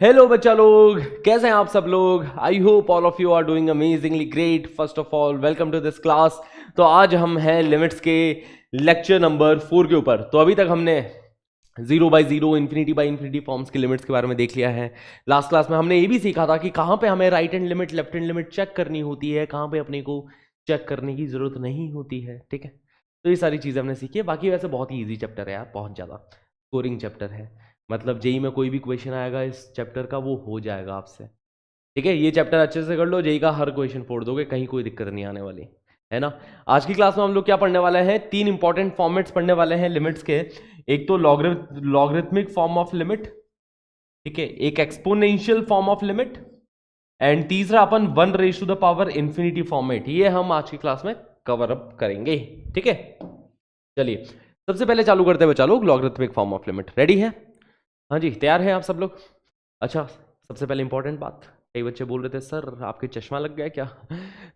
Hello बच्चा लोग, कैसे हैं आप सब लोग। I hope all of you are doing amazingly great. First of all welcome to this class. तो आज हम हैं लिमिट्स के लेक्चर नंबर 4 के ऊपर। तो अभी तक हमने 0/0 इन्फिनिटी फॉर्म्स के लिमिट्स के बारे में देख लिया है। लास्ट क्लास में हमने ये भी सीखा था कि कहाँ पे हमें right hand limit left hand limit check करनी होती है, कहाँ पे अपने को चेक करने की जरूरत नहीं होती है। ठीक है, तो ये सारी चीज़ें हमने सीखी है। बाकी वैसे बहुत ही ईजी चैप्टर है यार, बहुत ज़्यादा स्कोरिंग चैप्टर है। मतलब जेई में कोई भी क्वेश्चन आएगा इस चैप्टर का वो हो जाएगा आपसे। ठीक है, ये चैप्टर अच्छे से कर लो, जेई का हर क्वेश्चन फोड़ दोगे, कहीं कोई दिक्कत नहीं आने वाली है ना। आज की क्लास में हम लोग क्या पढ़ने वाले हैं, 3 इंपॉर्टेंट फॉर्मेट्स पढ़ने वाले हैं लिमिट्स के। एक तो लॉगरिथमिक फॉर्म ऑफ लिमिट, ठीक है, एक exponential form of limit, and तीसरा अपन 1 raised to the power infinity format. ये हम आज की क्लास में कवर अप करेंगे। ठीक है, चलिए सबसे पहले चालू करते हैं बच्चा लोग logarithmic form of limit. Ready है? हाँ जी, तैयार हैं आप सब लोग? अच्छा, सबसे पहले इंपॉर्टेंट बात, कई बच्चे बोल रहे थे सर आपके चश्मा लग गया क्या?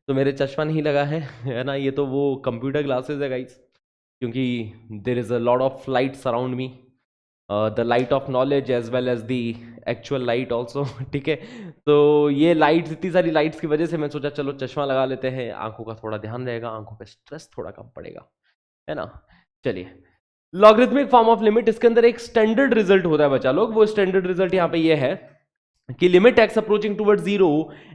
तो मेरे चश्मा नहीं लगा है ना, ये तो वो कंप्यूटर ग्लासेस है गाइस, क्योंकि there is a lot of lights around me, the light of knowledge as well as the actual light also. ठीक है, तो ये लाइट्स, इतनी सारी लाइट्स की वजह से मैं सोचा चलो चश्मा लगा लेते हैं, आंखों का थोड़ा ध्यान रहेगा, आंखों पे स्ट्रेस थोड़ा कम पड़ेगा, है ना। चलिए, लॉगरिथमिक फॉर्म ऑफ लिमिट, इसके अंदर एक स्टैंडर्ड रिजल्ट होता है बच्चा लोग। वो स्टैंडर्ड रिजल्ट यहाँ पे ये है कि limit x approaching toward 0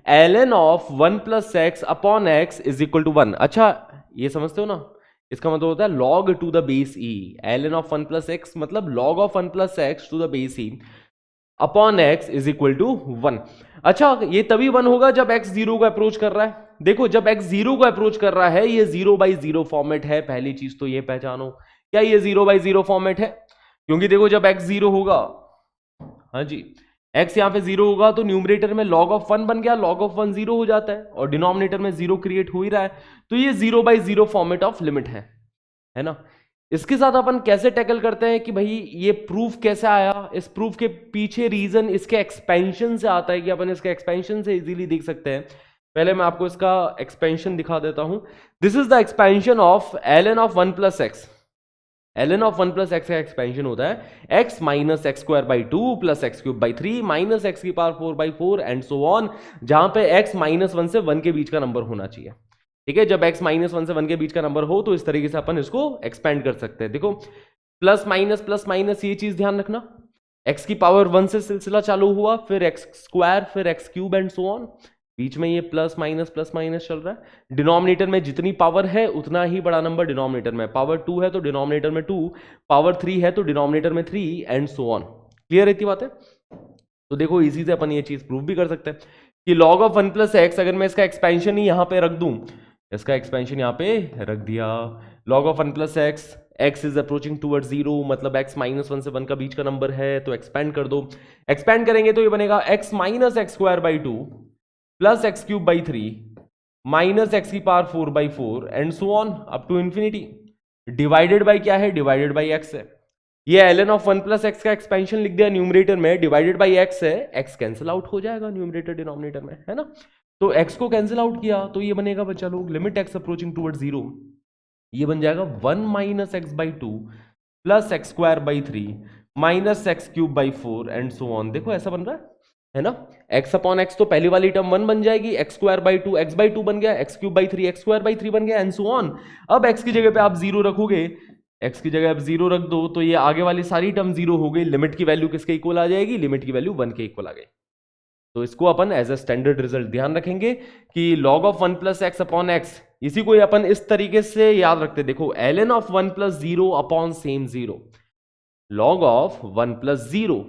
ln of 1 plus x upon x is equal to 1। अच्छा, ये समझते हो ना, इसका मतलब होता है log to the base e। ln of 1 plus x मतलब log of 1 plus x to the base e upon x is equal to 1। अच्छा, ये तभी 1 होगा जब x 0 को अप्रोच कर रहा है। देखो, जब x 0 को अप्रोच कर रहा है, ये 0/0 फॉर्मेट है। पहली चीज तो ये पहचानो, क्या ये 0/0 फॉर्मेट है? क्योंकि देखो, जब x 0 होगा, हाँ जी, x यहां पे 0 होगा तो न्यूमरेटर में log ऑफ 1 बन गया, log ऑफ 1 0 हो जाता है, और डिनोमिनेटर में 0 क्रिएट हो ही रहा है। तो ये 0/0 फॉर्मेट ऑफ लिमिट है ना। इसके साथ अपन कैसे टैकल करते हैं कि भाई ये प्रूफ कैसे आया, इस प्रूफ के पीछे रीजन इसके एक्सपेंशन से आता है कि अपन इसके एक्सपेंशन से इजीली देख सकते हैं। पहले मैं आपको इसका एक्सपेंशन दिखा देता हूं। This is the expansion of ln of 1 plus x. ln of 1 plus x का एक्सपेंशन होता है x minus x square by 2 plus x cube by 3 minus x की पावर 4/4 एंड सो ऑन, जहां पे x -1 से 1 के बीच का नंबर होना चाहिए। ठीक है, जब x -1 से 1 के बीच का नंबर हो तो इस तरीके से अपन इसको एक्सपेंड कर सकते हैं। देखो, प्लस माइनस ये चीज ध्यान रखना, x की पावर 1 से सिलसिला चालू हुआ, फिर एक्स स्क्वायर, फिर x cube and so on, बीच में ये प्लस माइनस चल रहा है। डिनोमिनेटर में जितनी पावर है उतना ही बड़ा नंबर डिनोमिनेटर में। पावर 2 है तो डिनोमिनेटर में 2, पावर 3 है तो डिनोमिनेटर में 3 एंड सो ऑन। क्लियर रहती बात है? तो देखो, इजी से अपन ये चीज प्रूव भी कर सकते हैं कि log ऑफ 1 प्लस एक्स, अगर मैं इसका एक्सपेंशन ही यहां पे रख दूं, इसका एक्सपेंशन यहां पे रख दिया, log of 1 plus x, x is approaching toward 0, मतलब x -1 से 1 का बीच का नंबर है, तो एक्सपेंड कर दो। एक्सपेंड करेंगे तो ये बनेगा x minus x square by 2 plus x cube by 3 minus x की power 4/4 and so on up to infinity. Divided by क्या है? डिवाइडेड बाई एक्स है। ये ln ऑफ 1 प्लस एक्स का एक्सपेंशन लिख दिया न्यूमरेटर में, डिवाइडेड बाई एक्स है, एक्स कैंसिल आउट हो जाएगा न्यूमरेटर डिनोमिनेटर में, है ना। तो एक्स को कैंसिल आउट किया तो ये बनेगा बच्चा लोग, लिमिट एक्स अप्रोचिंग टूवर्ड 0, ये बन जाएगा 1 minus x by 2 plus x square by 3 minus x cube by 4 and so on. देखो ऐसा बन रहा है ना। x अपॉन एक्स तो पहली वाली टर्म 1 बन जाएगी, x square by 2 x by 2 बन गया, x cube by 3 x square by 3 बन गया एंड सो ऑन। अब x की जगह पे आप 0 रखोगे, x की जगह आप 0 रख दो तो ये आगे वाली सारी टर्म 0 हो गई। लिमिट की वैल्यू किसके इक्वल आ जाएगी? लिमिट की वैल्यू 1 के इक्वल आ गई। तो इसको अपन एज अ स्टैंडर्ड रिजल्ट ध्यान रखेंगे कि log of 1 plus x upon x, इसी को अपन इस तरीके से याद रखते। देखो, ln of 1 plus 0 upon same 0, log of 1 plus 0,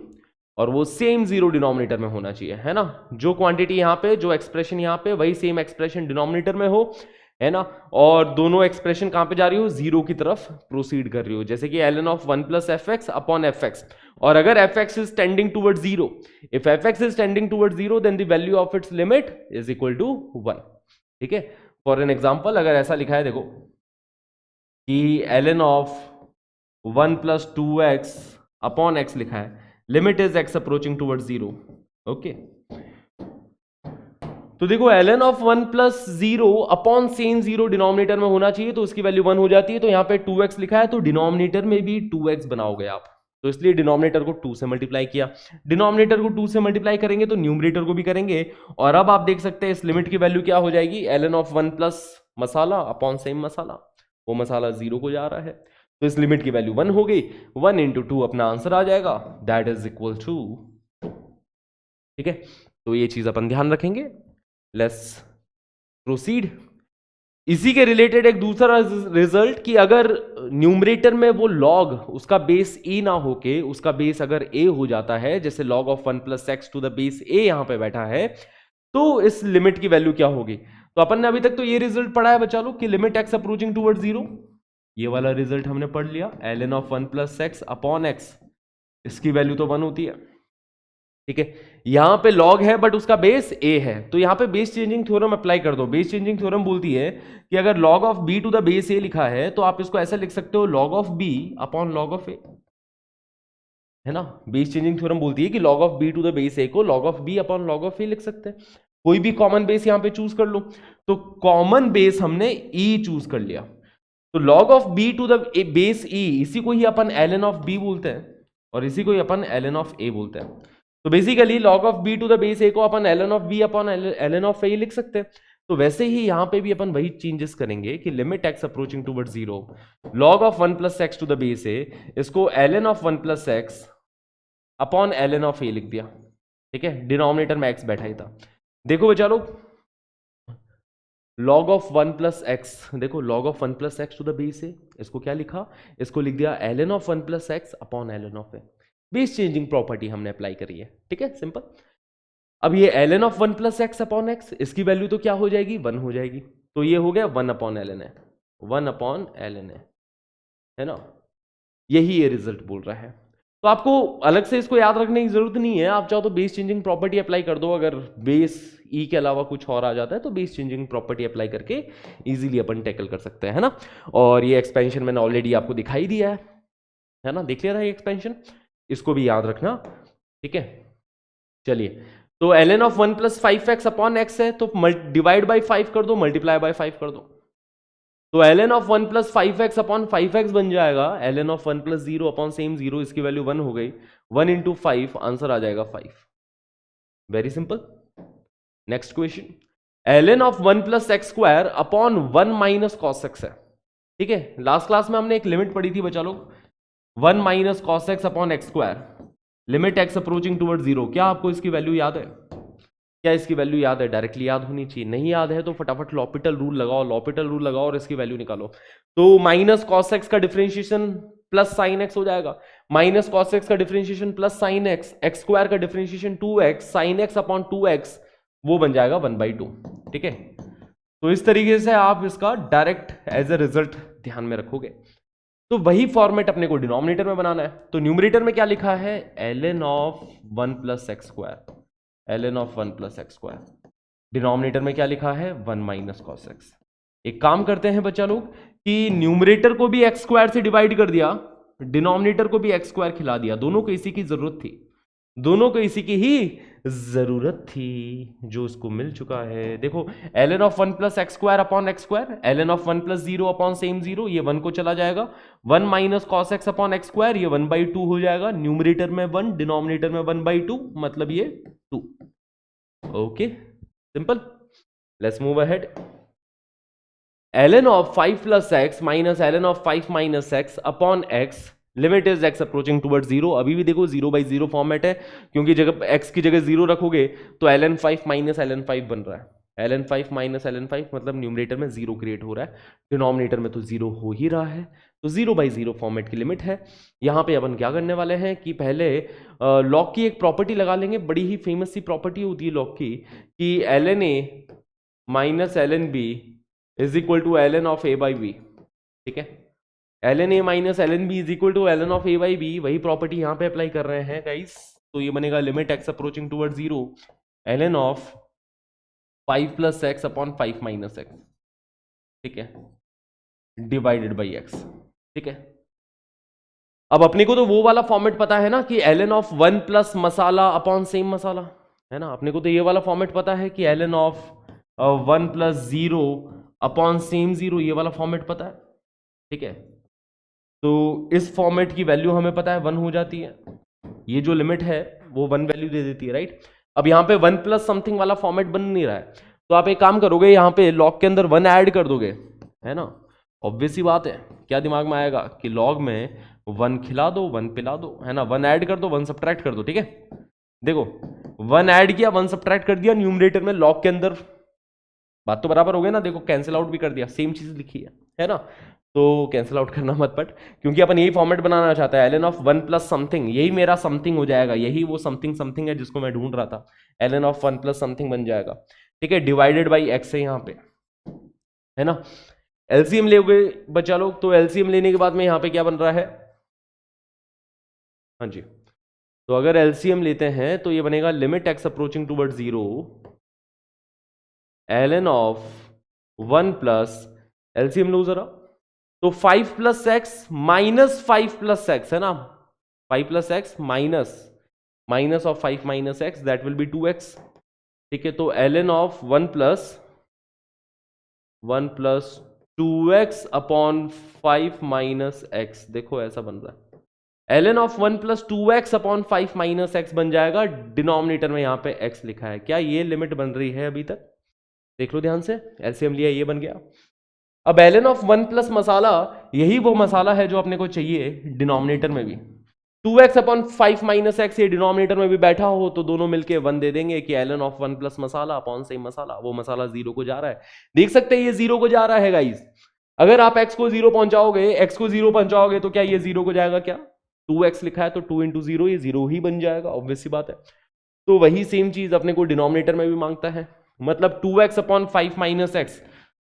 और वो सेम 0 डिनोमिनेटर में होना चाहिए, है ना। जो क्वांटिटी यहां पे, जो एक्सप्रेशन यहां पे, वही सेम एक्सप्रेशन डिनोमिनेटर में हो, है ना। और दोनों एक्सप्रेशन कहां पे जा रही हो? 0 की तरफ प्रोसीड कर रही हो, जैसे कि ln of 1 plus f x upon f x. और अगर f x is tending toward 0, if f x is tending toward 0 then the value of its limit is equal to 1। ठीक है, फॉर एन एग्जाम्पल अगर ऐसा लिखा है, देखो कि ln of 1 plus 2x upon x लिखा है, limit is x approaching toward 0। Okay, तो देखो ln of 1 plus 0 upon same 0 denominator में होना चाहिए, तो उसकी वैल्यू 1 हो जाती है। तो यहां पे 2x लिखा है तो डिनोमिनेटर में भी 2x बनाओगे आप, तो इसलिए डिनोमिनेटर को 2 से मल्टीप्लाई किया। डिनोमिनेटर को 2 से मल्टीप्लाई करेंगे तो न्यूमरेटर को भी करेंगे, और अब आप देख सकते हैं इस लिमिट की वैल्यू क्या हो जाएगी, ln of 1 plus masala upon same masala, वो मसाला 0 को जा रहा है, तो इस लिमिट की वैल्यू 1 हो गई। 1 इंटू 2 अपना आंसर आ जाएगा, दैट इज इक्वल टू, ठीक है। तो ये चीज अपन ध्यान रखेंगे। Let's proceed. इसी के रिलेटेड एक दूसरा रिजल्ट कि अगर न्यूमरेटर में वो लॉग उसका बेस ए ना होके उसका बेस अगर ए हो जाता है, जैसे log of 1 plus x to the base a यहां पे बैठा है, तो इस लिमिट की वैल्यू क्या होगी। तो अपन ने अभी तक तो ये रिजल्ट पढ़ा है बच्चा लोग कि लिमिट एक्स अप्रोचिंग टूवर्ड 0, ये वाला रिजल्ट हमने पढ़ लिया, ln of 1 plus x upon x, इसकी वैल्यू तो 1 होती है, ठीक है। यहां पे लॉग है बट उसका बेस ए है, तो यहां पे बेस चेंजिंग थ्योरम अप्लाई कर दो। बेस चेंजिंग थ्योरम बोलती है कि अगर log of b to the base a लिखा है तो आप इसको ऐसा लिख सकते हो log of b upon log of a, है ना। बेस चेंजिंग थ्योरम बोलती है कि log of b to the base a को log of b upon log of a लिख सकते हैं। कोई भी कॉमन बेस यहां पे चूज कर लो, तो कॉमन बेस हमने e चूज कर लिया, तो log of b to the base e, इसी को ही अपन ln ऑफ b बोलते हैं और इसी को ही अपन ln ऑफ a बोलते हैं। तो basically log of b to the base a को अपन ln of b upon ln of a लिख सकते हैं। तो वैसे ही यहां पे भी अपन वही चेंजेस करेंगे कि limit x approaching toward 0, log of 1 plus x to the base a, इसको ln of 1 plus x upon ln of a लिख दिया, ठीक है। डिनोमिनेटर में x बैठा ही था। देखो बच्चा लोग, log ऑफ 1 प्लस एक्स, देखो log of 1 plus x to the base a, इसको क्या लिखा, इसको लिख दिया ln of 1 plus x upon ln of a। Base changing property हमने अप्लाई करी है, ठीक है, सिंपल। अब ये ln of 1 plus x upon x, इसकी वैल्यू तो क्या हो जाएगी, 1 हो जाएगी, तो ये हो गया 1 अपॉन ln है, 1 अपॉन ln है ना। यही ये रिजल्ट बोल रहा है। तो आपको अलग से इसको याद रखने की जरूरत नहीं है, आप चाहो तो बेस चेंजिंग प्रॉपर्टी अप्लाई कर दो। अगर बेस ई के अलावा कुछ और आ जाता है तो बेस चेंजिंग प्रॉपर्टी अप्लाई करके इजीली अपन टैकल कर सकते हैं, है ना। और ये एक्सपेंशन मैंने ऑलरेडी आपको दिखाई दिया है ना, देख लिया था ये एक्सपेंशन, इसको भी याद रखना, ठीक है। चलिए, तो ln of 1 plus 5x upon x है, तो डिवाइड बाई 5 कर दो, मल्टीप्लाई बाय 5 कर दो, तो ln of 1 plus 5x upon 5x बन जाएगा ln of 1 plus 0 upon same 0, इसकी वैल्यू 1 हो गई, 1 इंटू 5, आंसर आ जाएगा 5। Very simple. Next question, ln of 1 plus x square upon 1 minus cos x है, ठीक है। लास्ट क्लास में हमने एक लिमिट पढ़ी थी बच्चा लोग, 1 minus cos x upon x square, limit x approaching toward 0। क्या आपको इसकी वैल्यू याद है, क्या इसकी वैल्यू याद है, डायरेक्टली याद होनी चाहिए, नहीं याद है तो फटाफट लॉपिटल रूल लगाओ, लॉपिटल रूल लगाओ और इसकी वैल्यू निकालो। तो माइनस कॉस एक्स का डिफरेंशिएशन प्लस साइन एक्स हो जाएगा, माइनस कॉस एक्स का differentiation plus sine x, x square का differentiation 2x sine x upon 2x, वो बन जाएगा 1/2, ठीक है। तो इस तरीके से आप इसका डायरेक्ट एज ए रिजल्ट ध्यान में रखोगे। तो वही फॉर्मेट अपने को डिनोमिनेटर में बनाना है। तो न्यूमरेटर में क्या लिखा है, ln of 1 plus x square, ln of 1 plus x square. Denominator में क्या लिखा है, 1 माइनस कॉस एक्स। एक काम करते हैं बच्चा लोग कि न्यूमरेटर को भी एक्स स्क्वायर से डिवाइड कर दिया, डिनोमिनेटर को भी एक्स स्क्वायर खिला दिया, दोनों को इसी की जरूरत थी, दोनों को इसी की ही जरूरत थी, जो उसको मिल चुका है। देखो, ln of 1 plus x square upon x square, ln of 1 plus 0 upon same 0, ये 1 को चला जाएगा, 1 minus cos x upon x square, ये 1/2 हो जाएगा, न्यूमरेटर में 1, डिनोमिनेटर में 1/2, मतलब ये 2। Okay, simple. Let's move ahead. ln of 5 plus x minus ln of 5 minus x upon x, limit is x approaching toward 0। अभी भी देखो 0/0 फॉर्मेट है, क्योंकि जगह x की जगह 0 रखोगे तो ln 5 माइनस ln 5 बन रहा है, ln 5 माइनस ln 5 मतलब न्यूमरेटर में 0 क्रिएट हो रहा है, डिनोमिनेटर में तो 0 हो ही रहा है, तो 0/0 फॉर्मेट की लिमिट है। यहां पे अपन क्या करने वाले हैं कि पहले लॉग की एक प्रॉपर्टी लगा लेंगे, बड़ी ही फेमस सी प्रॉपर्टी होती है लॉग की, कि ln a minus ln b is equal to ln of a by b, ठीक है। ln a minus ln b is equal to ln of a by b, वही प्रॉपर्टी यहां पे अप्लाई कर रहे हैं गाइस। तो ये बनेगा limit x approaching toward 0, ln of 5 plus x upon 5 minus x, ठीक है, डिवाइडेड बाई x, ठीक है। अब अपने को तो वो वाला फॉर्मेट पता है ना कि ln of 1 plus masala upon same masala, है ना। अपने को तो ये वाला फॉर्मेट पता है कि ln of 1 plus 0 upon same 0, ये वाला फॉर्मेट पता है, ठीक है। तो इस फॉर्मेट की वैल्यू हमें पता है 1 हो जाती है, ये जो लिमिट है वो 1 वैल्यू दे देती है, राइट। अब यहाँ पे 1 प्लस समथिंग वाला फॉर्मेट बन नहीं रहा है, तो आप एक काम करोगे, यहाँ पे लॉग के अंदर 1 ऐड कर दोगे, है ना। ऑब्वियस ही बात है, क्या दिमाग में आएगा कि लॉग में 1 खिला दो 1 पिला दो, है ना। 1 ऐड कर दो 1 सब्ट्रैक्ट कर दो, ठीक है। देखो 1 ऐड किया 1 सब्ट्रैक्ट कर दिया, न्यूमरेटर में लॉग के अंदर, बात तो बराबर हो गई ना। देखो कैंसिल आउट भी कर दिया, सेम चीज लिखी है ना। तो कैंसिल आउट करना मत पट, क्योंकि अपन यही फॉर्मेट बनाना चाहता है, ln ऑफ 1 प्लस समथिंग, यही मेरा समथिंग हो जाएगा, यही वो समथिंग समथिंग है जिसको मैं ढूंढ रहा था, ln ऑफ 1 प्लस समथिंग बन जाएगा, ठीक है, डिवाइडेड बाई एक्स है यहाँ पे, है ना। एलसीएम लोगे बच्चा लोग, तो एलसीएम लेने के बाद में यहाँ पे क्या बन रहा है, हाँ जी, तो अगर एलसीएम लेते हैं तो ये बनेगा limit x approaching toward 0 ln of 1 plus, LCM लो जरा, तो 5 plus x minus 5 plus x, है ना, 5 plus x minus of 5 minus x, that will be 2x, ठीक है। तो ln of 1 plus 2x upon 5 minus x, देखो ऐसा बन रहा है, ln of 1 plus 2x upon 5 minus x बन जाएगा, डिनोमिनेटर में यहाँ पे x लिखा है, क्या ये लिमिट बन रही है अभी तक, देख लो ध्यान से, एलसीएम लिया ये बन गया। अब ln ऑफ 1 प्लस मसाला, यही वो मसाला है जो अपने को चाहिए डिनोमिनेटर में भी, 2x अपॉन 5 माइनस एक्स ये डिनोमिनेटर में भी बैठा हो तो दोनों मिलके 1 दे देंगे कि ln of 1 plus masala upon same masala, वो मसाला 0 को जा रहा है, देख सकते हैं ये 0 को जा रहा है गाइस। अगर आप x को 0 पहुंचाओगे तो क्या ये 0 को जाएगा, क्या 2x लिखा है तो 2 इंटू 0 ये 0 ही बन जाएगा, ऑब्वियस सी बात है। तो वही सेम चीज अपने को डिनोमिनेटर में भी मांगता है, मतलब 2x upon 5 minus x,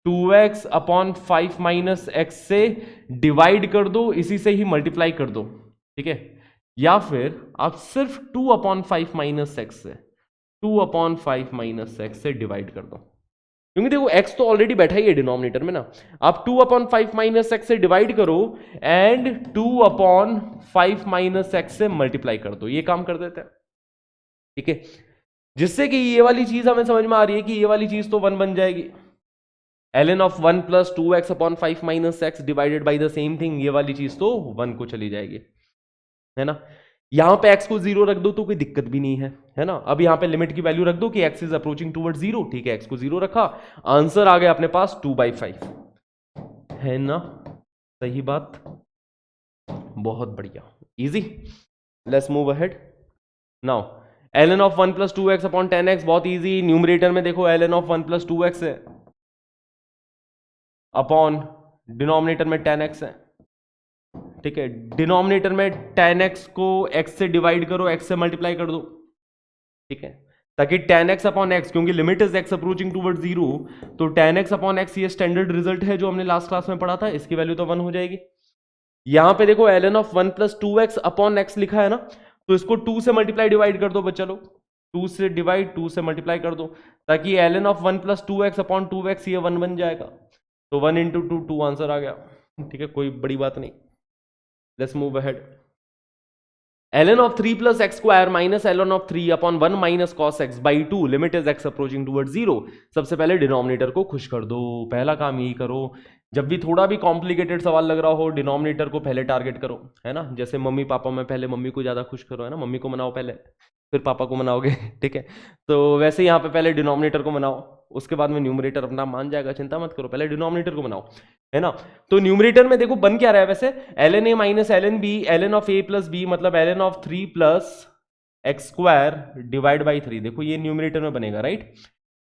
2x upon 5 minus x से डिवाइड कर दो, इसी से ही मल्टीप्लाई कर दो, ठीक है, या फिर आप सिर्फ 2 अपॉन 5 माइनस एक्स से 2 अपॉन 5 माइनस एक्स से डिवाइड कर दो, क्योंकि देखो x तो ऑलरेडी बैठा ही है डिनोमिनेटर में ना, आप 2 अपॉन 5 माइनस एक्स से डिवाइड करो एंड 2 अपॉन 5 माइनस एक्स से मल्टीप्लाई कर दो, ये काम कर देते हैं, ठीक है, जिससे कि ये वाली चीज हमें समझ में आ रही है कि ये वाली चीज तो 1 बन जाएगी, ln of 1 plus 2x upon 5 minus x divided by the same thing, ये वाली चीज तो 1 को चली जाएगी, है ना। यहां पे x को 0 रख दो तो कोई दिक्कत भी नहीं है ना। अब यहां पे लिमिट की वैल्यू रख दो कि x इज अप्रोचिंग टूवर्ड 0, ठीक है, x को 0 रखा, आंसर आ गया अपने पास 2/5, है ना, सही बात, बहुत बढ़िया, easy, let's move ahead now. ln of 1 plus 2x upon 10x, बहुत इजी, न्यूमरेटर में देखो ln ऑफ 1 प्लस 2x है अपॉन डिनोमिनेटर में 10x है, ठीक है, डिनोमिनेटर में 10x को x से डिवाइड करो, x से मल्टीप्लाई कर दो, ठीक है, ताकि 10x अपॉन x, क्योंकि limit is x approaching toward 0, तो 10x अपॉन x ये स्टैंडर्ड रिजल्ट है जो हमने लास्ट क्लास में पढ़ा था, इसकी वैल्यू तो 1 हो जाएगी। यहां पे देखो ln of 1 plus 2x upon x लिखा है ना, तो इसको 2 से मल्टीप्लाई डिवाइड कर दो बच्चा लोग, 2 से डिवाइड 2 से मल्टीप्लाई कर दो, ताकि ln of 1 plus 2x upon 2x ये 1 बन जाएगा, तो 1 इंटू 2 2 आंसर आ गया, ठीक है, कोई बड़ी बात नहीं। Let's move ahead, ln of 3 plus x square minus ln of 3 upon 1 minus cos x by 2, limit is x approaching toward 0। सबसे पहले डिनोमिनेटर को खुश कर दो, पहला काम यही करो, जब भी थोड़ा भी कॉम्प्लिकेटेड सवाल लग रहा हो डिनोमिनेटर को पहले टारगेट करो, है ना, जैसे मम्मी पापा में पहले मम्मी को ज्यादा खुश करो, है ना, मम्मी को मनाओ पहले फिर पापा को मनाओगे, ठीक है, तो वैसे यहाँ पे पहले डिनोमिनेटर को मनाओ, उसके बाद में न्यूमरेटर अपना मान जाएगा, चिंता मत करो, पहले डिनोमिनेटर को मनाओ, है ना। तो न्यूमरेटर में देखो बन क्या रहा है वैसे, ln a minus ln b, ln of a plus b, मतलब ln of 3 plus x square divide by 3, देखो ये न्यूमरेटर में बनेगा, राइट।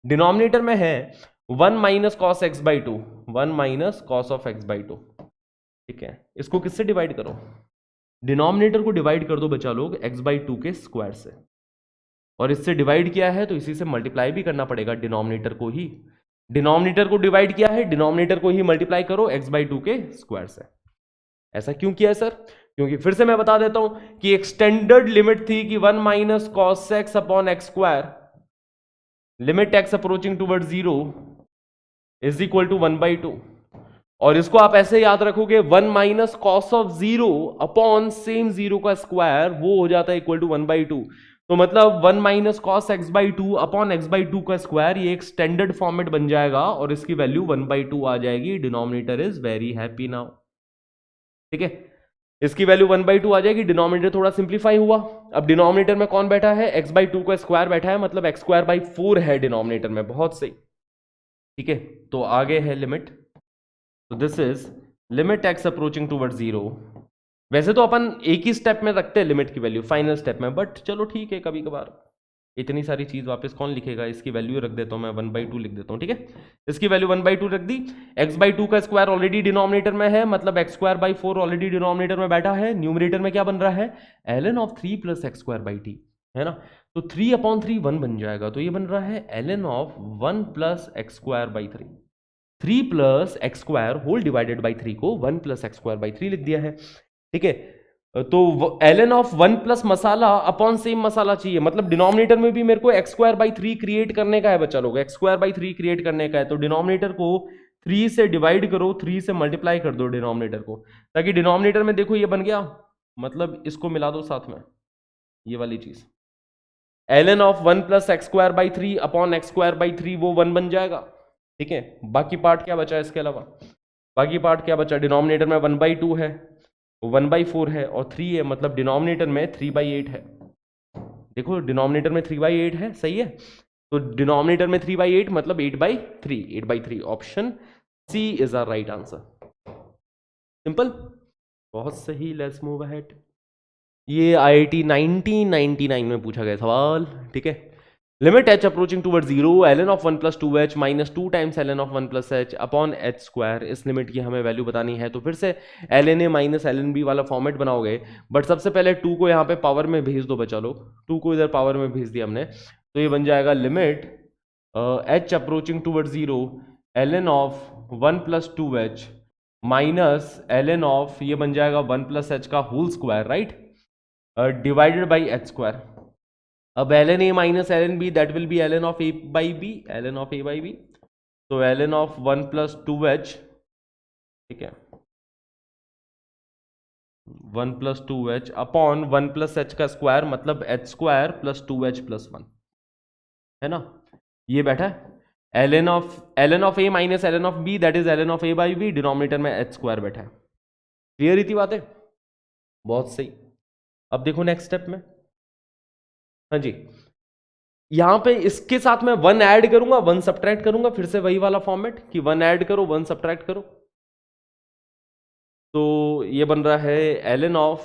डिनोमिनेटर में है 1 minus cos x by 2, 1 minus cos of x by 2, ठीक है, इसको किससे डिवाइड करो, डिनोमिनेटर को डिवाइड कर दो बच्चा लोग x बाई 2 के स्क्वायर से, और इससे डिवाइड किया है तो इसी से मल्टीप्लाई भी करना पड़ेगा डिनोमिनेटर को ही, डिनोमिनेटर को डिवाइड किया है डिनोमिनेटर को ही मल्टीप्लाई करो x बाई 2 के स्क्वायर से। ऐसा क्यों किया है सर, क्योंकि फिर से मैं बता देता हूं कि एक स्टैंडर्ड लिमिट थी कि 1 minus cos x upon x square, limit x approaching toward 0 is equal to 1/2, और इसको आप ऐसे याद रखोगे 1 minus cos of 0 upon same 0 का स्क्वायर, वो हो जाता है इक्वल टू 1/2, तो मतलब 1 minus cos x by 2 upon x by 2 का स्क्वायर, ये एक स्टैंडर्ड फॉर्मेट बन जाएगा और इसकी वैल्यू 1/2 आ जाएगी, denominator is very happy now, ठीक है। इसकी वैल्यू 1/2 आ जाएगी, डिनोमिनेटर थोड़ा सिंप्लीफाई हुआ। अब डिनोमिनेटर में कौन बैठा है, x/2 का स्क्वायर बैठा है, मतलब x²/4 है डिनोमिनेटर में, बहुत सही। ठीक है, तो आगे है लिमिट, तो this is limit x approaching toward 0। वैसे तो अपन एक ही स्टेप में रखते हैं लिमिट की वैल्यू, फाइनल स्टेप में, बट चलो ठीक है, कभी कभार इतनी सारी चीज वापस कौन लिखेगा, इसकी वैल्यू रख देता हूं मैं, 1/2 लिख देता हूं। ठीक है, इसकी वैल्यू 1/2 रख दी, x/2 का स्क्वायर ऑलरेडी डिनोमिनेटर में है, मतलब x²/4 ऑलरेडी डिनोमिनेटर में बैठा है। न्यूमरेटर में क्या बन रहा है, ln ऑफ 3 प्लस x²/t, है ना, तो 3/3 1 बन जाएगा, तो ये बन रहा है ln ऑफ 1 प्लस x²/3। 3 plus x² whole divided by 3 को 1 प्लस x²/3 लिख दिया है। ठीक है, तो ln of 1 plus masala upon same masala चाहिए, मतलब डिनोमिनेटर में भी मेरे को x²/3 क्रिएट करने का है बच्चा लोग, x²/3 क्रिएट करने का है, तो डिनोमिनेटर को 3 से डिवाइड करो, 3 से मल्टीप्लाई कर दो डिनोमिनेटर को, ताकि डिनोमिनेटर में देखो ये बन गया, मतलब इसको मिला दो साथ में, ये वाली चीज ln ऑफ 1 प्लस x²/3 अपॉन x²/3 वो 1 बन जाएगा। ठीक है, बाकी पार्ट क्या बचा इसके अलावा, बाकी पार्ट क्या बचा, डिनोमिनेटर में 1/2 है, 1/4 है और 3 है, मतलब डिनोमिनेटर में 3/8 है। देखो डिनोमिनेटर में 3/8 है, सही है, तो डिनोमिनेटर में 3/8 मतलब 8/3, 8/3 option C is our right answer. Simple, बहुत सही, लेट्स मूव अहेड। ये IIT 1999 में पूछा गया सवाल। ठीक है, limit h approaching toward 0 ln of 1 plus 2h minus 2 times ln of 1 plus h upon h square, इस लिमिट की हमें वैल्यू बतानी है। तो फिर से ln a minus ln b वाला फॉर्मेट बनाओगे, बट सबसे पहले 2 को यहाँ पे पावर में भेज दो बच्चा लोग, 2 को इधर पावर में भेज दिया हमने, तो ये बन जाएगा limit h approaching toward 0 ln of 1 plus 2h minus ln of, ये बन जाएगा 1 प्लस h का whole square, right, divided by h square. अब ln a minus ln b that will be ln of a by b, ln of a by b, तो ln of 1 plus 2h, ठीक है, 1 plus 2h upon 1 plus h का square, मतलब h square plus 2h plus 1, है ना, ये बैठा है ln of a minus ln of b that is ln of a by b, denominator में h स्क्वायर बैठा है। क्लियर इतनी बात है, बहुत सही। अब देखो नेक्स्ट स्टेप में, हाँ जी, यहां पे इसके साथ मैं 1 ऐड करूंगा, 1 सब्ट्रैक्ट करूंगा, फिर से वही वाला फॉर्मेट कि 1 ऐड करो 1 सब्ट्रैक्ट करो, तो ये बन रहा है ln ऑफ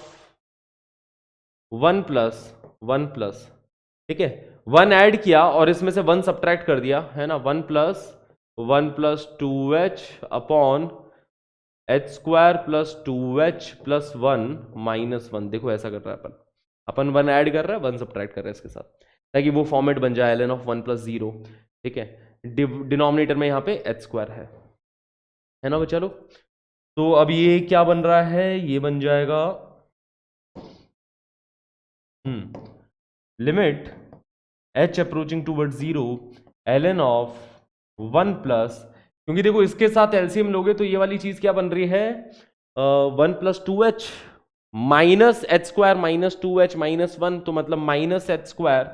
1 प्लस, ठीक है, 1 ऐड किया और इसमें से 1 सब्ट्रैक्ट कर दिया, है ना, 1 plus 2h upon h square plus 2h plus 1 minus 1। देखो ऐसा कर रहा है अपन 1 ऐड कर रहा है 1 सब्ट्रैक्ट कर रहा है इसके साथ, ताकि वो फॉर्मेट बन जाए ln ऑफ 1 प्लस 0। ठीक है, डिनोमिनेटर में यहाँ पे h स्क्वायर है ना बच्चा लोग। तो अब ये क्या बन रहा है, ये बन जाएगा limit h approaching toward 0 ln of 1 plus, क्योंकि देखो इसके साथ एलसीएम लोगे तो ये वाली चीज क्या बन रही है, 1 plus 2h minus h square minus 2h minus 1, तो मतलब माइनस h स्क्वायर,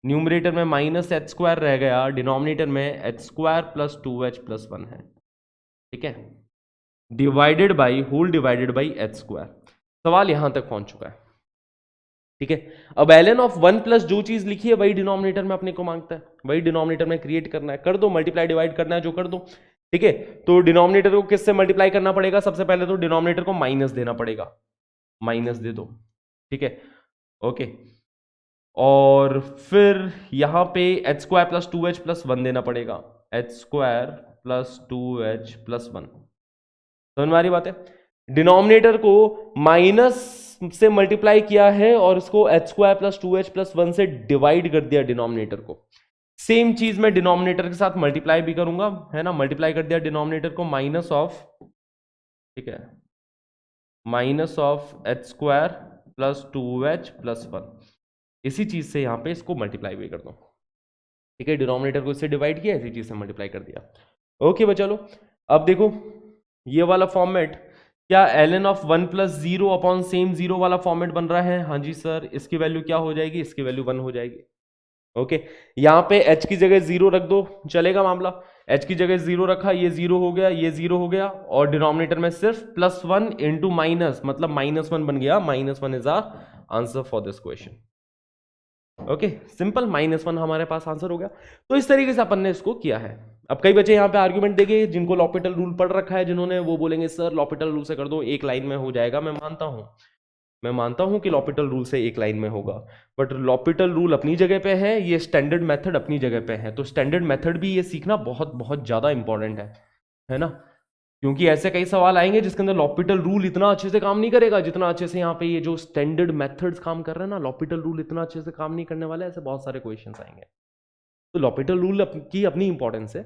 न्यूमरेटर में माइनस h स्क्वायर रह गया, डिनोमिनेटर में h square plus 2h plus 1 है। ठीक है, divided by whole divided by h square. सवाल यहां तक पहुंच चुका है। ठीक है, अब ln ऑफ 1 प्लस जो चीज लिखी है वही डिनोमिनेटर में अपने को मांगता है, वही डिनोमिनेटर में क्रिएट करना है, कर दो, मल्टीप्लाई डिवाइड करना है जो कर दो। ठीक है, तो डिनोमिनेटर को किससे मल्टीप्लाई करना पड़ेगा, सबसे पहले तो डिनोमिनेटर को माइनस देना पड़ेगा, माइनस दे दो। ठीक है, ओके, और फिर यहां पे h square plus 2h plus 1 देना पड़ेगा, h square plus 2h plus 1। समझ में आ रही बात है, डिनोमिनेटर को माइनस से मल्टीप्लाई किया है और इसको h square plus 2h plus 1 से डिवाइड कर दिया डिनोमिनेटर को। सेम चीज मैं डिनोमिनेटर के साथ मल्टीप्लाई भी करूंगा, है ना, मल्टीप्लाई कर दिया डिनोमिनेटर को माइनस ऑफ, ठीक है, minus of h square plus 2h plus 1, इसी चीज से यहां पे इसको मल्टीप्लाई भी कर दो। ठीक है, डिनोमिनेटर को इससे डिवाइड किया, इसी चीज से मल्टीप्लाई कर दिया। ओके बच्चा लो, अब देखो ये वाला फॉर्मेट, क्या ln of 1 plus 0 upon same 0 वाला फॉर्मेट बन रहा है, हाँ जी सर, इसकी वैल्यू क्या हो जाएगी, इसकी वैल्यू 1 हो जाएगी। ओके, यहाँ पे h की जगह 0 रख दो, चलेगा मामला। h की जगह 0 रखा, ये 0 हो गया, ये 0 हो गया, और डिनोमिनेटर में सिर्फ +1 इंटू माइनस, मतलब -1 बन गया। -1 is our answer for this question. Okay, simple, -1 हमारे पास आंसर हो गया। तो इस तरीके से अपन ने इसको किया है। अब कई बच्चे यहाँ पे आर्ग्यूमेंट देंगे, जिनको लॉपिटल रूल पढ़ रखा है जिन्होंने, वो बोलेंगे सर लॉपिटल रूल से कर दो, एक लाइन में हो जाएगा। मैं मानता हूं कि लॉपिटल रूल से एक लाइन में होगा, बट लॉपिटल रूल अपनी जगह पे है, ये स्टैंडर्ड मेथड अपनी जगह पे है। तो स्टैंडर्ड मेथड भी ये सीखना बहुत बहुत ज्यादा इंपॉर्टेंट है ना, क्योंकि ऐसे कई सवाल आएंगे जिसके अंदर लॉपिटल रूल इतना अच्छे से काम नहीं करेगा जितना अच्छे से यहाँ पे ये जो स्टैंडर्ड मेथड्स काम कर रहे हैं ना, लॉपिटल रूल इतना अच्छे से काम नहीं करने वाला है। ऐसे बहुत सारे क्वेश्चंस आएंगे। तो लॉपिटल रूल की अपनी इंपॉर्टेंस है।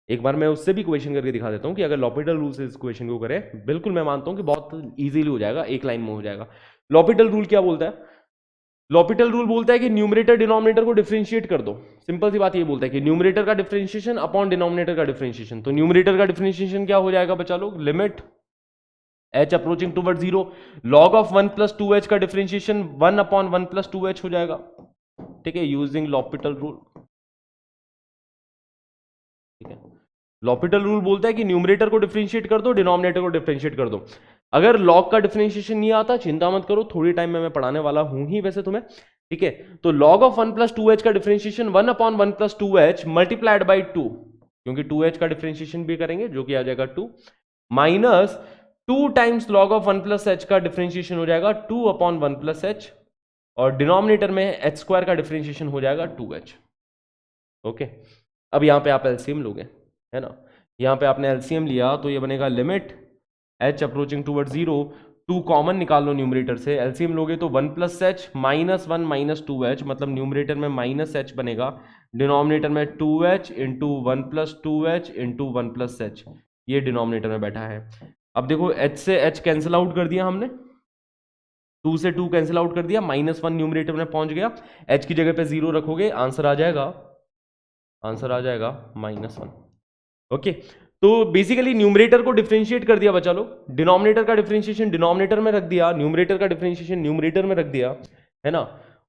एक बार मैं उससे भी क्वेश्चन करके दिखा देता हूं कि अगर लॉपिटल रूल से इस क्वेश्चन को करें, बिल्कुल मैं मानता हूं कि बहुत इजीली हो जाएगा, एक लाइन में हो जाएगा। लॉपिटल रूल क्या बोलता है? लॉपिटल रूल बोलता है कि न्यूमरेटर डिनोमिनेटर को डिफरेंशिएट कर दो। सिंपल सी बात ये बोलता है कि न्यूमरेटर का डिफरेंशिएशन अपॉन डिनोमिनेटर का डिफरेंशिएशन। तो न्यूमरेटर का डिफरेंशिएशन क्या हो जाएगा बच्चा लोग? Limit h approaching toward 0 log of 1 + 2h का डिफरेंशिएशन 1 अपॉन 1 + 2h हो जाएगा। ठीक है, यूजिंग लॉपिटल रूल। ठीक है, लॉपिटल रूल बोलता है कि न्यूमरेटर को डिफरेंशिएट कर दो, डिनोमिनेटर को डिफरेंशिएट कर दो। अगर लॉग का डिफरेंशिएशन नहीं आता, चिंता मत करो, थोड़ी टाइम में मैं पढ़ाने वाला हूं ही वैसे तुम्हें। ठीक है, तो log ऑफ 1 + 2h का differentiation 1 upon 1 + 2h multiplied by 2, क्योंकि 2h का डिफरेंशिएशन भी करेंगे जो कि आ जाएगा 2, minus 2 times log of 1 + h का डिफरेंशिएशन हो जाएगा 2 अपॉन 1 + h, और डिनोमिनेटर में h² का डिफरेंशिएशन हो जाएगा 2h। ओके, अब यहां पे आप एलसीएम लोगे, है ना। यहां पे आपने एलसीएम लिया तो ये बनेगा limit h approaching toward 0, 2 common निकाल लो न्यूमरेटर से, एलसीएम लोगे तो 1 + h -1 - 2h, मतलब न्यूमरेटर में -h बनेगा, डिनोमिनेटर में 2h into 1 + 2h into 1 + h, ये डिनोमिनेटर में बैठा है। अब देखो h से h कैंसिल आउट कर दिया हमने, 2 से 2 कैंसिल आउट कर दिया, -1 न्यूमरेटर में पहुंच गया, h की जगह पे 0 रखोगे, आंसर आ जाएगा -1। ओके, तो बेसिकली न्यूमरेटर को डिफरेंशिएट कर दिया बच्चा लोग, डिनोमिनेटर का डिफरेंशिएशन डिनोमिनेटर में रख दिया, न्यूमरेटर का डिफरेंशिएशन न्यूमरेटर में रख दिया, है ना।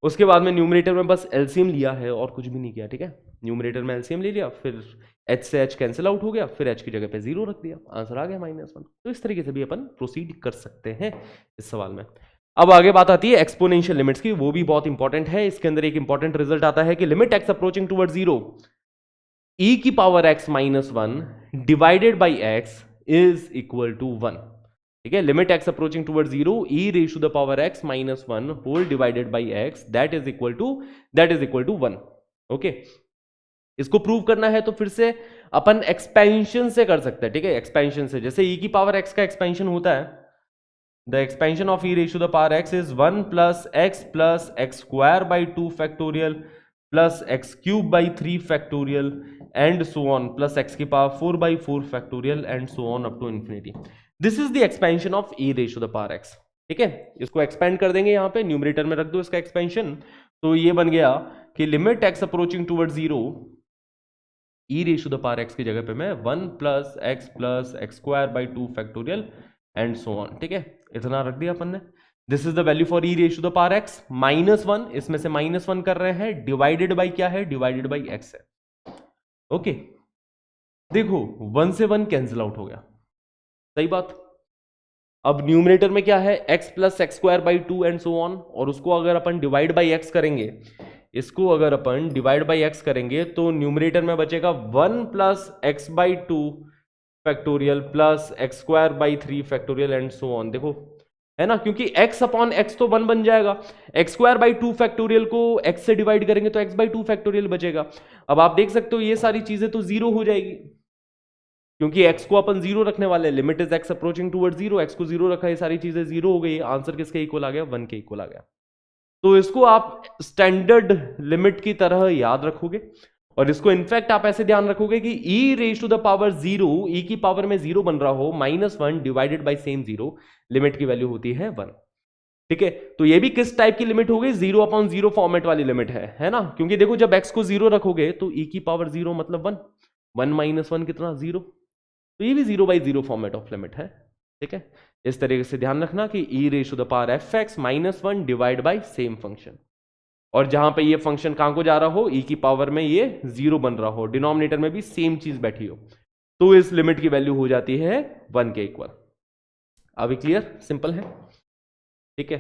उसके बाद में न्यूमरेटर में बस एलसीएम लिया है और कुछ भी नहीं किया। ठीक है, न्यूमरेटर में एलसीएम ले लिया, फिर h से h कैंसिल आउट हो गया, फिर h की जगह पे 0 रख दिया, आंसर आ गया -1। तो इस तरीके से भी अपन प्रोसीड कर सकते हैं इस सवाल में। अब आगे बात आती है एक्सपोनेंशियल लिमिट्स की, वो भी बहुत इंपॉर्टेंट है। इसके अंदर एक इंपॉर्टेंट रिजल्ट आता है कि limit x approaching toward 0 e की power x -1 divided by x is equal to 1। ठीक है, limit x approaching toward 0 e raise to the power x -1 whole divided by x that is equal to 1। Okay, इसको prove करना है तो फिर से अपन expansion से कर सकते हैं। ठीक है, एक्सपेंशन से, जैसे e की पावर x का एक्सपेंशन होता है, the expansion of e raise to the power x is 1 + x² by 2 factorial plus x³ by 3 factorial and so on, plus x की power 4 by 4 factorial and so on up to infinity. This is the expansion of e raise to the power x। ठीक है, इसको expand कर देंगे, यहाँ पे numerator में रख दो इसका एक्सपेंशन, तो ये बन गया कि limit x approaching toward 0 e raise to the power x की जगह पे मैं 1 + x² by 2 factorial and so on. ठीक है, इतना रख दिया अपन ने। This is the value for e raise to the power x -1, इसमें से -1 कर रहे हैं, डिवाइडेड बाई क्या है? डिवाइडेड बाई x है। ओके, देखो 1 से 1 कैंसिल आउट हो गया, सही बात। अब न्यूमरेटर में क्या है? x + x² by 2 and so on, और उसको अगर अपन डिवाइड बाई x करेंगे, इसको अगर अपन डिवाइड बाई x करेंगे तो न्यूमरेटर में बचेगा 1 + x by 2 factorial plus x² by 3 factorial and so on. देखो, है ना, क्योंकि x अपॉन x तो 1 बन जाएगा, x² by 2 फैक्टोरियल को x से डिवाइड करेंगे तो x by 2 फैक्टोरियल बचेगा। अब आप देख सकते हो ये सारी चीजें तो 0 हो जाएगी, क्योंकि x को अपन 0 रखने वाले हैं, limit is x approaching toward 0, x को 0 रखा, ये सारी चीजें 0 हो गई, आंसर किसके इक्वल आ गया? 1 के इक्वल आ गया। तो इसको आप स्टैंडर्ड लिमिट की तरह याद रखोगे, और इसको इनफैक्ट आप ऐसे ध्यान रखोगे कि e raise to the power 0, e की पावर में 0 बन रहा हो, -1 डिवाइडेड बाई सेम 0, लिमिट की वैल्यू होती है 1। ठीक है, तो ये भी किस टाइप की लिमिट हो गई? 0/0 फॉर्मेट वाली लिमिट है ना, क्योंकि देखो जब x को 0 रखोगे तो e की पावर 0 मतलब 1, 1 - 1 कितना? 0, तो ये भी 0/0 फॉर्मेट ऑफ लिमिट है। ठीक है, इस तरीके से ध्यान रखना कि e raise to the power fx -1 divide by same function. और जहां पे ये फंक्शन कहां को जा रहा हो, ई की पावर में ये 0 बन रहा हो, डिनोमिनेटर में भी सेम चीज बैठी हो, तो इस लिमिट की वैल्यू हो जाती है 1 के इक्वल। अभी क्लियर, सिंपल है, ठीक है।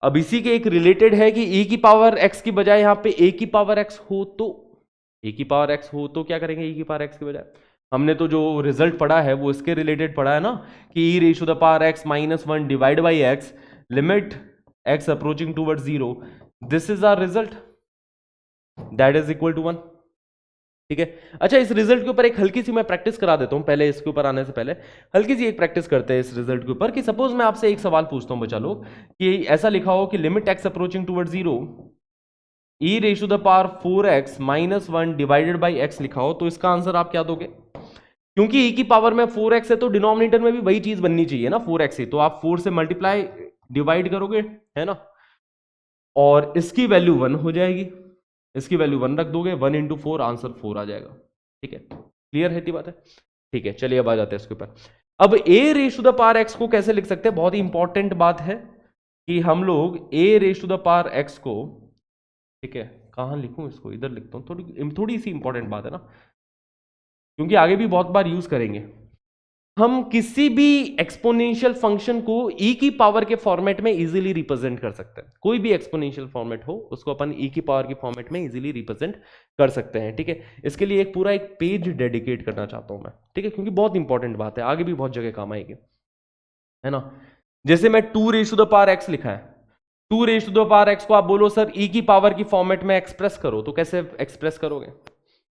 अब इसी के एक रिलेटेड है कि e की पावर x की बजाय यहां पे a की पावर x हो तो, a की पावर x हो तो क्या करेंगे, e की पावर x की बजाय। हमने तो जो रिजल्ट पढ़ा है वो इसके रिलेटेड पढ़ा है ना, कि e raise to the power x minus 1 divide by x limit x approaching towards 0, this is our result, that is equal to 1, ठीक है। अच्छा, इस रिजल्ट के ऊपर एक हल्की सी मैं प्रैक्टिस करा देता हूं, पहले इसके ऊपर आने से पहले हल्की सी एक प्रैक्टिस करते हैं इस रिजल्ट के ऊपर, कि सपोज मैं आपसे एक सवाल पूछता हूं बच्चा लोग, कि ऐसा लिखा हो कि limit x approaching toward 0 e raise to the power 4x minus 1 divided by x लिखा हो, तो इसका आंसर आप क्या दोगे? क्योंकि e की पावर में 4x है तो डिनोमिनेटर में भी वही चीज बननी चाहिए ना, 4x ही, तो आप 4 से मल्टीप्लाई डिवाइड करोगे, है ना, और इसकी वैल्यू 1 हो जाएगी, इसकी वैल्यू 1 रख दोगे, 1 इंटू 4 आंसर 4 आ जाएगा, ठीक है। क्लियर है, बात है, ठीक है। चलिए अब आ जाते हैं इसके ऊपर। अब a raise to the power x को कैसे लिख सकते हैं, बहुत ही इंपॉर्टेंट बात है कि हम लोग a raise to the power x को, ठीक है, कहां लिखूं इसको, इधर लिखता हूं, थोड़ी सी इंपॉर्टेंट बात है ना, क्योंकि आगे भी बहुत बार यूज करेंगे। हम किसी भी एक्सपोनेंशियल फंक्शन को e की पावर के फॉर्मेट में इजीली रिप्रेजेंट कर सकते हैं, कोई भी एक्सपोनेंशियल फॉर्मेट हो उसको अपन e की पावर की फॉर्मेट में इजीली रिप्रेजेंट कर सकते हैं, ठीक है। इसके लिए एक पूरा एक पेज डेडिकेट करना चाहता हूं मैं, ठीक है, क्योंकि बहुत इंपॉर्टेंट बात है, आगे भी बहुत जगह काम आएगी, है ना। जैसे मैं 2 raise to the power x लिखा है, 2 raise to the power x को आप बोलो सर e की पावर की फॉर्मेट में एक्सप्रेस करो, तो कैसे एक्सप्रेस करोगे,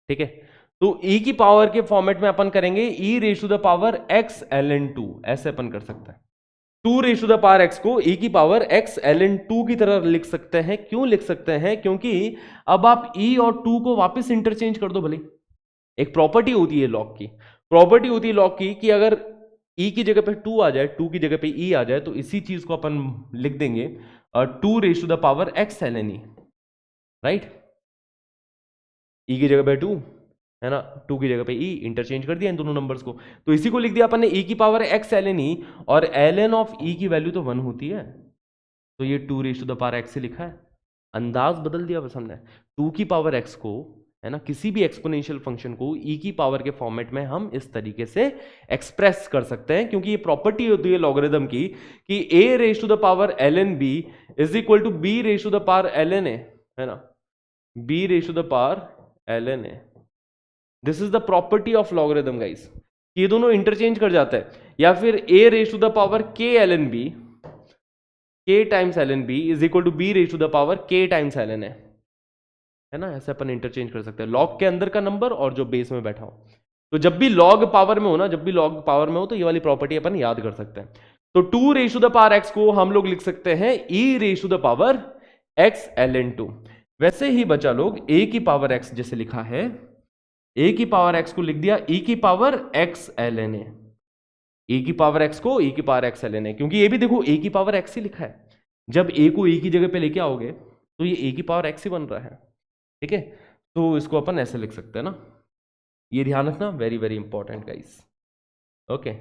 ठीक है। तो e की पावर के फॉर्मेट में अपन करेंगे e raise to the power x ln 2, ऐसे अपन कर सकते हैं। 2 raise to the power x को e की पावर x ln 2 की तरह लिख सकते हैं। क्यों लिख सकते हैं? क्योंकि अब आप e और 2 को वापस इंटरचेंज कर दो भले, एक प्रॉपर्टी होती है लॉग की, प्रॉपर्टी होती है लॉग की कि अगर e की जगह पे 2 आ जाए, 2 की जगह पे e आ जाए, तो इसी चीज को अपन लिख देंगे 2 raise to the power x ln e, right. e की जगह पे 2 है ना, 2 की जगह पे e, इंटरचेंज कर दिया इन दोनों नंबर्स को, तो इसी को लिख दिया अपन ने e की पावर x ln e, और ln ऑफ e की वैल्यू तो 1 होती है, तो ये 2 raise to the power x से लिखा है, अंदाज बदल दिया बस हमने। 2 की पावर x को, है ना, किसी भी एक्सपोनेंशियल फंक्शन को e की पावर के फॉर्मेट में हम इस तरीके से एक्सप्रेस कर सकते हैं, क्योंकि ये प्रॉपर्टी होती है लॉगरिथम की कि a raise to the power ln b is equal to b raise to the power ln a, है ना, b raise to the power ln a। This is the property of logarithm guys, ये दोनों interchange कर जाता है, या फिर a raise to the power k ln b, k times ln b is equal to b raise to the power k times ln a, है ना, ऐसे अपन इंटरचेंज कर सकते हैं, लॉग के अंदर का नंबर और जो बेस में बैठा हो। तो जब भी लॉग पावर में हो ना, जब भी लॉग पावर में हो, तो ये वाली प्रॉपर्टी अपन याद कर सकते हैं। तो 2 raise to the power x को हम लोग लिख सकते हैं e raise to the power x ln 2। वैसे ही बचा लोग a की पावर x जैसे लिखा है, a की पावर x को लिख दिया e की power x ln a, e की पावर x को e की पावर x ln a, क्योंकि ये भी देखो a की पावर x ही लिखा है, जब a को e की जगह पे लेके आओगे तो ये a की पावर x ही बन रहा है, ठीक है। तो इसको अपन ऐसे लिख सकते हैं ना, ये ध्यान रखना, very very important guys, okay.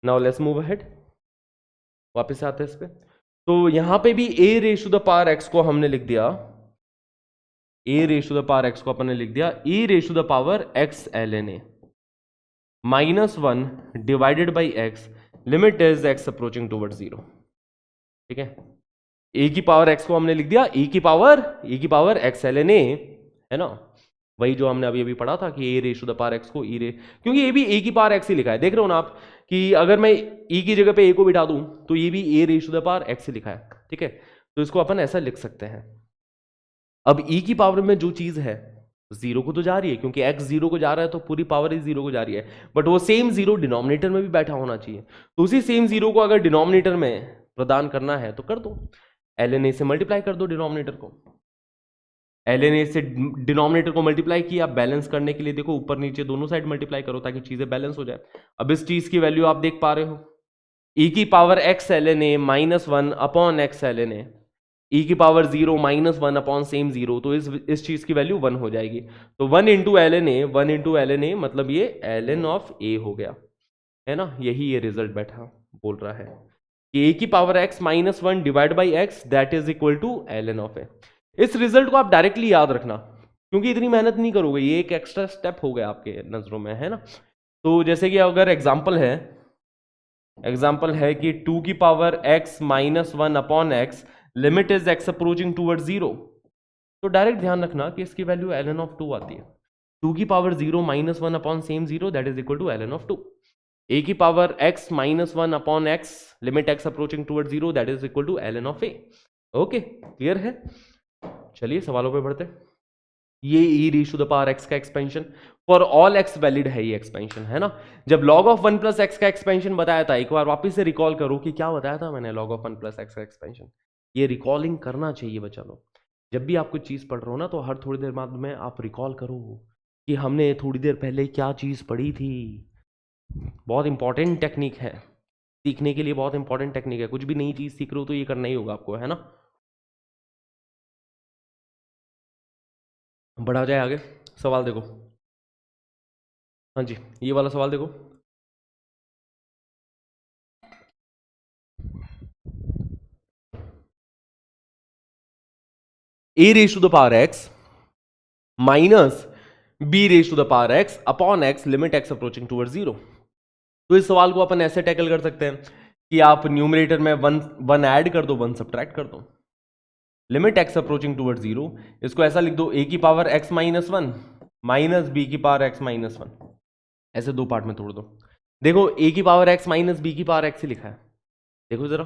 Now let's move ahead, वापस आते हैं इस पे। तो यहां पे भी a raise to the power x को हमने लिख दिया, a raise to the power x को अपन ने लिख दिया e raise to the power x ln a minus 1 divided by x, limit is x approaching toward 0, ठीक है। e की पावर x को हमने लिख दिया e की पावर x ln a, है ना, वही जो हमने अभी अभी पढ़ा था कि a raise to the power x को e रे, क्योंकि ये भी a की पावर x ही लिखा है, देख रहे हो ना आप, कि अगर मैं e की जगह पे a को बिठा दूं तो ये भी a raise to the power x ही लिखा है, ठीक है। तो इसको अपन ऐसा लिख सकते हैं। अब e की पावर में जो चीज है 0 को तो जा रही है, क्योंकि x 0 को जा रहा है तो पूरी पावर ही 0 को जा रही है, बट वो सेम 0 डिनोमिनेटर में भी बैठा होना चाहिए, तो उसी सेम 0 को अगर डिनोमिनेटर में प्रदान करना है तो कर दो, ln a से मल्टीप्लाई कर दो डिनोमिनेटर को, ln a से डिनोमिनेटर को मल्टीप्लाई किया, बैलेंस करने के लिए देखो ऊपर नीचे दोनों साइड मल्टीप्लाई करो ताकि चीजें बैलेंस हो जाए। अब इस चीज की वैल्यू आप देख पा रहे हो, e की power x ln a minus 1 upon x ln a, e की पावर 0 माइनस 1 अपॉन सेम 0, तो इस चीज की वैल्यू 1 हो जाएगी, तो 1 इंटू ln a मतलब ये ln ऑफ a हो गया, है ना, यही ये रिजल्ट बैठा बोल रहा है। कि ए की power x minus one divide by x that is equal to L N of a. इस रिजल्ट को आप डायरेक्टली याद रखना, क्योंकि इतनी मेहनत नहीं करोगे, ये एक एक्स्ट्रा स्टेप हो गया आपके नजरों में, है ना। तो जैसे कि अगर एग्जाम्पल है कि 2 की power x minus one upon x limit is x approaching toward zero, तो डायरेक्ट ध्यान रखना कि इसकी वैल्यू ln ऑफ 2 आती है। 2 की power 0 minus one upon same zero that is equal to ln of 2। a की power x minus one upon x limit x approaching toward zero that is equal to ln of a। Okay, clear है। चलिए सवालों पे बढ़ते हैं। ये e raise to the power x का expansion for all x valid है, ये एक्सपेंशन है ना। जब log ऑफ 1 प्लस एक्स का एक्सपेंशन बताया था, एक बार वापस से रिकॉल करो कि क्या बताया था मैंने log ऑफ 1 प्लस एक्स का एक्सपेंशन। ये रिकॉलिंग करना चाहिए बच्चा लोग, जब भी आप कुछ चीज़ पढ़ रहे हो ना तो हर थोड़ी देर बाद में आप रिकॉल करो कि हमने थोड़ी देर पहले क्या चीज़ पढ़ी थी। बहुत इंपॉर्टेंट टेक्निक है, सीखने के लिए बहुत इंपॉर्टेंट टेक्निक है। कुछ भी नई चीज़ सीख रहे हो तो ये करना ही होगा आपको, है ना। बढ़ा जाए आगे, सवाल देखो। हाँ जी, ये वाला सवाल देखो। A raise to the power x minus b raise to the power x upon x limit x approaching toward zero. तो इस सवाल को अपन ऐसे टैकल कर सकते हैं कि आप न्यूमरेटर में वन ऐड कर दो, वन सब्ट्रैक्ट कर दो। Limit x approaching toward zero, इसको ऐसा लिख दो, ए की power x minus one minus b की पावर एक्स माइनस वन। ऐसे दो पार्ट में तोड़ दो। देखो ए की पावर एक्स माइनस बी की पावर एक्स ही लिखा है, देखो जरा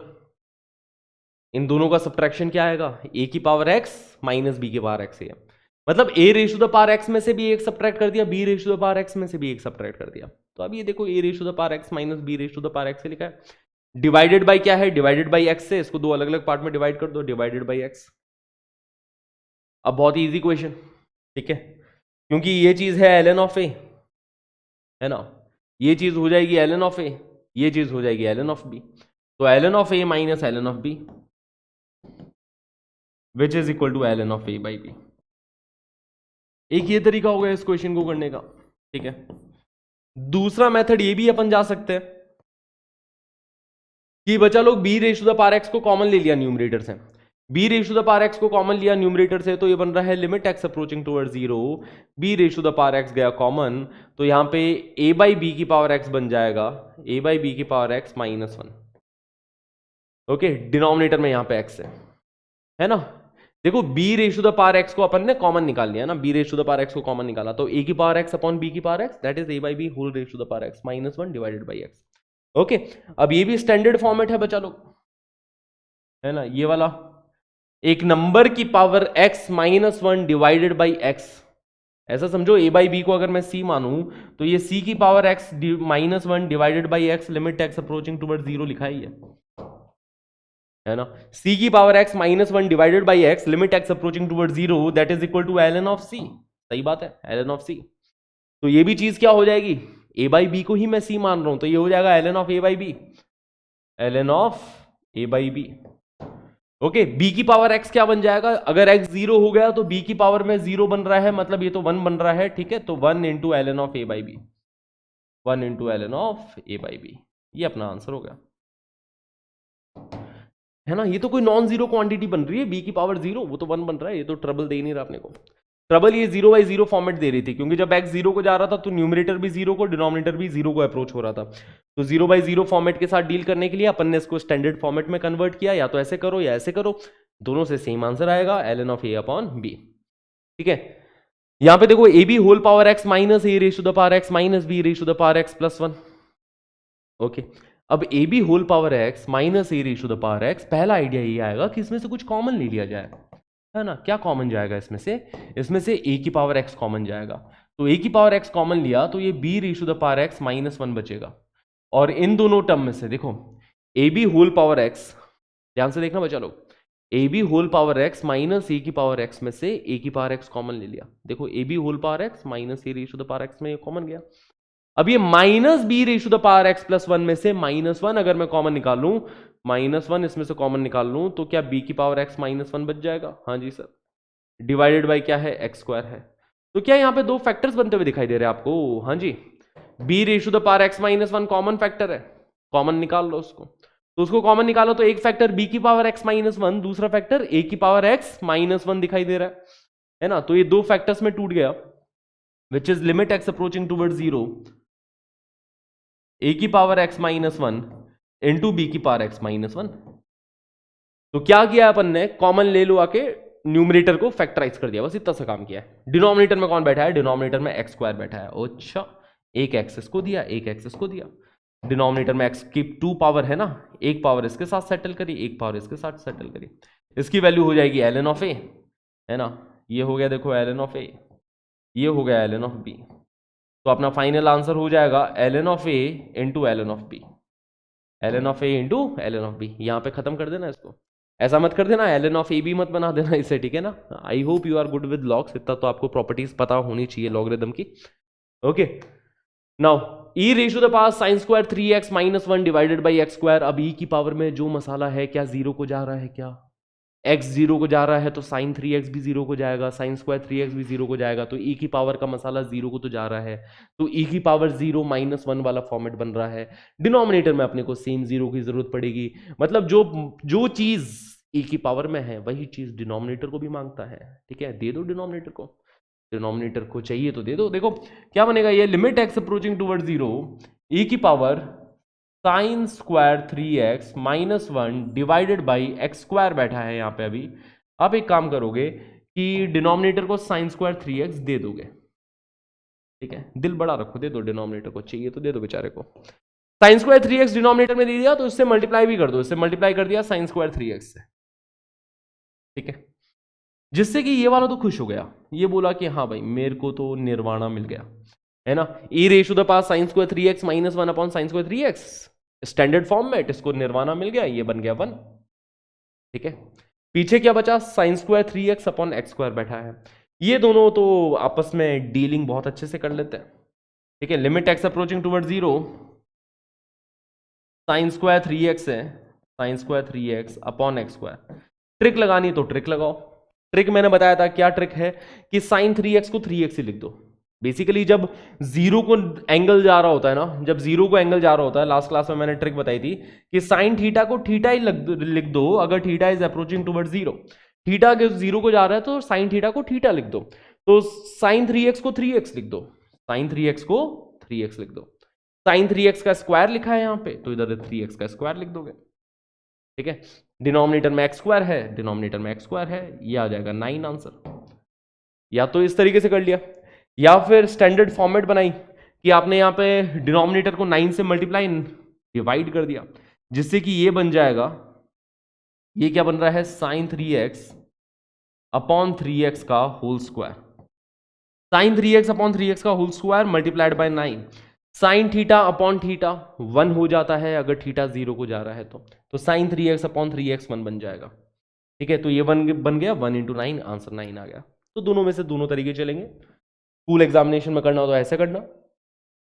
इन दोनों का सब्ट्रैक्शन क्या आएगा, ए की पावर एक्स माइनस बी की पावर एक्स है। मतलब a raise to the power x में से भी एक सब्ट्रैक्ट कर दिया, b raise to the power x में से भी एक सब्ट्रैक्ट कर दिया। तो अब ये देखो a raise to the power x minus b raise to the power x से लिखा है। डिवाइडेड बाई क्या है, डिवाइडेड बाई एक्स से इसको दो अलग अलग पार्ट में डिवाइड कर दो, डिवाइडेड बाई एक्स। अब बहुत ही इजी क्वेश्चन, ठीक है, क्योंकि ये चीज है ln ऑफ ए, है ना। ये चीज हो जाएगी ln ऑफ ए, ये चीज हो जाएगी ln ऑफ बी। तो ln of a minus ln of b which is equal to ln of a by b. एक ये तरीका हो गया इस क्वेश्चन को करने का, ठीक है। दूसरा मेथड ये भी अपन जा सकते हैं कि बच्चा लोग b raise to the power x को कॉमन ले लिया न्यूमरेटर से, b raise to the power x को कॉमन लिया न्यूमरेटर से, तो ये बन रहा है limit x approaching toward zero, b raise to the power x गया कॉमन, तो यहां पे ए बाई बी की पावर एक्स बन जाएगा ए बाई बी की power x minus one. Okay, denominator में यहां पे एक्स है ना। देखो b raise to the power x को अपन ने कॉमन निकाल लिया ना, b raise to the power x को कॉमन निकाला, तो ए की पावर एक्स अपॉन बी की power x that is a by b whole raise to the power x minus one divided by x. Okay, अब ये भी standard format है बच्चा लोग, है ना। ये वाला एक नंबर की power x minus one divided by x, ऐसा समझो ए बाई बी को अगर मैं c मानूं तो ये c की power x minus one divided by x limit x approaching toward zero लिखा ही है ना। c की power x minus one divided by x limit x approaching toward zero that is equal to ln of c। सही बात है, ln of c। तो ये भी चीज क्या हो जाएगी, a बाई बी को ही मैं c मान रहा हूं, तो ये हो जाएगा ln of a by b, ln of a by b. Okay, b की पावर x क्या बन जाएगा, अगर x जीरो हो गया तो b की पावर में जीरो बन रहा है, मतलब ये तो 1 बन रहा है, ठीक है। तो 1 into l N of a by b, 1 into l N of a by b, ये अपना आंसर हो गया, है ना। ये तो कोई नॉन जीरो क्वांटिटी बन रही है, b की पावर जीरो, वो तो 1 बन रहा है, ये तो ट्रबल दे ही नहीं रहा अपने को। ट्रबल ये 0 बाई 0 फॉर्मेट दे रही थी, क्योंकि जब x जीरो को जा रहा था तो न्यूमरेटर भी जीरो को, डिनोमिनेटर भी जीरो को अप्रोच हो रहा था। तो 0 बाई 0 फॉर्मेट के साथ डील करने के लिए अपन ने इसको स्टैंडर्ड फॉर्मेट में कन्वर्ट किया, या तो ऐसे करो या ऐसे करो, दोनों से सेम आंसर आएगा, ln of a upon b, ठीक है। यहां पे देखो a b whole power x minus a raise to the power x minus b raise to the power x plus one. Okay, अब a b whole power x minus a raise to the power x, पहला idea ये आएगा कि इसमें से कुछ common ले लिया जाए, है ना। क्या कॉमन जाएगा इसमें से ए की पावर एक्स कॉमन जाएगा, तो ए की पावर एक्स कॉमन लिया तो ये b raise to the power x minus one बचेगा, और इन दोनों टर्म में से देखो a b whole power x, ध्यान से देखना बच्चा लोग, a b whole power x minus a की पावर एक्स में से ए की पावर एक्स कॉमन ले लिया, देखो a b whole power x minus a raise to the power x में ये कॉमन गया। अब ये minus b raise to the power x plus one में से माइनस वन अगर मैं कॉमन निकाल लूं, माइनस वन इसमें से कॉमन निकाल लूं, तो क्या बी की पावर एक्स माइनस वन बच जाएगा, हाँ जी सर, डिवाइडेड बाई क्या है, एक्स स्क्वायर है। तो क्या यहाँ पे दो फैक्टर्स बनते हुए दिखाई दे रहे हैं आपको, हाँ जी, b raise to the power x minus one common factor है, कॉमन निकाल लो उसको, तो उसको कॉमन निकालो तो एक फैक्टर b की पावर x माइनस वन, दूसरा फैक्टर a की पावर x माइनस वन दिखाई दे रहा है ना। तो ये दो फैक्टर्स में टूट गया, which is limit x approaching toward zero a की power x minus one into b की पावर x माइनस वन। तो क्या किया अपन ने, कॉमन ले लो आके न्यूमरेटर को फैक्टराइज कर दिया, बस इतना सा काम किया है। डिनोमिनेटर में कौन बैठा है, डिनोमिनेटर में एक्स स्क्वायर बैठा है। अच्छा, एक एक्स इसको दिया, एक एक्स इसको दिया। डिनोमिनेटर में एक्स की टू पावर है ना, एक पावर इसके साथ सेटल करी, एक पावर इसके साथ सेटल करी। इसकी वैल्यू हो जाएगी ln ऑफ ए, है ना। ये हो गया देखो ln ऑफ ए, ये हो गया ln ऑफ बी। तो अपना फाइनल आंसर हो जाएगा ln of a into ln of b, ln of a into ln of b. यहां पे खत्म कर देना इसको, ऐसा मत कर देना ln ऑफ ए बी मत बना देना इसे, ठीक है ना। I hope you are good with logs, इतना तो आपको प्रॉपर्टीज पता होनी चाहिए लॉगरिथम की। Okay, now e raise to the power sine square 3x minus one divided by x square. अब e की पावर में जो मसाला है, क्या जीरो को जा रहा है, क्या x जीरो को जा रहा है, तो साइन 3x भी जीरो को जाएगा, साइन स्क्वायर 3x भी जीरो को जाएगा। तो e की पावर का मसाला जीरो को तो जा रहा है, तो e की पावर जीरो माइनस वन वाला फॉर्मेट बन रहा है। डिनोमिनेटर में अपने को सेम जीरो की जरूरत पड़ेगी, मतलब जो चीज e की पावर में है वही चीज डिनोमिनेटर को भी मांगता है, ठीक है। दे दो डिनोमिनेटर को, डिनोमिनेटर को चाहिए तो दे दो। देखो क्या बनेगा, ये limit x approaching toward zero e की power sine square 3x minus one divided by x square बैठा है यहाँ पे। अभी आप एक काम करोगे कि डिनोमिनेटर को साइन स्क्वायर 3x दे दोगे, ठीक है। दिल बड़ा रखो, दे दो डिनोमिनेटर को, चाहिए तो दे दो बेचारे को। साइन स्क्वायर 3x डिनोमिनेटर में दे दिया तो इससे मल्टीप्लाई भी कर दो, इससे मल्टीप्लाई कर दिया साइन स्क्वायर 3x से, ठीक है। जिससे कि ये वाला तो खुश हो गया, ये बोला कि हाँ भाई मेरे को तो निर्वाणा मिल गया, है ना। e raise to the power sine square 3x minus one upon sine square 3x standard form में, इसको निर्वाणा मिल गया, ये बन गया वन, ठीक है। पीछे क्या बचा, sign square 3x upon x square बैठा है। ये दोनों तो आपस में डीलिंग बहुत अच्छे से कर लेते हैं, ठीक है। Limit x approaching toward zero sine square 3x है, sign square 3x upon x square. Trick लगानी तो ट्रिक लगाओ। ट्रिक मैंने बताया था, क्या ट्रिक है कि साइन 3x को 3x ही लिख दो। बेसिकली जब जीरो को एंगल जा रहा होता है ना, जब जीरो को एंगल जा रहा होता है, लास्ट क्लास में मैंने ट्रिक बताई थी कि साइन थीटा को थीटा ही लिख दो अगर theta is approaching toward zero. Theta के जीरो को जा रहा है तो साइन थीटा को थीटा लिख दो, तो साइन 3x को 3x लिख दो, साइन 3x को 3x लिख दो। साइन 3x का स्क्वायर लिखा है यहां पे, तो इधर 3x का स्क्वायर लिख दोगे, ठीक है। डिनोमिनेटर में एक्स स्क्वायर है, डिनोमिनेटर में एक्स स्क्वायर है, ये आ जाएगा 9 आंसर। या तो इस तरीके से कर लिया, या फिर स्टैंडर्ड फॉर्मेट बनाई कि आपने यहां पे डिनोमिनेटर को 9 से मल्टीप्लाई डिवाइड कर दिया, जिससे कि ये बन जाएगा, ये क्या बन रहा है, साइन 3x अपॉन 3x का whole square. Sign 3x upon 3x का whole square multiplied by 9। Sine theta upon theta 1 हो जाता है अगर थीटा जीरो को जा रहा है तो साइन 3x अपॉन 3x 1 बन जाएगा, ठीक है। तो ये बन गया 1 इंटू 9, आंसर 9 आ गया। तो दोनों में से दोनों तरीके चलेंगे। स्कूल एग्जामिनेशन में करना हो तो ऐसे करना,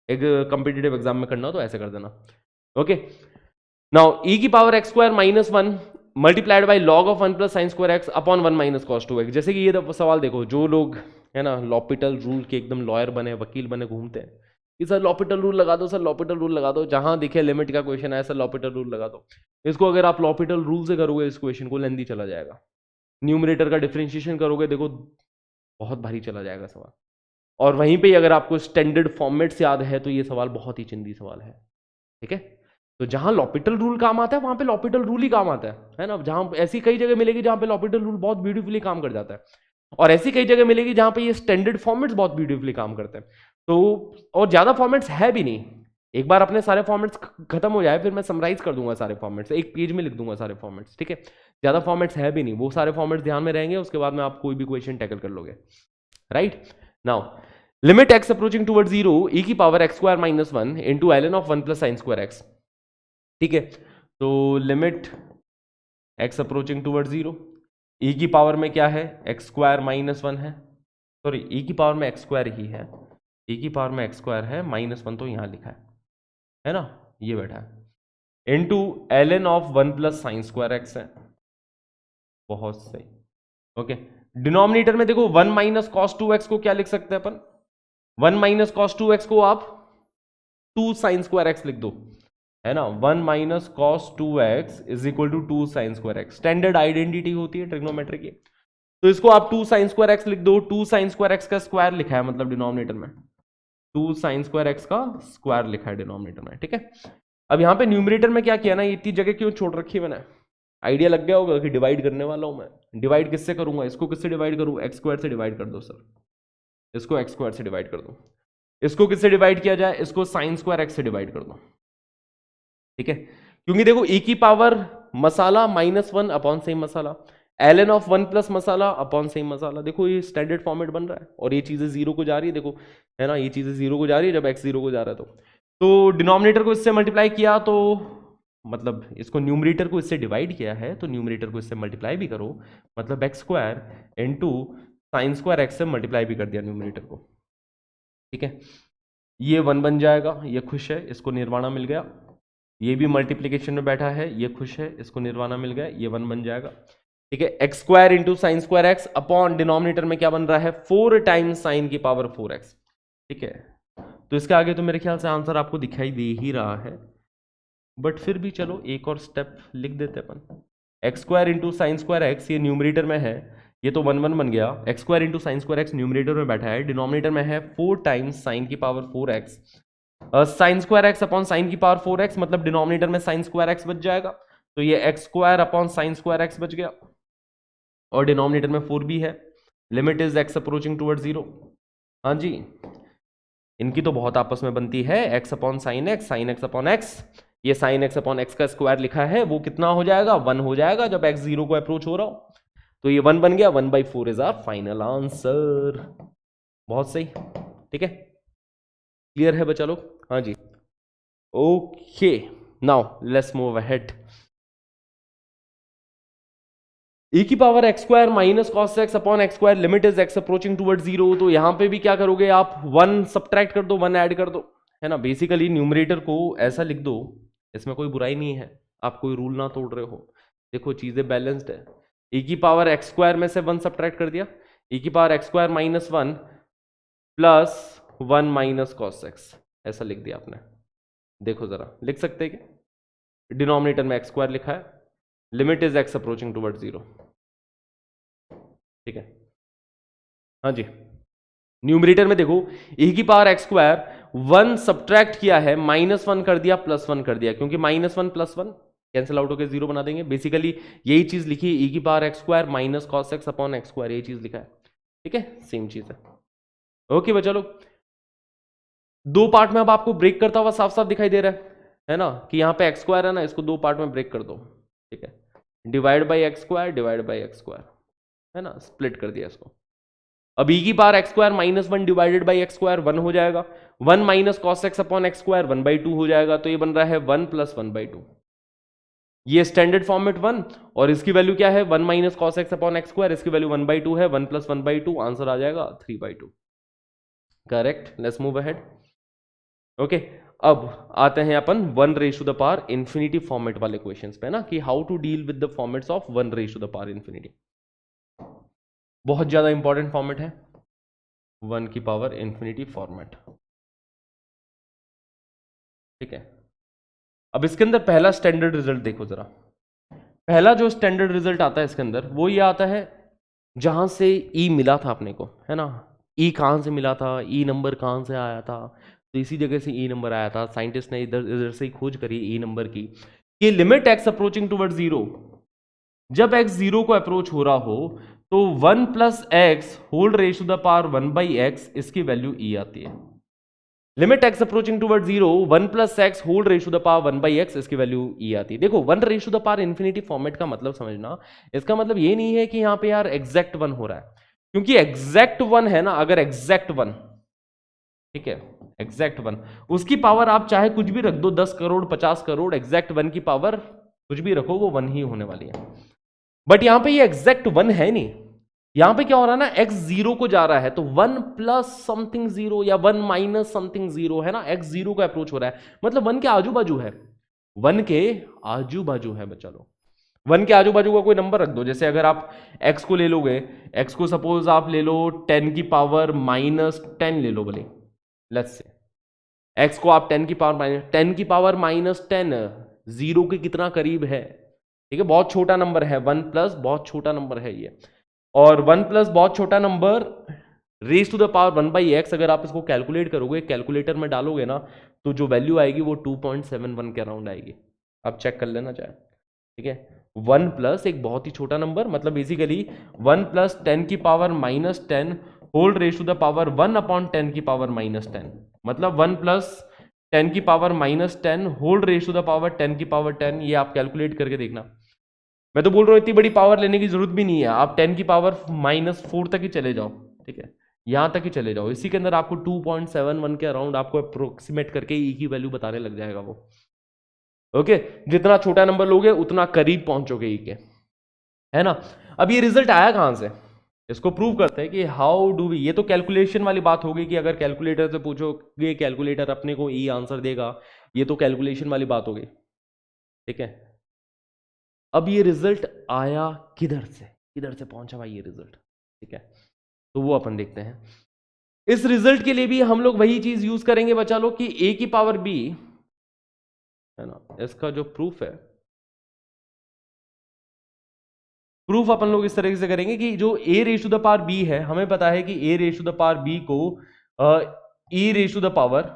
एक कॉम्पिटिटिव एग्जाम में करना हो तो ऐसे कर देना। ओके, नाउ e की power x square minus one multiplied by log of 1 plus sign square x upon 1 minus cos 2x। जैसे कि ये सवाल देखो, जो लोग है ना लॉपिटल रूल के एकदम लॉयर बने, वकील बने घूमते हैं कि सर लॉपिटल रूल लगा दो, सर लॉपिटल रूल लगा दो, जहां दिखे लिमिट का क्वेश्चन है सर लॉपिटल रूल लगा दो। इसको अगर आप लॉपिटल रूल से करोगे इस क्वेश्चन को लेंदी चला जाएगा। न्यूमरेटर का डिफरेंशिएशन करोगे, देखो बहुत भारी चला जाएगा सवाल। और वहीं पे अगर आपको स्टैंडर्ड फॉर्मेट्स याद है तो ये सवाल बहुत ही चिंदी सवाल है, ठीक है। तो जहां लॉपिटल रूल काम आता है वहां पे लॉपिटल रूल ही काम आता है ना। जहां ऐसी कई जगह मिलेगी जहां पे लॉपिटल रूल बहुत ब्यूटीफुली काम कर जाता है, और ऐसी कई जगह मिलेगी जहां पे ये स्टैंडर्ड फॉर्मेट्स बहुत ब्यूटीफुली काम करते हैं। तो और ज्यादा फॉर्मेट्स है भी नहीं, एक बार अपने सारे फॉर्मेट्स खत्म हो जाए फिर मैं समराइज कर दूंगा सारे फॉर्मेट्स, एक पेज में लिख दूंगा सारे फॉर्मेट्स, ठीक है। ज्यादा फॉर्मेट्स है भी नहीं, वो सारे फॉर्मेट्स ध्यान में रहेंगे, उसके बाद में आप कोई भी क्वेश्चन टैकल कर लोगे, right. Now limit x approaching toward zero e की power x square minus one into ln of 1 plus sign square x, ठीक है। तो limit x approaching toward zero, e की पावर में क्या है, एक्स स्क्वायर माइनस वन है, sorry e की पावर में एक्स स्क्वायर ही है, e की पावर में एक्स स्क्वायर है, माइनस वन तो यहां लिखा है ना, ये बैठा है, into ln of 1 plus sign square x है। बहुत सही, ओके। डिनोमिनेटर में देखो 1 माइनस कॉस 2x को क्या लिख सकते हैं अपन, 1 माइनस कॉस 2x को आप 2 साइन स्क्वायर एक्स लिख दो, है ना, 1 minus cos 2x is equal to 2 sine square x, standard identity होती है ट्रिग्नोमेट्री की। तो इसको आप 2 साइन स्क्वायर एक्स लिख दो, 2 साइन स्क्वायर एक्स का स्क्वायर लिखा है मतलब डिनोमिनेटर में, 2 साइन स्क्वायर एक्स का स्क्वायर लिखा है डिनोमिनेटर में, ठीक है। अब यहाँ पे न्यूमरेटर में क्या किया ना, इतनी जगह क्यों छोड़ रखी है मैंने, आइडिया लग गया होगा कि डिवाइड करने वाला हूं मैं। डिवाइड किससे करूंगा, इसको किससे डिवाइड करूं, एक्स स्क्वायर से डिवाइड कर दो सर, इसको एक्स स्क्वायर से डिवाइड कर दो। इसको किससे डिवाइड किया जाए, इसको साइन स्क्वायर एक्स से डिवाइड कर दो, ठीक है। क्योंकि देखो e की पावर मसाला -1 अपॉन सेम मसाला, ln of 1 plus masala upon same मसाला, देखो ये स्टैंडर्ड फॉर्मेट बन रहा है और ये चीजें जीरो को जा रही है, देखो है ना, ये चीजें जीरो को जा रही है जब x 0 को जा रहा है। तो डिनोमिनेटर को इससे मल्टीप्लाई किया, तो मतलब इसको न्यूमरेटर को इससे डिवाइड किया है तो न्यूमरेटर को इससे मल्टीप्लाई भी करो, मतलब x square into sine square x से मल्टीप्लाई भी कर दिया न्यूमरेटर को, ठीक है। ये 1 बन जाएगा, ये खुश है, इसको निर्वाणा मिल गया। ये भी मल्टीप्लीकेशन में बैठा है, ये खुश है, इसको निर्वाणा मिल गया, ये 1 बन जाएगा, ठीक है। X square into sine square x upon denominator में क्या बन रहा है, 4 टाइम्स साइन की पावर 4x, ठीक है। तो इसके आगे तो मेरे ख्याल से आंसर आपको दिखाई दे ही रहा है, बट फिर भी चलो एक और स्टेप लिख देते अपन। X square into sine square x ये न्यूमरेटर में है, ये तो 1 1 बन गया, x square into sine square x numerator में बैठा है, डिनोमिनेटर में है 4 टाइम्स साइन की power 4x, sine square x upon sine की पावर 4x, मतलब डिनोमिनेटर में साइन स्क्वायर एक्स बच जाएगा, तो ये x square upon sine square x बच गया, और डिनोमिनेटर में 4 भी है, limit is x approaching toward 0। हाँ जी, इनकी तो बहुत आपस में बनती है, x upon sine x, sign x upon x, ये साइन एक्स अपॉन एक्स का स्क्वायर लिखा है, वो कितना हो जाएगा, 1 हो जाएगा जब एक्स 0 को अप्रोच हो रहा हो, तो ये 1 बन गया, 1/4 इज आवर फाइनल आंसर। बहुत सही, ठीक है, क्लियर है बच्चा लोग, हाँ जी। Okay, now let's move ahead. e की power x square minus cos x upon x square, limit is x approaching toward 0, तो यहां पे भी क्या करोगे आप, 1 सब्ट्रैक्ट कर दो, 1 ऐड कर दो, है ना। बेसिकली न्यूमरेटर को ऐसा लिख दो, इसमें कोई बुराई नहीं है, आप कोई रूल ना तोड़ रहे हो, देखो चीजें बैलेंस्ड है। e की पावर एक्स स्क्वायर में से 1 सब्ट्रैक्ट कर दिया, e की power x square -1 plus 1 minus cos x, ऐसा लिख दिया आपने। देखो जरा लिख सकते हैं क्या, डिनोमिनेटर में एक्स स्क्वायर लिखा है, limit is x approaching toward 0, ठीक है। हाँ जी, न्यूमरेटर में देखो e की पावर एक्स स्क्वायर 1 सब्ट्रैक्ट किया है, -1 कर दिया, +1 कर दिया, क्योंकि -1 + 1 कैंसिल आउट होकर 0 बना देंगे। बेसिकली यही चीज लिखी है, e की power x square minus cos x upon x square, यही चीज लिखा है, ठीक है, सेम चीज है। ओके बच्चा लोग, 2 पार्ट में अब आपको ब्रेक करता हुआ साफ साफ दिखाई दे रहा है ना, कि यहाँ पे एक्स स्क्वायर है ना, इसको 2 पार्ट में ब्रेक कर दो, ठीक है, divide by x square, divide by x square, है ना, स्प्लिट कर दिया इसको। अब e की power x square -1 divided by x square 1 हो जाएगा, 1 minus cos x upon x square 1/2 हो जाएगा, तो ये बन रहा है 1 + 1/2, ये स्टैंडर्ड फॉर्मेट 1, और इसकी वैल्यू क्या है, 1 minus cos x upon x square, इसकी वैल्यू 1/2 है, 1 + 1/2, आंसर आ जाएगा 3/2, correct. Let's move ahead. Okay, अब आते हैं अपन 1⁻∞ फॉर्मेट वाले क्वेश्चंस पे ना, कि how to deal with the formats of 1⁻∞। बहुत ज्यादा इंपॉर्टेंट फॉर्मेट है 1⁻∞ फॉर्मेट, ठीक है। अब इसके अंदर पहला स्टैंडर्ड रिजल्ट देखो जरा, पहला जो स्टैंडर्ड रिजल्ट आता है इसके अंदर वो ये आता है जहां से ई मिला था अपने को, है ना। ई कहां से मिला था, ई नंबर कहां से आया था, तो इसी जगह से ई नंबर आया था, साइंटिस्ट ने इधर इधर से ही खोज करी ई नंबर की, कि लिमिट एक्स अप्रोचिंग टुवर्ड 0, जब एक्स 0 को अप्रोच हो रहा हो तो 1 + x whole raise to the power 1/x, इसकी वैल्यू ई आती है। Limit x approaching toward 0, 1 + x whole raise to the power 1/x, इसकी वैल्यू ई आती है। देखो 1⁻∞ फॉर्मेट का मतलब समझना, इसका मतलब ये नहीं है कि यहां पे यार एग्जैक्ट 1 हो रहा है, क्योंकि एग्जैक्ट 1 है ना, अगर एग्जैक्ट 1, ठीक है, एग्जैक्ट 1, उसकी पावर आप चाहे कुछ भी रख दो, 10 करोड़ 50 करोड़, एग्जैक्ट 1 की पावर कुछ भी रखो वो 1 ही होने वाली है। बट यहां पे ये एग्जैक्ट 1 है नहीं, यहां पे क्या हो रहा है ना, x 0 को जा रहा है, तो 1 + समथिंग 0 या 1 माइनस समथिंग 0, है ना, x 0 को अप्रोच हो रहा है, मतलब 1 के आजू बाजू है, 1 के आजू बाजू है बच्चा लोग। 1 के आजू बाजू का कोई नंबर रख दो, जैसे अगर आप x को ले लोगे, x को सपोज आप ले लो 10 की पावर -10 ले लो भले, लेट्स से, x को आप 10 की पावर -10 जीरो के कितना करीब है, ठीक है, बहुत छोटा नंबर है, 1 प्लस बहुत छोटा नंबर है ये, और 1 प्लस बहुत छोटा number raise to the power 1/x अगर आप इसको कैलकुलेट करोगे, कैलकुलेटर में डालोगे ना, तो जो वैल्यू आएगी वो 2.71 के अराउंड आएगी। आप चेक कर लेना चाहे, ठीक है। 1 प्लस एक बहुत ही छोटा नंबर, मतलब बेसिकली 1 प्लस 10 की power -10 whole raise to the power 1/10 की पावर -10, मतलब 1 प्लस 10 की power -10 whole raise to the power 10 की पावर 10। ये आप कैलकुलेट करके देखना। मैं तो बोल रहा हूँ इतनी बड़ी पावर लेने की जरूरत भी नहीं है, आप 10 की पावर -4 तक ही चले जाओ, ठीक है, यहां तक ही चले जाओ, इसी के अंदर आपको 2.71 के अराउंड आपको अप्रोक्सीमेट करके ई की वैल्यू बताने लग जाएगा वो। ओके, जितना छोटा नंबर लोगे उतना करीब पहुंचोगे ई के, है ना। अब ये रिजल्ट आया कहां से, इसको प्रूव करते हैं कि हाउ डू वी। ये तो कैलकुलेशन वाली बात होगी कि अगर कैलकुलेटर से पूछोगे कैलकुलेटर अपने को ई आंसर देगा, ये तो कैलकुलेशन वाली बात हो गई, ठीक है। अब ये रिजल्ट आया किधर से पहुंचा भाई ये रिजल्ट, ठीक है, तो वो अपन देखते हैं। इस रिजल्ट के लिए भी हम लोग वही चीज यूज करेंगे बच्चा लोग कि a की पावर b, है ना, इसका जो प्रूफ है, प्रूफ अपन लोग इस तरीके से करेंगे कि जो a raise to the power b है, हमें पता है कि a raise to the power b को e raise to the power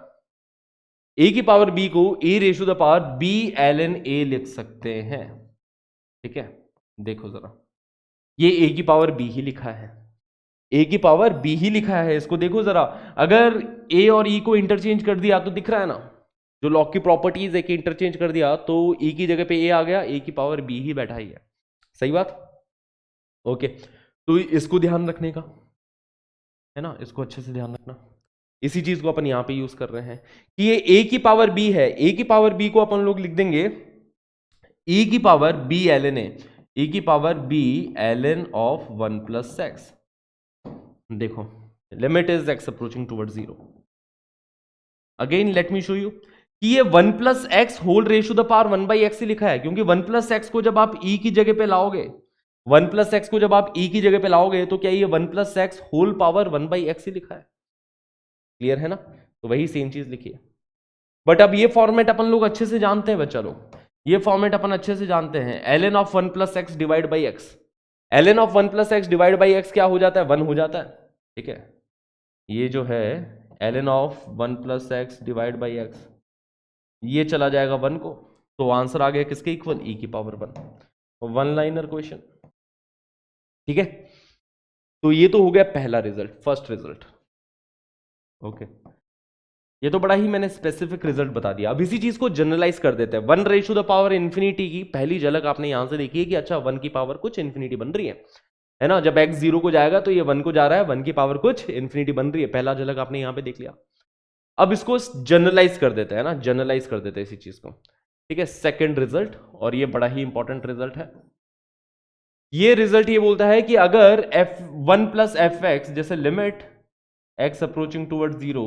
a की पावर b को e raise to the power b ln a लिख सकते हैं, ठीक है। देखो जरा, ये a की पावर b ही लिखा है, a की पावर b ही लिखा है, इसको देखो जरा, अगर a और e को इंटरचेंज कर दिया तो दिख रहा है ना, जो लॉग की प्रॉपर्टीज है कि इंटरचेंज कर दिया तो e की जगह पे a आ गया, a की पावर b ही बैठा ही है, सही बात। ओके, तो इसको ध्यान रखने का है ना, इसको अच्छे से ध्यान रखना, इसी चीज को अपन यहां पे यूज कर रहे हैं कि ये a की पावर b है, a की पावर b को अपन लोग लिख देंगे e की power b ln a, e की power b ln of 1 plus x। देखो, limit is x approaching towards 0। Again let me show you कि ये 1 plus x whole raise to the power 1/x ही लिखा है, क्योंकि 1 प्लस एक्स को जब आप e की जगह पे लाओगे, 1 प्लस एक्स को जब आप e की जगह पे लाओगे तो क्या ये 1 plus x whole power 1/x ही लिखा है, क्लियर है ना। तो वही सेम चीज लिखी है, बट अब ये फॉर्मेट अपन लोग अच्छे से जानते हैं बच्चा लोग, ये फॉर्मेट अपन अच्छे से जानते हैं, ln of 1 plus x divide by x, ln of 1 plus x divide by x क्या हो जाता है, 1 हो जाता है, ठीक है। ये जो है ln of 1 plus x divide by x, ये चला जाएगा 1 को, तो आंसर आ गया किसके इक्वल, e की पावर 1, वन लाइनर क्वेश्चन, ठीक है। तो ये तो हो गया पहला रिजल्ट, फर्स्ट रिजल्ट। ओके, ये तो बड़ा ही मैंने स्पेसिफिक रिजल्ट बता दिया। अब इसी चीज को जनरलाइज कर देते हैं, 1 raise to the power infinity की पहली झलक आपने यहां से देखी है कि अच्छा 1 की पावर कुछ इन्फिनिटी बन रही है ना, जब x 0 को जाएगा तो ये 1 को जा रहा है, 1 की पावर कुछ इन्फिनिटी बन रही है, पहला झलक आपने यहां पे देख लिया। अब इसको जनरलाइज कर देते हैं ना, जनरलाइज कर देते हैं इसी चीज को, ठीक है। सेकंड रिजल्ट, और ये बड़ा ही इंपॉर्टेंट रिजल्ट है, ये रिजल्ट ये बोलता है कि अगर f1 प्लस एफ एक्स, जैसे limit x approaching toward 0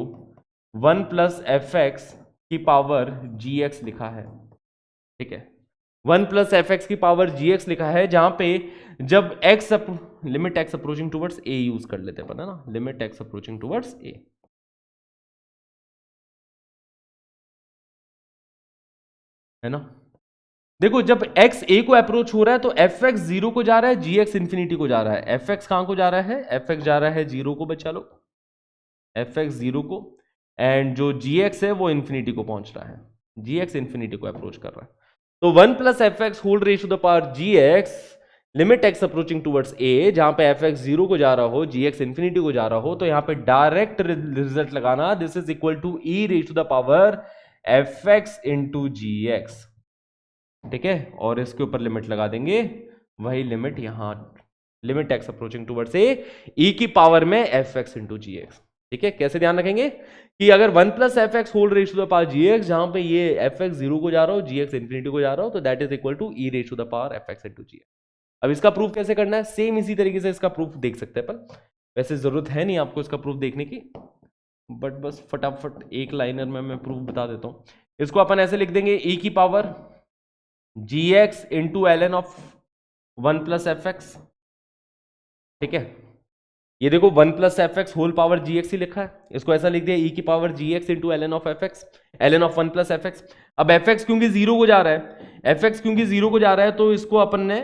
1 plus f x की पावर जी एक्स लिखा है, ठीक है, 1 प्लस एफ एक्स की पावर जी एक्स लिखा है, जहां पे जब limit x approaching towards a use कर लेते हैं, पता ना, limit x approaching towards a, है ना। देखो, जब x a को अप्रोच हो रहा है तो एफ एक्स 0 को जा रहा है, जी एक्स इंफिनिटी को जा रहा है, एफ एक्स कहां को जा रहा है, एफ एक्स जा रहा है 0 को, बचा लो एफ एक्स 0 को, एंड जो जी एक्स है वो इंफिनिटी को पहुंच रहा है, जी एक्स इंफिनिटी को अप्रोच कर रहा है, तो 1 plus f x whole raise to the power g x limit x approaching towards a, जहां पे एफ एक्स 0 को जा रहा हो, जी एक्स इंफिनिटी को जा रहा हो, तो यहां पे डायरेक्ट रिजल्ट लगाना, this is equal to e raise to the power f x into g x, ठीक है, और इसके ऊपर लिमिट लगा देंगे, वही लिमिट यहां, limit x approaching towards a, e की पावर में f x into g x, ठीक है। कैसे ध्यान रखेंगे कि अगर 1 plus f x whole raise to the power g x, जहां पे ये एफ एक्स 0 को जा रहा हो, जी एक्स इंफिनिटी को जा रहा हो, तो that is equal to e raise to the power f x into g x. अब इसका प्रूफ कैसे करना है, सेम इसी तरीके से इसका प्रूफ देख सकते हैं, पर वैसे जरूरत है नहीं आपको इसका प्रूफ देखने की, बट बस फटाफट एक लाइनर में मैं प्रूफ बता देता हूं। इसको अपन ऐसे लिख देंगे, ई की power g x into l N of 1 plus f x, ठीक है, ये देखो 1 plus f x whole power g x ही लिखा है, इसको ऐसा लिख दिया ई की power g x into l N of f x, l N of 1 plus f x. अब एफ एक्स क्योंकि जीरो को जा रहा है, एफ एक्स क्योंकि जीरो को जा रहा है, तो इसको अपन ने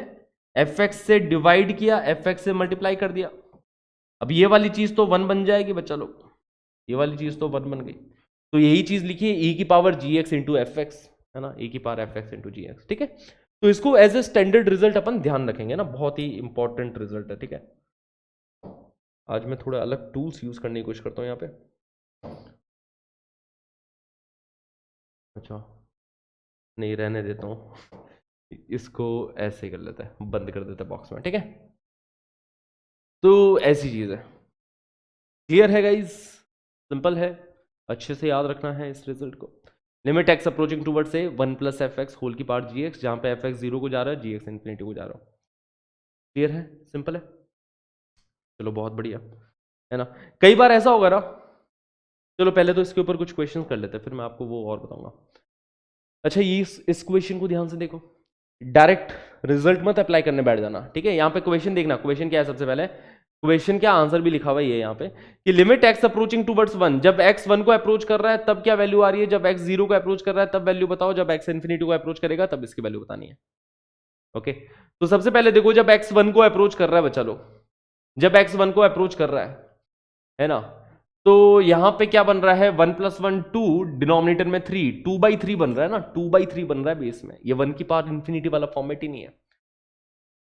एफ एक्स से डिवाइड किया, एफ एक्स से मल्टीप्लाई कर दिया। अब ये वाली चीज तो 1 बन जाएगी बच्चा लोग, ये वाली चीज तो 1 बन गई। तो यही चीज लिखिए ई की power g x into F x, है ना, ई की power f x into g x. ठीक है, तो इसको एज ए स्टैंडर्ड रिजल्ट अपन ध्यान रखेंगे ना, बहुत ही इंपॉर्टेंट रिजल्ट है। ठीक है, आज मैं थोड़ा अलग टूल्स यूज करने की कोशिश करता हूँ यहाँ पे। अच्छा नहीं, रहने देता हूँ, इसको ऐसे ही कर लेते हैं, बंद कर देते हैं बॉक्स में। ठीक है, तो ऐसी चीज है। क्लियर है गाइज, सिंपल है, अच्छे से याद रखना है इस रिजल्ट को। लिमिट एक्स अप्रोचिंग टूवर्ड्स से 1 प्लस एफ एक्स होल की पावर जी एक्स, जहां पे एफ एक्स जीरो को जा रहा है, जी एक्स इन्फिनिटी को जा रहा है। क्लियर है, सिंपल है, चलो बहुत बढ़िया, है ना। कई बार ऐसा होगा ना, चलो पहले तो इसके ऊपर कुछ क्वेश्चन कर लेते हैं, फिर मैं आपको वो और बताऊंगा। अच्छा, ये इस क्वेश्चन को ध्यान से देखो, डायरेक्ट रिजल्ट मत अप्लाई करने बैठ जाना। ठीक है, यहाँ पे क्वेश्चन देखना, क्वेश्चन क्या है सबसे पहले, क्वेश्चन क्या आंसर भी लिखा हुआ है यहाँ पे कि लिमिट एक्स अप्रोचिंग टूवर्ड्स 1, जब एक्स 1 को अप्रोच कर रहा है तब क्या वैल्यू आ रही है, जब एक्स 0 को अप्रोच कर रहा है तब वैल्यू बताओ, जब एक्स इन्फिनिटी को अप्रोच करेगा तब इसकी वैल्यू बतानी है। ओके, तो सबसे पहले देखो, जब एक्स 1 को अप्रोच कर रहा है बच्चा लोग, जब एक्स 1 को अप्रोच कर रहा है ना, तो यहां पे क्या बन रहा है, 1 प्लस 1 2, डिनोमिनेटर में 3, 2/3 बन रहा है ना, 2/3 बन रहा है बेस में, ये 1 की पावर इंफिनिटी वाला फॉर्मेट ही नहीं है।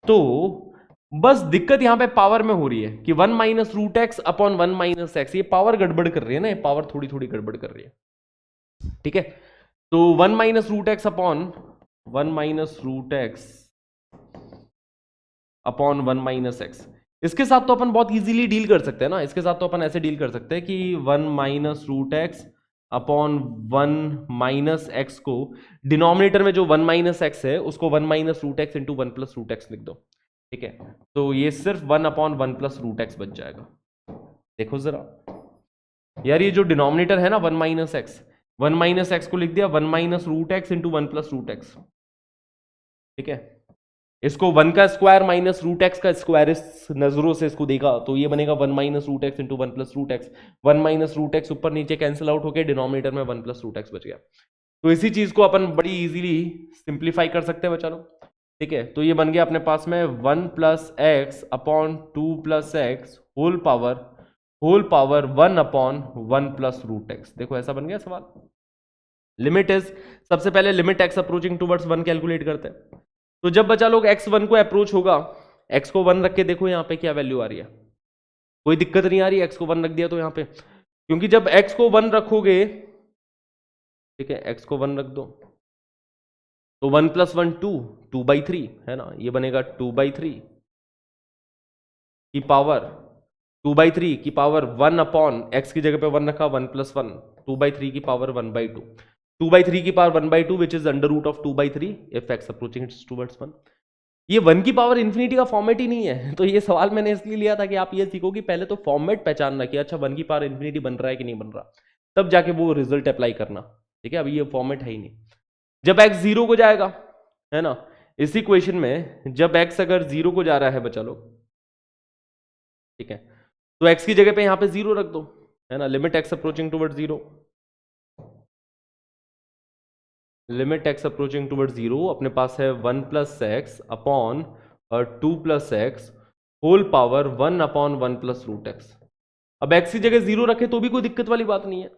तो बस दिक्कत यहां पे पावर में हो रही है कि 1 minus root x upon 1 minus x, ये पावर गड़बड़ कर रही है ना, ये पावर थोड़ी थोड़ी गड़बड़ कर रही है। ठीक है, तो 1 minus root x upon 1 minus root x upon 1 minus x, इसके साथ तो अपन बहुत इजीली डील कर सकते हैं ना, इसके साथ तो अपन ऐसे डील कर सकते हैं कि 1 minus root x upon 1 minus x को डिनोमिनेटर में जो 1 माइनस एक्स है उसको 1 minus root x into 1 plus root x लिख दो। ठीक है, तो ये सिर्फ 1 अपॉन 1 प्लस रूट एक्स बच जाएगा। देखो जरा यार, ये जो डिनोमिनेटर है ना 1 माइनस एक्स, 1 माइनस एक्स को लिख दिया 1 minus root x into 1 plus root x. ठीक है, इसको 1 का स्क्वायर माइनस रूट एक्स का स्क्वायर इस नजरों से इसको देखा तो ये बनेगा 1 minus root x into 1 plus root x. 1 minus root x ऊपर नीचे कैंसिल आउट होकर डिनोमिनेटर में 1 प्लस रूट एक्स बच गया। तो इसी चीज को अपन बड़ी इजीली सिंप्लीफाई कर सकते हैं बच्चा लोग। ठीक है, तो ये बन गया अपने पास में 1 plus x upon 2 plus x whole power 1 upon 1 plus root x. देखो ऐसा बन गया सवाल। लिमिट इज, सबसे पहले limit x approaching towards 1 calculate करते हैं। तो जब बच्चा लोग x1 को अप्रोच होगा, x को 1 रख के देखो यहाँ पे क्या वैल्यू आ रही है, कोई दिक्कत नहीं आ रही, x को 1 रख दिया तो यहाँ पे, क्योंकि जब x को 1 रखोगे, ठीक है, x को 1 रख दो तो 1 प्लस 1 2, 2/3 है ना, ये बनेगा 2/3 की पावर 2/3 की पावर 1 अपॉन x की जगह पे 1 रखा, 1 प्लस 1, 2/3 की पावर 1/2, 2/3 की power 1/2 which is under root of 2/3 if x approaching its towards 1। ये 1 की पावर इंफिनिटी का फॉर्मेट ही नहीं है, तो ये सवाल मैंने इसलिए लिया था कि आप ये सीखो कि पहले तो फॉर्मेट पहचानना कि अच्छा 1 की पावर इंफिनिटी बन रहा है कि नहीं बन रहा, तब जाके वो रिजल्ट अप्लाई करना। ठीक है, अभी ये फॉर्मेट है ही नहीं। जब एक्स 0 को जाएगा, है ना, इसी क्वेश्चन में जब एक्स अगर 0 को जा रहा है बच्चा लोग, ठीक है, तो एक्स की जगह पे यहां पे 0 रख दो, है ना, limit x approaching towards 0, limit x approaching towards 0 अपने पास है 1 plus x upon 2 plus x whole power 1 upon 1 plus root x. अब एक्स की जगह 0 रखे तो भी कोई दिक्कत वाली बात नहीं है,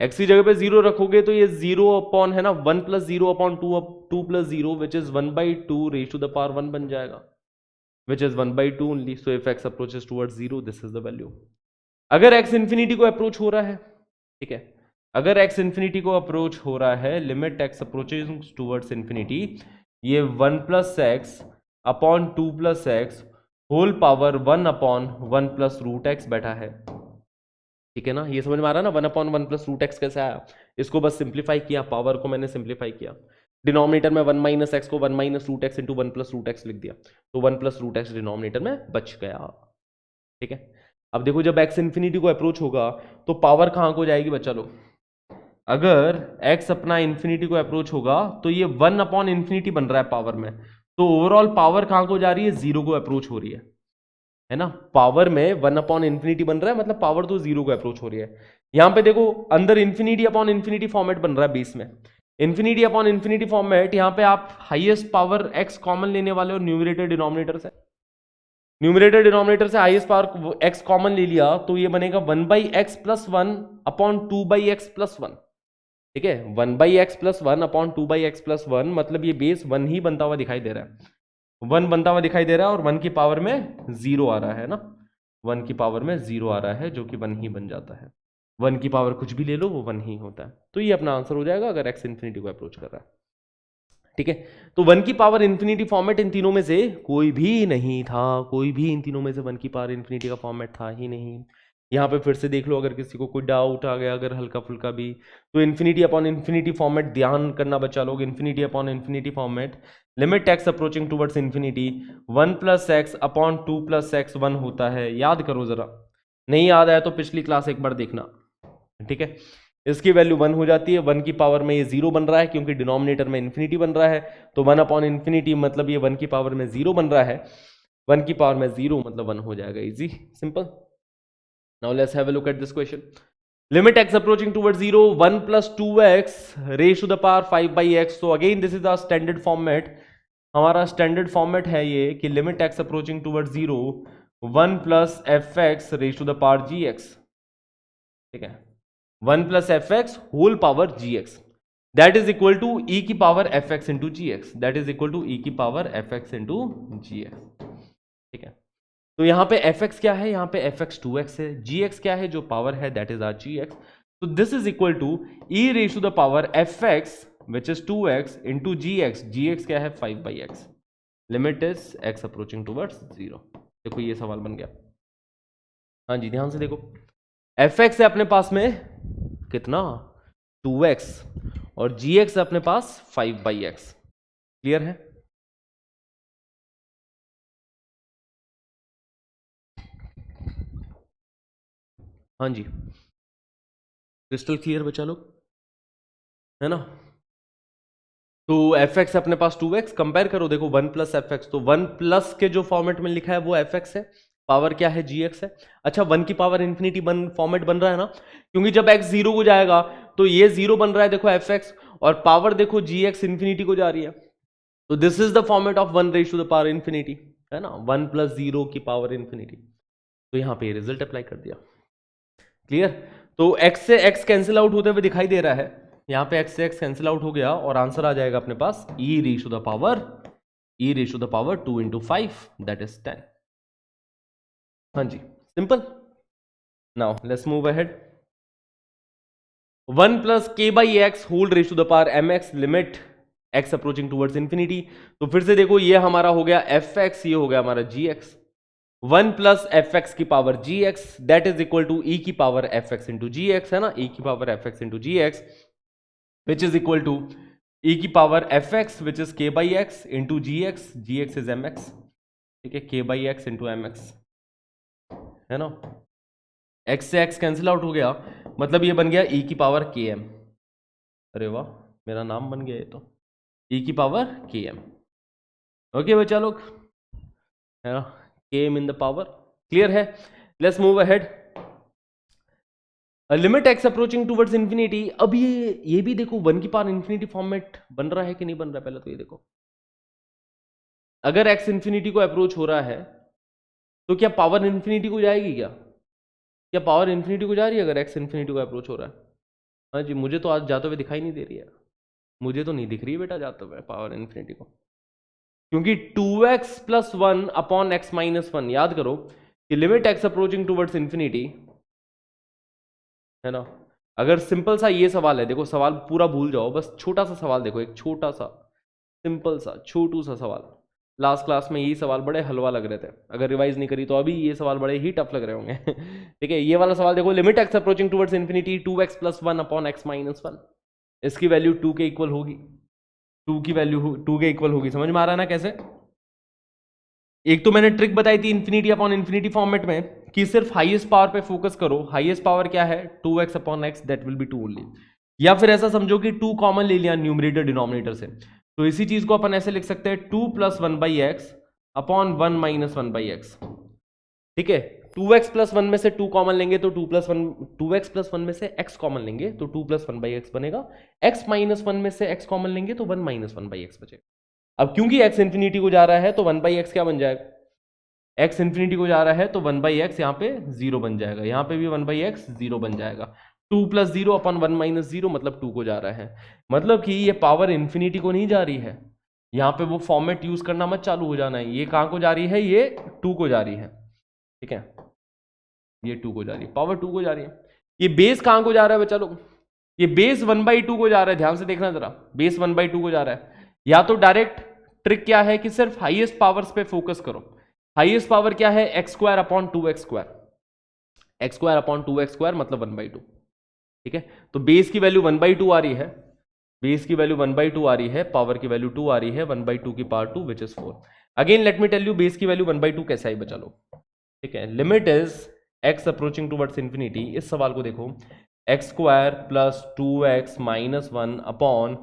एक्स की जगह पे 0 रखोगे तो ये 0 अपॉन, है ना, 1 plus 0 upon 2 plus 0 which is 1/2 raise to the power 1 बन जाएगा, which is 1/2 only. So if x approaches towards 0 this is the value. अगर एक्स इंफिनिटी को अप्रोच हो रहा है, ठीक है, अगर एक्स इंफिनिटी को अप्रोच हो रहा है, limit x approaches towards infinity, ये 1 plus x upon 2 plus x whole power 1 upon 1 plus root x बैठा है। ठीक है ना, ये समझ में आ रहा है ना, 1 अपॉन 1 प्लस रूट एक्स कैसे आया, इसको बस सिंप्लीफाई किया, पावर को मैंने सिंप्लीफाई किया, डिनोमिनेटर में 1 माइनस एक्स को 1 minus root x into 1 plus root x लिख दिया, तो 1 प्लस रूट एक्स डिनोमिनेटर में बच गया। ठीक है, अब देखो जब एक्स इंफिनिटी को अप्रोच होगा तो पावर कहां को जाएगी बच्चा लोग, अगर x अपना इंफिनिटी को अप्रोच होगा तो ये 1 अपॉन इंफिनिटी बन रहा है पावर में, तो ओवरऑल पावर कहां को जा रही है, 0 को अप्रोच हो रही है। है ना, पावर में 1 अपॉन इन्फिनिटी बन रहा है, मतलब पावर तो जीरो को अप्रोच हो रही है। यहां पे देखो अंदर इन्फिनिटी अपॉन इन्फिनिटी फॉर्मेट बन रहा है बेस में, इन्फिनिटी अपॉन इन्फिनिटी फॉर्मेट। यहां पे आप हाईएस्ट पावर x कॉमन लेने वाले हो न्यूमरेटर डिनोमिनेटर से, न्यूमरेटर डिनोमिनेटर से हाईएस्ट पावर x कॉमन ले लिया तो ये बनेगा 1/x plus 1 upon 2/x plus 1। ठीक है, 1/x plus 1 upon 2/x plus 1, मतलब ये बेस 1 ही बनता हुआ दिखाई दे रहा है, 1 बनता हुआ दिखाई दे रहा है, और 1 की पावर में 0 आ रहा है ना, 1 की पावर में 0 आ रहा है, जो कि 1 ही बन जाता है। 1 की पावर कुछ भी ले लो वो 1 ही होता है, तो ये अपना आंसर हो जाएगा अगर x इन्फिनिटी को अप्रोच कर रहा है। ठीक है, तो 1 की पावर इन्फिनिटी फॉर्मेट इन तीनों में से कोई भी नहीं था, कोई भी इन तीनों में से 1 की पावर इन्फिनिटी का फॉर्मेट था ही नहीं। यहाँ पे फिर से देख लो, अगर किसी को कोई डाउट आ गया अगर हल्का फुल्का भी, तो इन्फिनिटी अपॉन इन्फिनिटी फॉर्मेट ध्यान करना बच्चा लोग, infinity upon infinity format, limit x approaching towards infinity 1 plus x upon 2 plus x 1 होता है। याद करो जरा, नहीं याद आया तो पिछली क्लास एक बार देखना। ठीक है, इसकी वैल्यू 1 हो जाती है, 1 की पावर में ये 0 बन रहा है क्योंकि डिनोमिनेटर में इन्फिनिटी बन रहा है, तो 1 अपॉन इन्फिनिटी मतलब ये 1 की पावर में 0 बन रहा है, 1 की पावर में 0 मतलब 1 हो जाएगा। Easy simple. Now let's have a look at this question. Limit x approaching towards 0 1 plus 2x raise to the power 5/x। तो again this is our standard format, हमारा स्टैंडर्ड फॉर्मेट है ये कि limit x approaching towards 0 1 plus fx raise to the power gx। ठीक है, 1 plus fx whole power gx, that is equal to e की power fx into gx, that is equal to e की power fx into gx। ठीक है, तो यहां पे fx क्या है, यहां पे fx 2x है, gx क्या है जो पावर है, दैट इज आर gx। तो this is equal to e raise to the power fx which is 2x into gx, gx क्या है 5/x, limit is x approaching towards 0। देखो ये सवाल बन गया। हाँ जी ध्यान से देखो, fx है अपने पास में कितना 2x और gx है अपने पास 5/x। क्लियर है? हाँ जी, क्रिस्टल क्लियर बच्चा लोग, है ना। तो fx अपने पास 2x, कंपेयर करो देखो 1 प्लस fx, तो 1 प्लस के जो फॉर्मेट में लिखा है वो fx है, पावर क्या है gx है। अच्छा 1 की पावर इंफिनिटी फॉर्मेट बन रहा है ना, क्योंकि जब x 0 को जाएगा तो ये 0 बन रहा है देखो fx, और पावर देखो gx इंफिनिटी को जा रही है, तो this is the format of 1 raise to the power infinity, है ना, 1 प्लस 0 की पावर इंफिनिटी। तो यहां पे रिजल्ट अप्लाई कर दिया। क्लियर? तो x से x कैंसिल आउट होते हुए दिखाई दे रहा है, यहां पे x से x कैंसिल आउट हो गया और आंसर आ जाएगा अपने पास e raise to the power 2 into 5, that is 10। हाँ जी सिंपल। Now let's move ahead. 1 plus k by x whole raise to the power mx, limit x approaching towards infinity. तो फिर से देखो ये हमारा हो गया fx, ये हो गया हमारा gx, 1 प्लस fx की power gx, that is equal to e की पावर fx इंटू gx, है ना, e की power fx into gx which is equal to e की power fx which is k by x into gx, gx is mx। ठीक है, k by x into mx, है ना, x से x cancel out हो गया, मतलब ये बन गया e की पावर km। अरे वाह, मेरा नाम बन गया ये तो, e की पावर km। ओके बच्चा लोग, है ना, km in the power. Clear है? Let's move ahead. Limit x approaching towards infinity. अब ये भी देखो 1 की पावर इंफिनिटी फॉर्मेट बन रहा है कि नहीं बन रहा है, पहले तो ये देखो, अगर x इंफिनिटी को अप्रोच हो रहा है तो क्या पावर इंफिनिटी को जाएगी, क्या पावर इंफिनिटी को जा रही है अगर x इंफिनिटी को अप्रोच हो रहा है? हाँ जी, मुझे तो आज जाते हुए दिखाई नहीं दे रही है, मुझे तो नहीं दिख रही है बेटा जाते हुए पावर इंफिनिटी को, क्योंकि 2x plus 1 upon x minus 1, याद करो कि limit x approaching towards infinity, है ना। अगर सिंपल सा ये सवाल है, देखो सवाल पूरा भूल जाओ, बस छोटा सा सवाल देखो, एक छोटा सा सिंपल सा छोटू सा सवाल, लास्ट क्लास में यही सवाल बड़े हलवा लग रहे थे, अगर रिवाइज नहीं करी तो अभी ये सवाल बड़े ही टफ लग रहे होंगे। ठीक है, ये वाला सवाल देखो, limit x approaching towards infinity 2x plus 1 upon x minus 1, इसकी वैल्यू 2 के इक्वल होगी, 2 की वैल्यू 2 के इक्वल होगी। समझ में आ रहा है ना कैसे? एक तो मैंने ट्रिक बताई थी इंफिनिटी अपॉन इंफिनिटी फॉर्मेट में कि सिर्फ हाईएस्ट पावर पे फोकस करो, हाईएस्ट पावर क्या है 2x upon x, that will B 2 only, या फिर ऐसा समझो कि 2 कॉमन ले लिया न्यूमरेटर डिनोमिनेटर से, तो इसी चीज को अपन ऐसे लिख सकते हैं 2 plus 1 by x upon 1 minus 1 by x. ठीक है, 2x प्लस 1 में से 2 कॉमन लेंगे तो 2x प्लस 1 में से x कॉमन लेंगे तो 2 प्लस 1 बाई एक्स बनेगा। x माइनस 1 में से x कॉमन लेंगे तो 1 माइनस 1 बाई एक्स बचेगा। अब क्योंकि x इंफिनिटी को जा रहा है तो 1 बाई एक्स क्या बन जाएगा, x इंफिनिटी को जा रहा है तो 1 बाई एक्स यहाँ पे 0 बन जाएगा, यहाँ पे भी 1 बाई एक्स 0 बन जाएगा। 2 प्लस 0 अपन 1 माइनस 0 मतलब 2 को जा रहा है, मतलब कि ये पावर इंफिनिटी को नहीं जा रही है। यहाँ पे वो फॉर्मेट यूज करना मत चालू हो जाना है। ये कहाँ को जा रही है, ये 2 को जा रही है, ठीक है, ये 2 को जा रही है, पावर 2 को जा रही है। ये बेस कहाँ को जा रहा है बच्चा लोग, ये बेस 1/2 को जा रहा है, ध्यान से देखना जरा, बेस 1/2 को जा रहा है। या तो डायरेक्ट ट्रिक क्या है कि सिर्फ हाईएस्ट पावर्स पे फोकस करो। हाईएस्ट पावर क्या है, x square upon 2x square, x square upon 2x square मतलब 1/2, ठीक है। तो बेस की वैल्यू 1/2 आ रही है, बेस की वैल्यू 1/2 आ रही है, पावर की वैल्यू 2 आ रही है, 1/2 की power 2 which is 4। Again let me tell you base की वैल्यू 1/2 कैसा ही बचा लो, ठीक है। Limit is x approaching towards infinity, इस सवाल को देखो, x square plus 2x minus 1 upon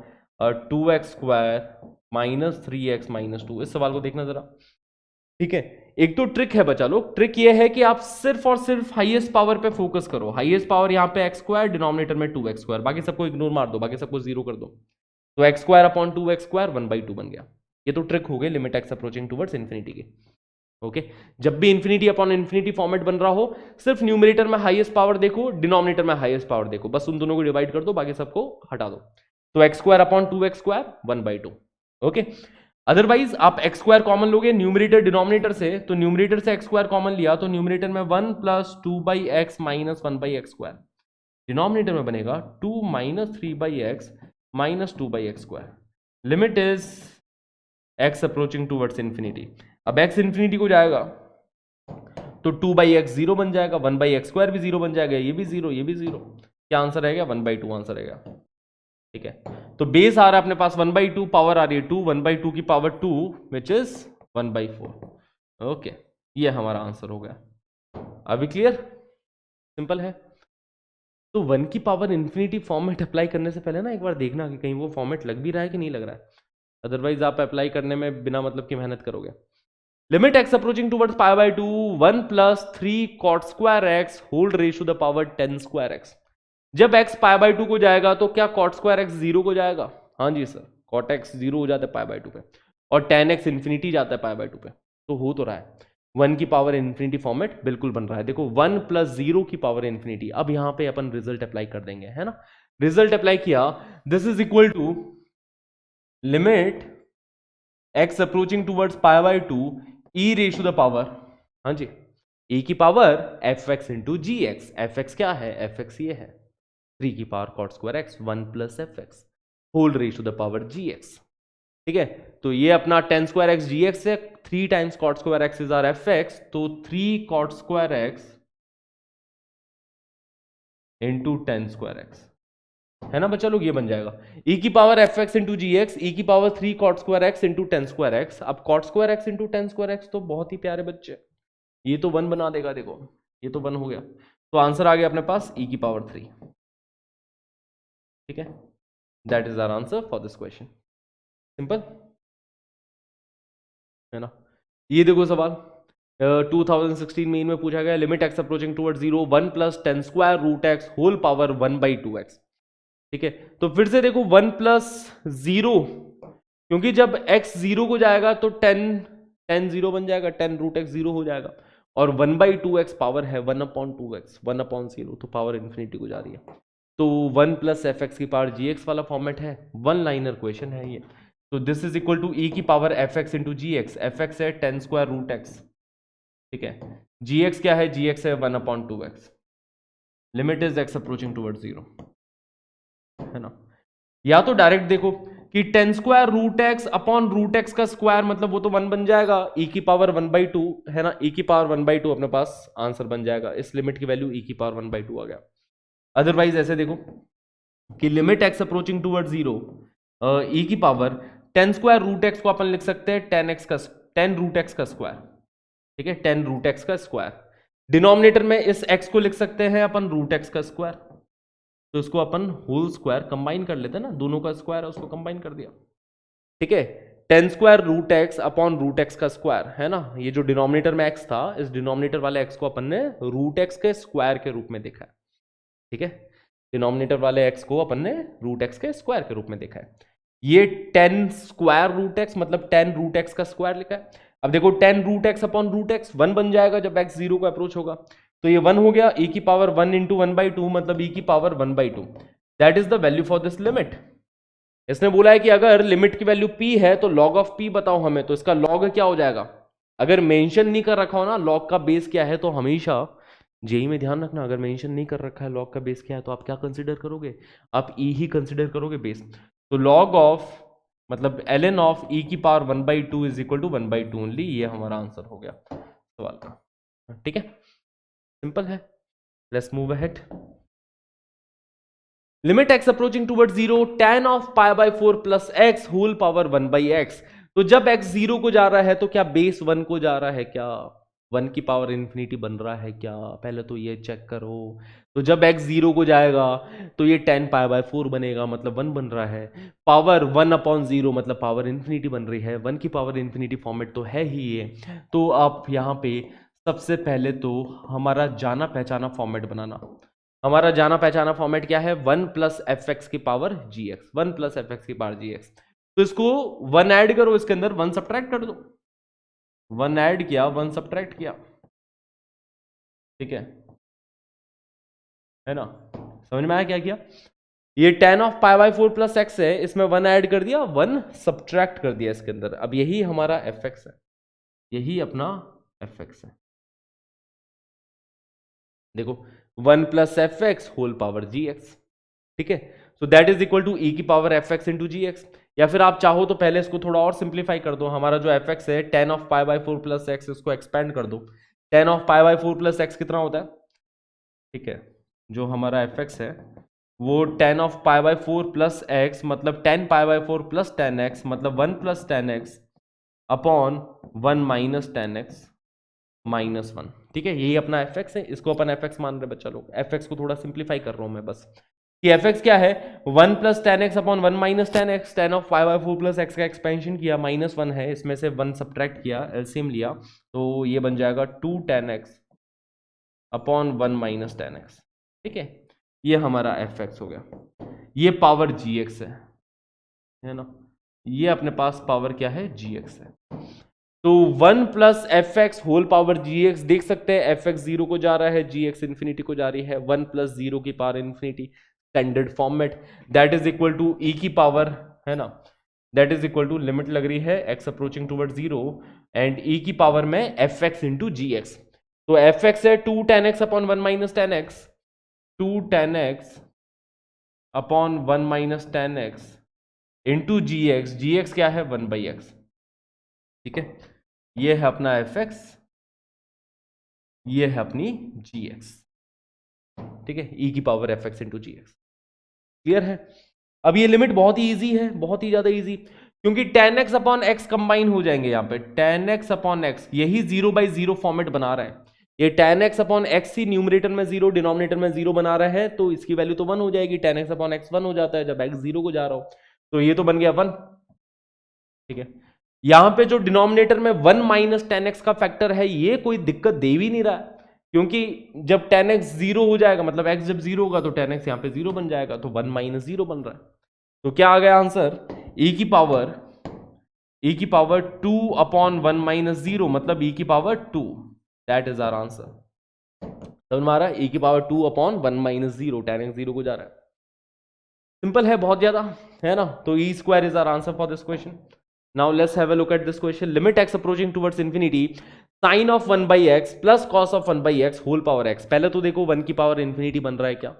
2x square minus 3x minus 2, इस सवाल को देखना जरा, ठीक है। एक तो ट्रिक है बच्चा लोग, ट्रिक ये है कि आप सिर्फ और सिर्फ हाईएस्ट पावर पे फोकस करो। हाईएस्ट पावर यहाँ पे एक्स स्क्वायर, डिनोमिनेटर में 2x स्क्वायर, बाकी सबको इग्नोर मार दो, बाकी सबको 0 कर दो, तो x square upon 2x square 1/2 बन गया। ये तो ट्रिक हो गई limit x approaching towards infinity की, ओके। जब भी इंफिनिटी अपॉन इंफिनिटी फॉर्मेट बन रहा हो, सिर्फ न्यूमरेटर में हाईएस्ट पावर देखो, डिनोमिनेटर में हाईएस्ट पावर देखो, बस उन दोनों को डिवाइड कर दो, बाकी सबको हटा दो। तो x square upon 2x square 1/2, okay. Otherwise आप एक्स स्क्वायर कॉमन लोगे न्यूमरेटर डिनोमिनेटर से, तो न्यूमरेटर से एक्स स्क्वायर कॉमन लिया तो न्यूमरेटर में 1 plus 2/x minus 1/x square, denominator में बनेगा 2 minus 3/x minus 2/x square. Limit is x approaching towards infinity. अब x इंफिनिटी को जाएगा तो 2/x 0 बन जाएगा, 1/x स्क्वायर भी 0 बन जाएगा, ये भी 0, ये भी 0, क्या आंसर रहेगा, 1/2 आंसर रहेगा, ठीक है। तो बेस आ रहा है अपने पास 1/2, पावर आ रही है 2, 1/2 की पावर 2 विच इज 1/4, ओके। ये हमारा आंसर हो गया। अभी क्लियर, सिंपल है। तो 1 की पावर इंफिनिटी फॉर्मेट अप्लाई करने से पहले ना एक बार देखना कि कहीं वो फॉर्मेट लग भी रहा है कि नहीं लग रहा है, अदरवाइज आप अप्लाई करने में बिना मतलब की मेहनत करोगे। Limit x approaching towards π/2 1 plus 3 cot square x whole raise to the power 10 square x. जब x π/2 को जाएगा तो क्या कॉट स्क्वायर एक्स 0 को जाएगा, हाँ जी सर, कॉट एक्स 0 हो जाता है π/2 पे, और tan x इंफिनिटी जाता है π/2 पे, तो हो तो रहा है 1 की पावर इंफिनिटी फॉर्मेट बिल्कुल बन रहा है। देखो 1 प्लस 0 की पावर इंफिनिटी, अब यहां पे अपन रिजल्ट अप्लाई कर देंगे, है ना। रिजल्ट अप्लाई किया, this is equal to limit x approaching towards π/2 e raise to the power, हाँ जी, e की power fx into g x. F x क्या है, fx ये है 3 की power cot square x 1 plus fx whole raise to the power gx, ठीक है। तो ये अपना 10 स्क्वायर एक्स जी एक्स है, 3 times cot square x is our fx, तो 3 cot square x into 10 square x, है ना बच्चा लोग, ये बन जाएगा e की power fx into g x, e की power 3 cot square x into 10 square x. अब cot square x into 10 square x तो बहुत ही प्यारे बच्चे, ये तो 1 बना देगा, देखो ये तो 1 हो गया, तो आंसर आ गया अपने पास e की पावर 3, ठीक है। That is our answer for this question, simple है ना। ये देखो सवाल 2016 में इनमें पूछा गया, limit x approaching towards 0 1 plus 10 square root x whole power 1/2x, ठीक है। तो फिर से देखो 1 प्लस 0, क्योंकि जब x 0 को जाएगा तो 10 0 बन जाएगा, 10 रूट एक्स 0 हो जाएगा, और 1/2x पावर है 1/2x 1/0, तो पावर इंफिनिटी को जा रही है, तो 1 प्लस fx की पावर gx वाला फॉर्मेट है, 1 लाइनर क्वेश्चन है ये। तो this is equal to e की power fx into g x, fx है 10 स्क्वायर रूट एक्स, ठीक है, gx क्या है, gx है 1/2x। Limit is x approaching towards 0, है ना। या तो डायरेक्ट देखो कि 10 square root x upon root x का स्क्वायर, मतलब वो तो 1 बन जाएगा, e की पावर 1/2 है ना, e की पावर 1/2 अपने पास आंसर बन जाएगा, इस लिमिट की वैल्यू e की पावर 1/2 आ गया। अदरवाइज ऐसे देखो कि limit x approaching towards 0 e की पावर 10 स्क्वायर रूट एक्स को अपन लिख सकते हैं 10 रूट एक्स का स्क्वायर, ठीक है, 10 रूट एक्स का स्क्वायर। डिनोमिनेटर में इस x को लिख सकते हैं अपन रूट एक्स का स्क्वायर, तो इसको अपन होल स्क्वायर कंबाइन कर लेते हैं ना, दोनों का स्क्वायर है उसको कंबाइन कर दिया, ठीक है। Ten square root x upon root x का स्क्वायर है ना, ये जो डिनोमिनेटर में एक्स था, इस डिनोमिनेटर वाले एक्स को अपन ने रूट एक्स के स्क्वायर के रूप में देखा है, ठीक है। डिनोमिनेटर वाले एक्स को अपन ने रूट एक्स के स्क्वायर के रूप में देखा है। ये टेन स्क्वायर रूट एक्स मतलब टेन रूट एक्स का स्क्वायर लिखा है। अब देखो ten root x upon root x 1 बन जाएगा जब एक्स 0 को अप्रोच होगा, तो ये 1 हो गया, e की पावर 1 इंटू 1/2 मतलब e की power 1/2, that is the value for this limit. इसने बोला है कि अगर लिमिट की वैल्यू p है तो log ऑफ p बताओ हमें, तो इसका log क्या हो जाएगा। अगर मेंशन नहीं कर रखा हो ना log का बेस क्या है, तो हमेशा जेई में ध्यान रखना, अगर मेंशन नहीं कर रखा है log का बेस क्या है, तो आप क्या कंसिडर करोगे, आप e ही कंसिडर करोगे बेस। तो log ऑफ मतलब ln ऑफ e की power 1/2 is equal to 1/2 only, ये हमारा आंसर हो गया सवाल का, ठीक है, सिंपल है। Let's move ahead. Limit x approaching towards 0 tan of pi by 4 plus x whole power 1/x। तो जब x 0 को जा रहा है तो क्या बेस 1 को जा रहा है, क्या 1 की पावर इन्फिनिटी बन रहा है क्या, पहले तो ये चेक करो। तो जब x 0 को जाएगा तो ये tan पाई बाय 4 बनेगा मतलब 1 बन रहा है। पावर 1/0 मतलब पावर इन्फिनिटी बन रही है, 1 की पावर इन्फिनिटी फॉर्मेट तो है ही ये। तो आप यहाँ पे सबसे पहले तो हमारा जाना पहचाना फॉर्मेट बनाना। हमारा जाना पहचाना फॉर्मेट क्या है, 1 प्लस एफ एक्स की power g x, 1 plus f x की पावर जी एक्स। तो इसको 1 ऐड करो, इसके अंदर 1 सब्ट्रैक्ट कर दो, 1 ऐड किया 1 सब्ट्रैक्ट किया, ठीक है ना, समझ में आया क्या किया। ये tan of pi by 4 plus x है, इसमें 1 ऐड कर दिया 1 सब्ट्रैक्ट कर दिया इसके अंदर। अब यही हमारा एफ एक्स है, यही अपना एफ एक्स है, देखो 1 plus f x whole power g x, ठीक है। So that is equal to e की power f x into g x. या फिर आप चाहो तो पहले इसको थोड़ा और सिंप्लीफाई कर दो, हमारा जो एफ एक्स है tan of pi by 4 plus x, इसको एक्सपेंड कर दो। tan of pi by 4 plus x कितना होता है, ठीक है, जो हमारा एफ एक्स है वो tan of pi by 4 plus x मतलब tan pi by 4 plus tan x मतलब 1 plus tan x upon 1 minus tan x minus 1, ठीक है। यही अपना एफ एक्स है, इसको अपन एफ एक्स मान रहे बच्चा लोग। एफ एक्स को थोड़ा सिंप्लीफाई कर रहा हूं मैं बस, कि एफ एक्स क्या है, 1 plus tan x upon 1 minus tan x, tan of 5/4 plus x का एक्सपेंशन किया, माइनस 1 है, इसमें से 1 सब्ट्रैक्ट किया, एलसीएम लिया, तो ये बन जाएगा 2 tan x upon 1 minus tan x, ठीक है। ये हमारा एफ एक्स हो गया, ये पावर जी एक्स है ना, ये अपने पास पावर क्या है, जी एक्स है। तो 1 plus f x whole power g x, देख सकते हैं एफ एक्स 0 को जा रहा है, जी एक्स इन्फिनिटी को जा रही है, 1 प्लस 0 की power infinity, standard format, that is equal to e की पावर, है ना, that is equal to limit लग रही है x approaching toward 0 and e की पावर में f x into g x. तो एफ एक्स है 2 tan x upon 1 minus tan x, 2 tan x upon 1 minus tan x into g x क्या है 1/x, ठीक है। ये है अपना एफ एक्स, ये है अपनी जी एक्स, ठीक है, ई की power f x into g x, clear है। अब ये लिमिट बहुत ही इजी है, बहुत ही ज्यादा इजी, क्योंकि tan x upon x combine हो जाएंगे यहाँ पे, tan x अपॉन एक्स, यही 0/0 फॉर्मेट बना रहा है। ये tan x अपॉन एक्स ही न्यूमरेटर में 0 डिनोमिनेटर में 0 बना रहा है, तो इसकी वैल्यू तो 1 हो जाएगी, tan x अपॉन एक्स 1 हो जाता है जब x 0 को जा रहा हो, तो ये तो बन गया 1, ठीक है। यहां पे जो डिनोमिनेटर में 1 माइनस tan x का फैक्टर है, ये कोई दिक्कत दे भी नहीं रहा है, क्योंकि जब tan x 0 हो जाएगा मतलब x जब 0 होगा तो tan x यहां पे 0 बन जाएगा, तो 1 माइनस 0 बन रहा है। तो क्या आ गया आंसर, e की पावर 2 अपॉन 1 माइनस 0 मतलब e की power 2, that is our answer. समझ में आ रहा है, e की power 2 upon 1 minus 0, tan x 0 को जा रहा है, सिंपल है बहुत ज्यादा, है ना। तो e square is our answer for this question. Now let's have a look at this question. Limit x approaching towards infinity, sin of 1/x plus cos of 1/x whole power x। पहले तो देखो 1 की power infinity बन रहा है क्या,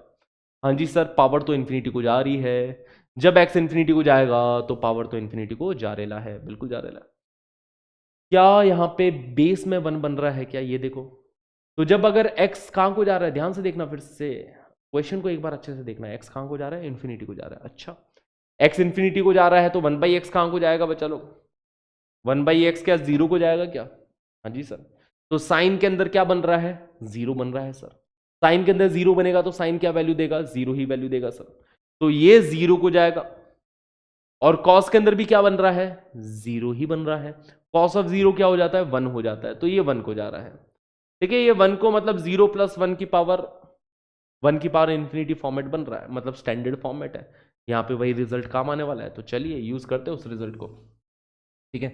हाँ जी sir, power तो इन्फिनिटी को जा रही है, जब x इन्फिनिटी को जाएगा तो पावर तो इन्फिनिटी को जा रेला है, बिल्कुल जा रेला है। क्या यहाँ पे बेस में 1 बन रहा है क्या, ये देखो। तो जब अगर x कहाँ को जा रहा है, ध्यान से देखना, फिर से क्वेश्चन को एक बार अच्छे से देखना है, x कहाँ को जा रहा है, इन्फिनिटी को जा रहा है। अच्छा, x इन्फिनिटी को जा रहा है तो 1/x कहाँ को जाएगा बच्चा लोग, 1/x क्या 0 को जाएगा क्या, हाँ जी सर। तो साइन के अंदर क्या बन रहा है, 0 बन रहा है सर। साइन के अंदर 0 बनेगा तो साइन क्या वैल्यू देगा, 0 ही वैल्यू देगा सर। तो ये 0 को जाएगा, और कॉस के अंदर भी क्या बन रहा है, जीरो ही बन रहा है। कॉस ऑफ जीरो क्या हो जाता है, 1 हो जाता है, तो ये 1 को जा रहा है। ठीक है, ये 1 को मतलब 0 + 1 की पावर इंफिनिटी फॉर्मेट बन रहा है, मतलब स्टैंडर्ड फॉर्मेट है। यहाँ पे वही रिजल्ट काम आने वाला है, तो चलिए यूज करते हैं उस रिजल्ट को। ठीक है,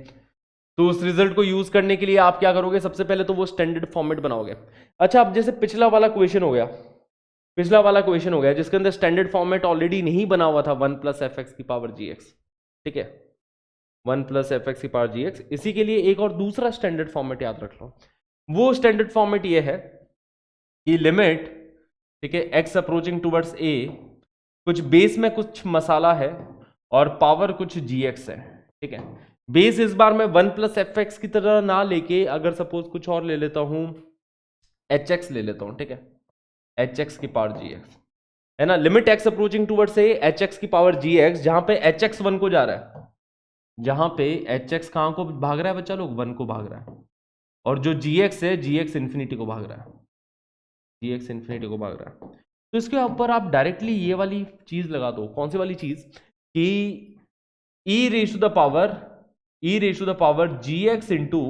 तो उस रिजल्ट को यूज करने के लिए आप क्या करोगे, सबसे पहले तो वो स्टैंडर्ड फॉर्मेट बनाओगे। अच्छा, अब जैसे पिछला वाला क्वेश्चन हो गया जिसके अंदर स्टैंडर्ड फॉर्मेट ऑलरेडी नहीं बना हुआ था, 1 + fx की पावर gx। ठीक है, 1 + fx की पावर gx। इसी के लिए एक और दूसरा स्टैंडर्ड फॉर्मेट याद रख लो। वो स्टैंडर्ड फॉर्मेट ये है कि लिमिट, ठीक है, x अप्रोचिंग टूवर्ड्स a, कुछ बेस में कुछ मसाला है और पावर कुछ gx है। ठीक है, बेस इस बार मैं 1 + fx की तरह ना लेके अगर सपोज कुछ और ले लेता हूं, hx ले लेता हूं। ठीक है, hx की पावर gx है ना, limit x approaching towards a, hx की पावर gx, जहां पे hx 1 को जा रहा है, जहां पे hx कहां को भाग रहा है बच्चा लोग, 1 को भाग रहा है, और जो gx है, gx इंफिनिटी को भाग रहा है, gx इंफिनिटी को भाग रहा है। तो इसके ऊपर आप डायरेक्टली ये वाली चीज लगा दो। कौन सी वाली चीज, कि e raise to the power gx into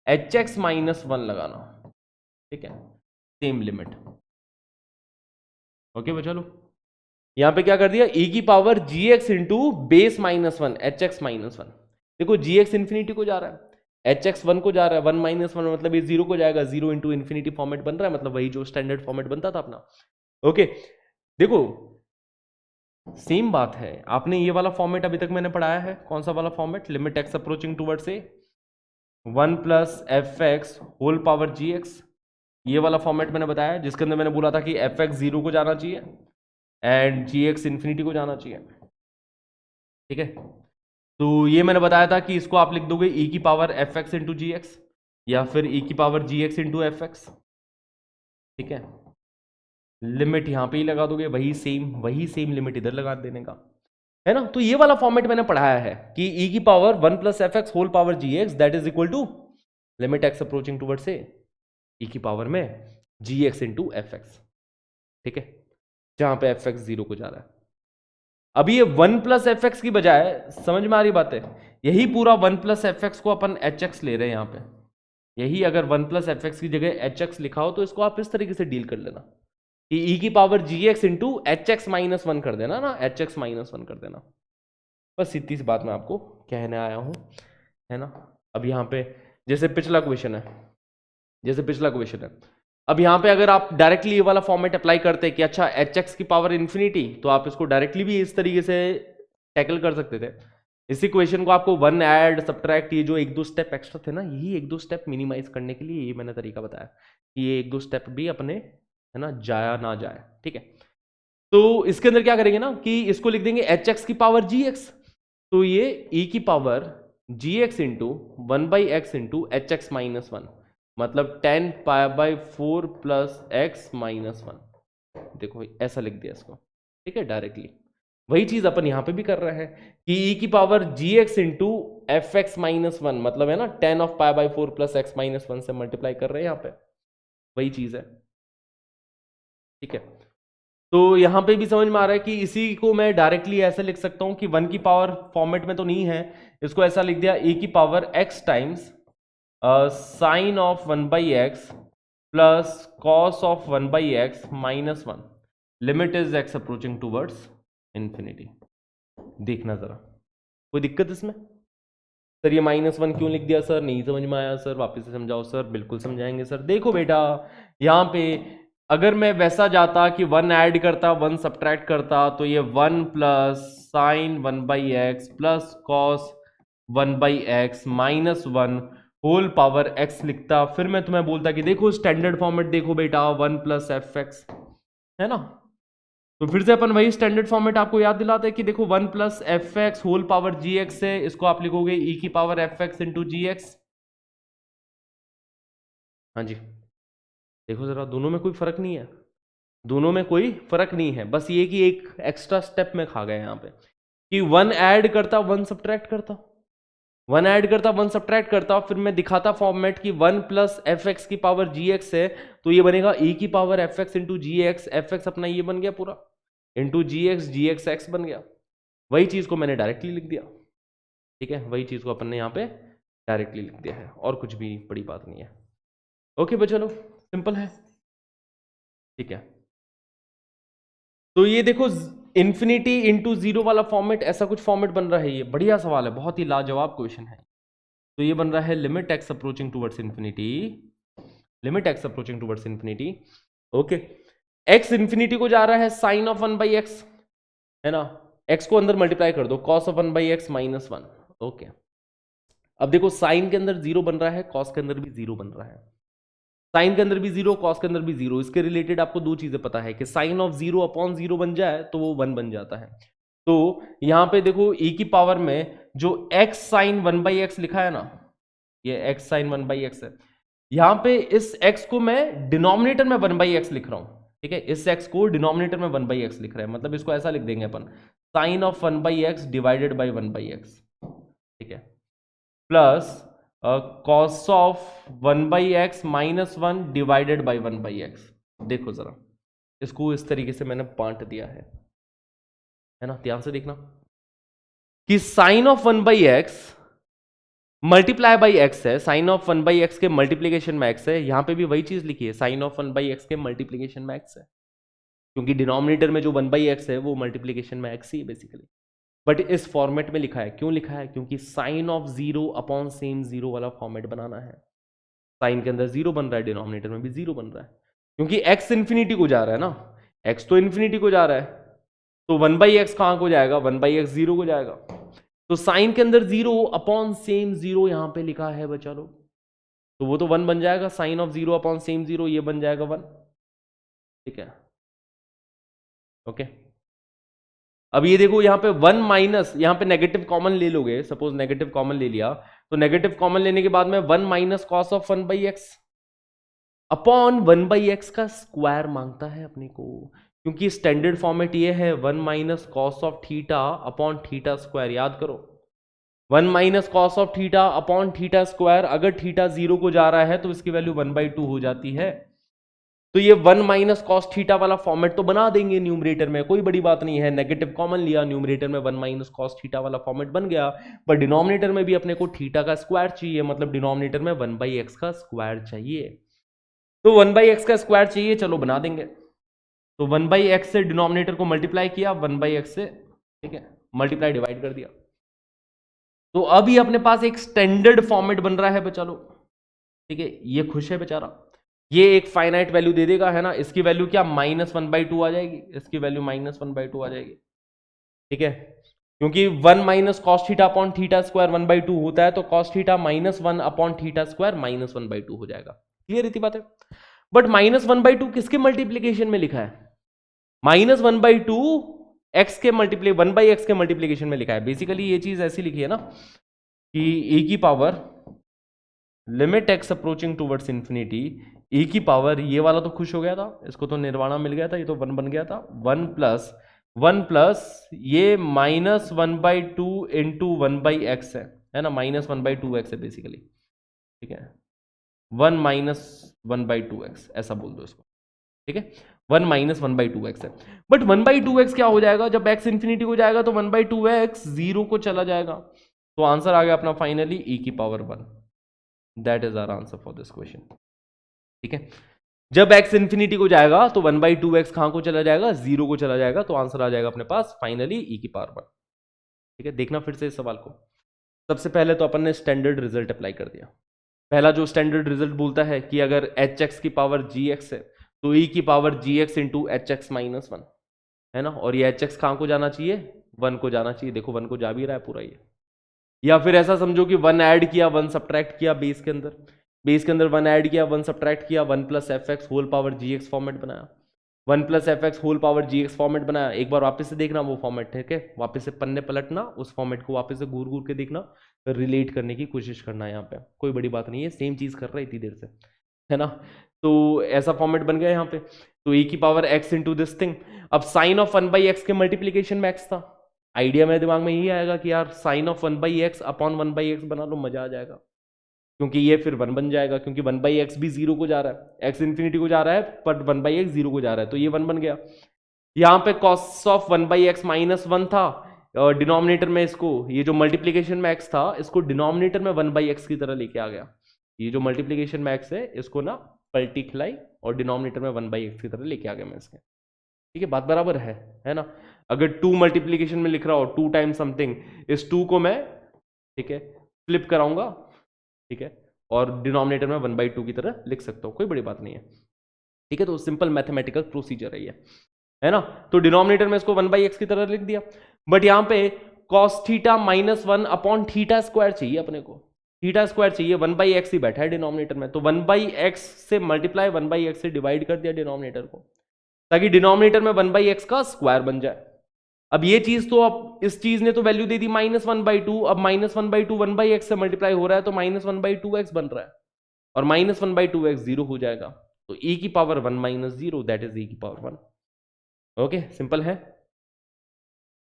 hx -1 लगाना। ठीक है, सेम लिमिट। ओके बच्चा लोग, यहां पे क्या कर दिया, e की power gx into base -1 hx -1। देखो gx इंफिनिटी को जा रहा है, hx 1 को जा रहा है, 1 - 1 मतलब ये 0 को जाएगा, 0 इंटू इंफिनिटी फॉर्मेट बन रहा है, मतलब वही जो स्टैंडर्ड फॉर्मेट बनता था अपना। ओके, देखो सेम बात है, आपने ये वाला फॉर्मेट अभी तक मैंने पढ़ाया है, कौन सा वाला format, limit x approaching towards a 1 + fx whole power gx, ये वाला फॉर्मेट मैंने बताया, जिसके अंदर मैंने बोला था कि fx 0 को जाना चाहिए एंड gx इंफिनिटी को जाना चाहिए। ठीक है, तो ये मैंने बताया था कि इसको आप लिख दोगे e की पावर fx इंटू gx, या फिर e की पावर gx इंटू fx। ठीक है, लिमिट यहां पे ही लगा दोगे, वही सेम लिमिट इधर लगा देने का है ना। तो ये वाला फॉर्मेट मैंने पढ़ाया है कि e की power 1 + fx whole power gx that is equal to limit x approaching towards a, e की पावर में gx इंटू fx। ठीक है, जहां पे fx 0 को जा रहा है। अभी ये 1 + fx की बजाय, समझ में आ रही बात है, यही पूरा 1 + fx को अपन hx ले रहे हैं यहां पे। यही अगर 1 + fx की जगह hx लिखा हो तो इसको आप इस तरीके से डील कर लेना कि e की पावर gx इंटू hx -1 कर देना ना, hx -1 कर देना। बस इतनी सी बात मैं आपको कहने आया हूं, है ना। अब यहाँ पे जैसे पिछला क्वेश्चन है, अब यहाँ पे अगर आप डायरेक्टली ये वाला फॉर्मेट अप्लाई करते कि अच्छा hx की पावर इंफिनिटी, तो आप इसको डायरेक्टली भी इस तरीके से टैकल कर सकते थे। इसी क्वेश्चन को आपको 1 ऐड सब्ट्रैक्ट, ये जो 1-2 स्टेप एक्स्ट्रा थे ना, यही 1-2 स्टेप मिनिमाइज करने के लिए ये मैंने तरीका बताया कि ये 1-2 स्टेप भी अपने, है ना, जाया ना जाए। ठीक है, तो इसके अंदर क्या करेंगे ना कि इसको लिख देंगे hx की पावर gx, तो ये e की power gx into 1/x into hx -1, मतलब 10π/4 + x -1। देखो ऐसा लिख दिया इसको। ठीक है, डायरेक्टली वही चीज अपन यहां पे भी कर रहे हैं कि e की पावर gx इंटू fx -1, मतलब है ना 10π/4 + x -1 से मल्टीप्लाई कर रहे हैं, यहां पे वही चीज है। ठीक है, तो यहां पे भी समझ में आ रहा है कि इसी को मैं डायरेक्टली ऐसे लिख सकता हूं कि 1 की पावर फॉर्मेट में तो नहीं है, इसको ऐसा लिख दिया e की power x times sign of 1/x plus cos of 1/x -1, limit is x approaching towards infinity. देखना जरा, कोई दिक्कत इसमें? सर ये -1 क्यों लिख दिया सर, नहीं समझ में आया सर, वापस से समझाओ सर। बिल्कुल समझाएंगे सर। देखो बेटा, यहाँ पे अगर मैं वैसा जाता कि 1 ऐड करता 1 सब्ट्रैक्ट करता, तो ये 1 plus sine 1/x plus cos 1/x -1 whole power x लिखता, फिर मैं तुम्हें बोलता कि देखो स्टैंडर्ड फॉर्मेट देखो बेटा 1 + fx, है ना। तो फिर से अपन वही स्टैंडर्ड फॉर्मेट आपको याद दिलाते हैं कि देखो 1 + fx होल पावर gx है, इसको आप लिखोगे e की पावर fx इंटू gx। हाँ जी, देखो जरा, दोनों में कोई फर्क नहीं है, दोनों में कोई फर्क नहीं है, बस ये कि एक एक्स्ट्रा स्टेप में खा गए यहाँ पे कि 1 ऐड करता 1 सब्ट्रैक्ट करता, 1 ऐड करता 1 सब्ट्रैक्ट करता, फिर मैं दिखाता फॉर्मेट कि 1 + fx की पावर gx है, तो ये बनेगा e की power fx into gx, fx अपना ये बन गया पूरा, इंटू gx, gx x बन गया। वही चीज को मैंने डायरेक्टली लिख दिया, ठीक है, वही चीज को अपन ने यहाँ पे डायरेक्टली लिख दिया है, और कुछ भी बड़ी बात नहीं है। ओके भाई, चलो सिंपल है, ठीक है। तो ये देखो इन्फिनिटी इंटू जीरो वाला फॉर्मेट, ऐसा कुछ फॉर्मेट बन रहा है, ये बढ़िया सवाल है, बहुत ही लाजवाब क्वेश्चन है। तो ये बन रहा है limit x approaching towards infinity, limit x approaching towards infinity, okay. X infinity को जा रहा है साइन ऑफ 1/x, है ना, एक्स को अंदर मल्टीप्लाई कर दो, कॉस ऑफ 1/x -1, ओके। अब देखो साइन के अंदर जीरो बन रहा है, कॉस के अंदर भी जीरो बन रहा है, साइन के अंदर भी जीरो, कॉस के अंदर भी जीरो। इसके रिलेटेड आपको दो चीजें पता है कि साइन ऑफ 0 अपॉन 0 बन जाए तो वो 1 बन जाता है। तो यहां पे देखो e की पावर में जो x साइन 1/x लिखा है ना, ये x साइन 1/x है, यहां पे इस x को मैं डिनोमिनेटर में 1/x लिख रहा हूं, ठीक है, इस x को डिनोमिनेटर में 1/x लिख रहे हैं, मतलब इसको ऐसा लिख देंगे अपन, sine of 1/x divided by 1/x, ठीक है, plus cos of 1/x -1 divided by 1/x। देखो जरा, इसको इस तरीके से मैंने बांट दिया है ना, ध्यान से देखना कि sine of 1/x multiply by x है, साइन ऑफ 1/x के मल्टीप्लीकेशन में x है, यहां पे भी वही चीज लिखी है, साइन ऑफ 1/x के मल्टीप्लीकेशन में x है, क्योंकि डिनोमिनेटर में जो 1/x है वो मल्टीप्लीकेशन में x ही है बेसिकली। बट इस फॉर्मेट में लिखा है, क्यों लिखा है, क्योंकि साइन ऑफ 0 अपॉन सेम 0 वाला फॉर्मेट बनाना है। साइन के अंदर 0 बन रहा है, डिनोमिनेटर में भी 0 बन रहा है, क्योंकि x इन्फिनिटी को जा रहा है ना, x तो इन्फिनिटी को जा रहा है, तो 1/x कहां को जाएगा, 1/x 0 को जाएगा, तो साइन के अंदर 0 अपॉन सेम 0 यहां पे लिखा है बच्चा लोग, तो वो तो 1 बन जाएगा, साइन ऑफ 0 अपॉन सेम 0 ये बन जाएगा 1, ठीक है, ओके। अब ये देखो यहां पे 1 माइनस, यहां पे नेगेटिव कॉमन ले लोगे, सपोज नेगेटिव कॉमन ले लिया, तो नेगेटिव कॉमन लेने के बाद में 1 minus cos of 1/x upon 1/x का स्क्वायर मांगता है अपने को, क्योंकि स्टैंडर्ड फॉर्मेट ये है 1 minus cos of theta upon theta square, याद करो 1 minus cos of theta upon theta square, अगर थीटा 0 को जा रहा है तो इसकी वैल्यू 1/2 हो जाती है, तो ये 1 माइनस कॉस थीटा वाला फॉर्मेट तो बना देंगे न्यूमरेटर में, कोई बड़ी बात नहीं है, नेगेटिव कॉमन लिया, न्यूमरेटर में 1 माइनस कॉस थीटा वाला फॉर्मेट बन गया, पर डिनोमिनेटर में भी अपने को थीटा का स्क्वायर चाहिए, मतलब डिनोमिनेटर में 1/x का स्क्वायर चाहिए, तो 1/x का स्क्वायर चाहिए, चलो बना देंगे। तो 1/x से डिनोमिनेटर को मल्टीप्लाई किया, 1/x से, ठीक है, मल्टीप्लाई डिवाइड कर दिया, तो अब ये अपने पास एक स्टैंडर्ड फॉर्मेट बन रहा है बच्चा लोग, ठीक है, ये खुश है बेचारा, ये एक फाइनाइट वैल्यू दे देगा, है ना, इसकी वैल्यू क्या -1/2 आ जाएगी, इसकी वैल्यू -1/2 आ जाएगी, ठीक है, क्योंकि 1 minus cos theta upon theta square 1/2 होता है, तो cos theta -1 upon theta square -1/2 हो जाएगा, क्लियर इतनी बात है। बट -1/2 किसके मल्टीप्लीकेशन में लिखा है, -1/2 एक्स के 1/x के मल्टीप्लीकेशन में लिखा है, बेसिकली ये चीज ऐसी लिखी है ना कि e की power limit x approaching towards infinity, e की पावर, ये वाला तो खुश हो गया था, इसको तो निर्वाणा मिल गया था, ये तो 1 बन गया था, 1 प्लस ये -1/2 इंटू 1/x है ना, -1/2x है बेसिकली, ठीक है, 1 - 1/2x ऐसा बोल दो इसको, ठीक है, 1 - 1/2x है, बट 1/2x क्या हो जाएगा, जब x इन्फिनिटी को जाएगा तो 1/2x 0 को चला जाएगा, तो आंसर आ गया अपना फाइनली e की power 1, that is our answer for this question, ठीक है। जब x इन्फिनिटी को जाएगा तो 1/2x कहां को चला जाएगा, 0 को चला जाएगा, तो आंसर आ जाएगा अपने पास फाइनली e की पावर 1, ठीक है। देखना फिर से इस सवाल को, सबसे पहले तो अपन ने स्टैंडर्ड रिजल्ट अप्लाई कर दिया, पहला जो स्टैंडर्ड रिजल्ट बोलता है कि अगर hx की पावर gx है तो e की पावर gx इंटू hx -1 है ना, और ये hx कहां को जाना चाहिए, 1 को जाना चाहिए, देखो 1 को जा भी रहा है पूरा ये, या फिर ऐसा समझो कि 1 ऐड किया 1 सब्ट्रैक्ट किया, बेस के अंदर 1 ऐड किया 1 सब्ट्रैक्ट किया, 1 plus fx whole power gx format बनाया, 1 plus fx whole power gx format बनाया, एक बार वापस से देखना वो फॉर्मेट, ठीक है, वापस से पन्ने पलटना, उस फॉर्मेट को वापस से घूर घूर के देखना, रिलेट करने की कोशिश करना, यहाँ पे कोई बड़ी बात नहीं है, सेम चीज कर रहा है इतनी देर से, है ना, तो ऐसा फॉर्मेट बन गया यहाँ पे, तो e की power x into this thing, अब साइन ऑफ 1/x के मल्टीप्लीकेशन में x था, आइडिया मेरे दिमाग में यही आएगा कि यार sign of 1/x upon 1/x बना लो, मजा आ जाएगा, क्योंकि ये फिर 1 बन जाएगा, क्योंकि 1/x भी 0 को जा रहा है, x इन्फिनिटी को जा रहा है, पर 1/x 0 को जा रहा है, तो ये 1 बन गया, यहाँ पे cos ऑफ 1/x -1 था, डिनोमिनेटर में इसको, ये जो मल्टीप्लीकेशन में x था इसको डिनोमिनेटर में 1/x की तरह लेके आ गया। ये जो मल्टीप्लीकेशन में x है इसको ना पलटी खिलाई और डिनोमिनेटर में 1/x की तरह लेके आ गया मैं इसके। ठीक है, बात बराबर है ना। अगर 2 मल्टीप्लीकेशन में लिख रहा हो 2 टाइम्स समथिंग, इस 2 को मैं, ठीक है, फ्लिप कराऊंगा, ठीक है, और डिनोमिनेटर में 1/2 की तरह लिख सकता हूं, कोई बड़ी बात नहीं है। ठीक है, तो सिंपल मैथमेटिकल प्रोसीजर है ना। तो डिनोमिनेटर में इसको 1/x की तरह लिख दिया, बट यहां पे cos theta -1 upon theta square चाहिए अपने को, थीटा स्क्वायर चाहिए, 1/x ही बैठा है डिनोमिनेटर में, तो 1/x से मल्टीप्लाई 1/x से डिवाइड कर दिया डिनोमिनेटर को, ताकि डिनोमिनेटर में 1/x का स्क्वायर बन जाए। अब ये चीज तो, अब इस चीज ने तो वैल्यू दे दी -1/2, अब -1/2 1/x से मल्टीप्लाई हो रहा है तो -1/2x बन रहा है, और -1/2x 0 हो जाएगा, तो e की पावर 1 - 0 दैट इज e की पावर 1। ओके, सिंपल है।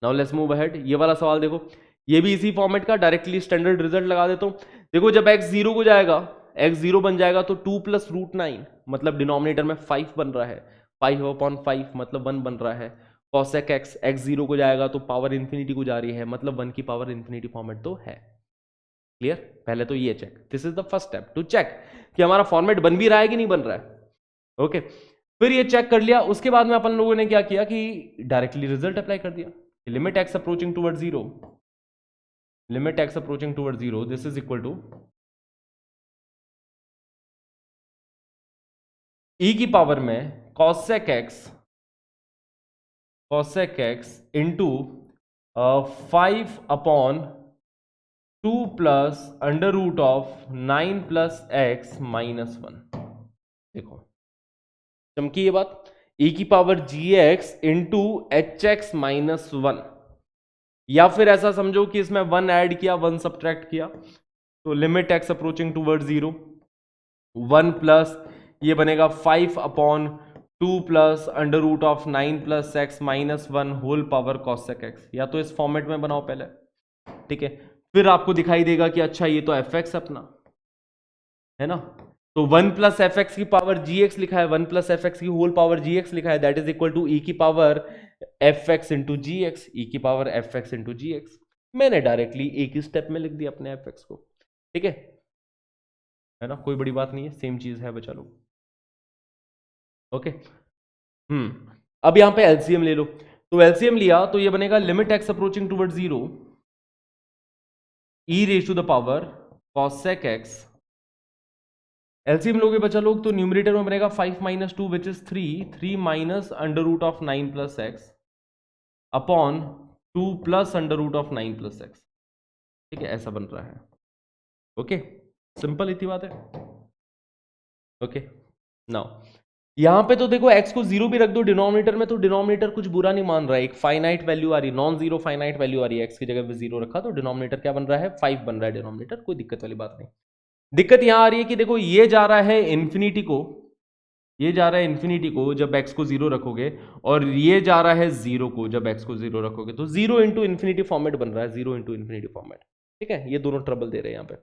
Now let's move ahead. ये वाला सवाल देखो, ये भी इसी फॉर्मेट का, डायरेक्टली स्टैंडर्ड रिजल्ट लगा देता हूं। देखो जब x 0 को जाएगा, x 0 बन जाएगा तो 2 + √9 मतलब डिनोमिनेटर में 5 बन रहा है, 5/5 मतलब 1 बन रहा है। cosec x, x 0 को जाएगा तो पावर इंफिनिटी को जा रही है, मतलब 1 की पावर इंफिनिटी फॉर्मेट तो है। क्लियर? पहले तो ये check, this is the first step to check कि हमारा फॉर्मेट बन भी रहा है कि नहीं बन रहा है। ओके, फिर ये चेक कर लिया, उसके बाद में अपन लोगों ने क्या किया कि डायरेक्टली रिजल्ट अप्लाई कर दिया। Limit x approaching toward 0, limit x approaching toward 0, this is equal to e की पावर में cosec x into 5/2 plus √9 + x - 1। देखो चमकी ये बात, e की पावर gx इंटू hx - 1, या फिर ऐसा समझो कि इसमें 1 ऐड किया 1 सब्ट्रैक्ट किया, तो limit x approaching toward 0, 1 plus ये बनेगा 5/2 plus √9 + x - 1 whole power cosec x, या तो इस फॉर्मेट में बनाओ पहले, ठीक है, फिर आपको दिखाई देगा कि अच्छा ये तो fx अपना है ना, तो 1 + fx की पावर gx लिखा है, 1 + fx की होल पावर gx लिखा है, that is equal to e की power fx into gx, e की पावर fx इंटू gx। मैंने डायरेक्टली एक ही स्टेप में लिख दिया अपने fx को, ठीक है ना, कोई बड़ी बात नहीं है, सेम चीज है बचा लो। ओके, अब यहां पे एलसीएम ले लो, तो एलसीएम लिया तो ये बनेगा limit x approaching toward 0, e raise to the power cosec x, LCM लोगे बचा लोग तो न्यूमरेटर में बनेगा 5 - 2 which is 3 minus √9 + x upon 2 plus √9 + x। ठीक है, ऐसा बन रहा है। ओके, सिंपल इतनी बात है। ओके, नाउ यहां पे तो देखो x को 0 भी रख दो डिनोमिनेटर में, तो डिनोमिनेटर कुछ बुरा नहीं मान रहा है, एक फाइनाइट वैल्यू आ रही है, नॉन जीरो फाइनाइट वैल्यू आ रही है, x की जगह पे 0 रखा तो डिनोमिनेटर क्या बन रहा है, 5 बन रहा है डिनोमिनेटर, कोई दिक्कत वाली बात नहीं। दिक्कत यहां आ रही है कि देखो ये जा रहा है इन्फिनिटी को, ये जा रहा है इन्फिनिटी को जब x को 0 रखोगे, और ये जा रहा है 0 को जब x को 0 रखोगे, तो 0 × इन्फिनिटी फॉर्मेट बन रहा है, 0 × इन्फिनिटी फॉर्मेट। ठीक है, ये दोनों ट्रबल दे रहे हैं यहां पे।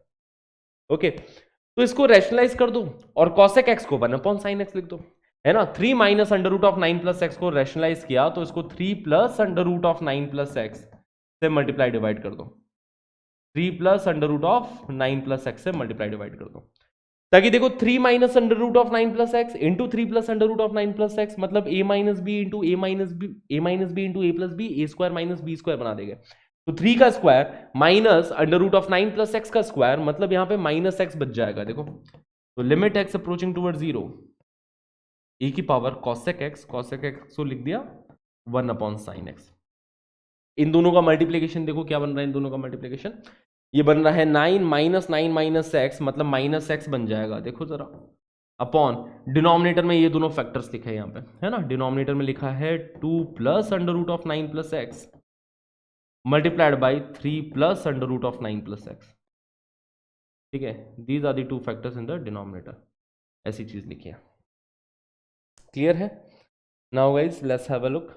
ओके, तो इसको रैशनलाइज कर दो और cosec x को 1/sin x लिख दो, है ना। 3 माइनस √9 + x को रैशनलाइज किया तो इसको 3 प्लस √9 + x से मल्टीप्लाई डिवाइड कर दो, 3 प्लस √9 + x से मल्टीप्लाई डिवाइड कर दो, ताकि देखो 3 minus √9 + x into 3 plus √9 + x मतलब a - b into a - b into a + b, a² - b² बना देंगे। तो 3 का स्क्वायर माइनस √9 + x का स्क्वायर मतलब यहां पे -x बच जाएगा। देखो तो limit x approaching toward 0, e की पावर cosec x को लिख दिया 1/sin x। इन दोनों का मल्टीप्लीकेशन देखो क्या बन रहा है, इन दोनों का मल्टीप्लीकेशन ये बन रहा है 9 - 9 - x मतलब -x बन जाएगा, देखो जरा, अपॉन डिनोमिनेटर में ये दोनों फैक्टर्स लिखे हैं यहां पे, है ना। डिनोमिनेटर में लिखा है 2 plus √9 + x multiplied by 3 plus √9 + x। ठीक है, these are the two factors in the denominator, ऐसी चीज लिखी है। क्लियर है? Now guys let's have a look.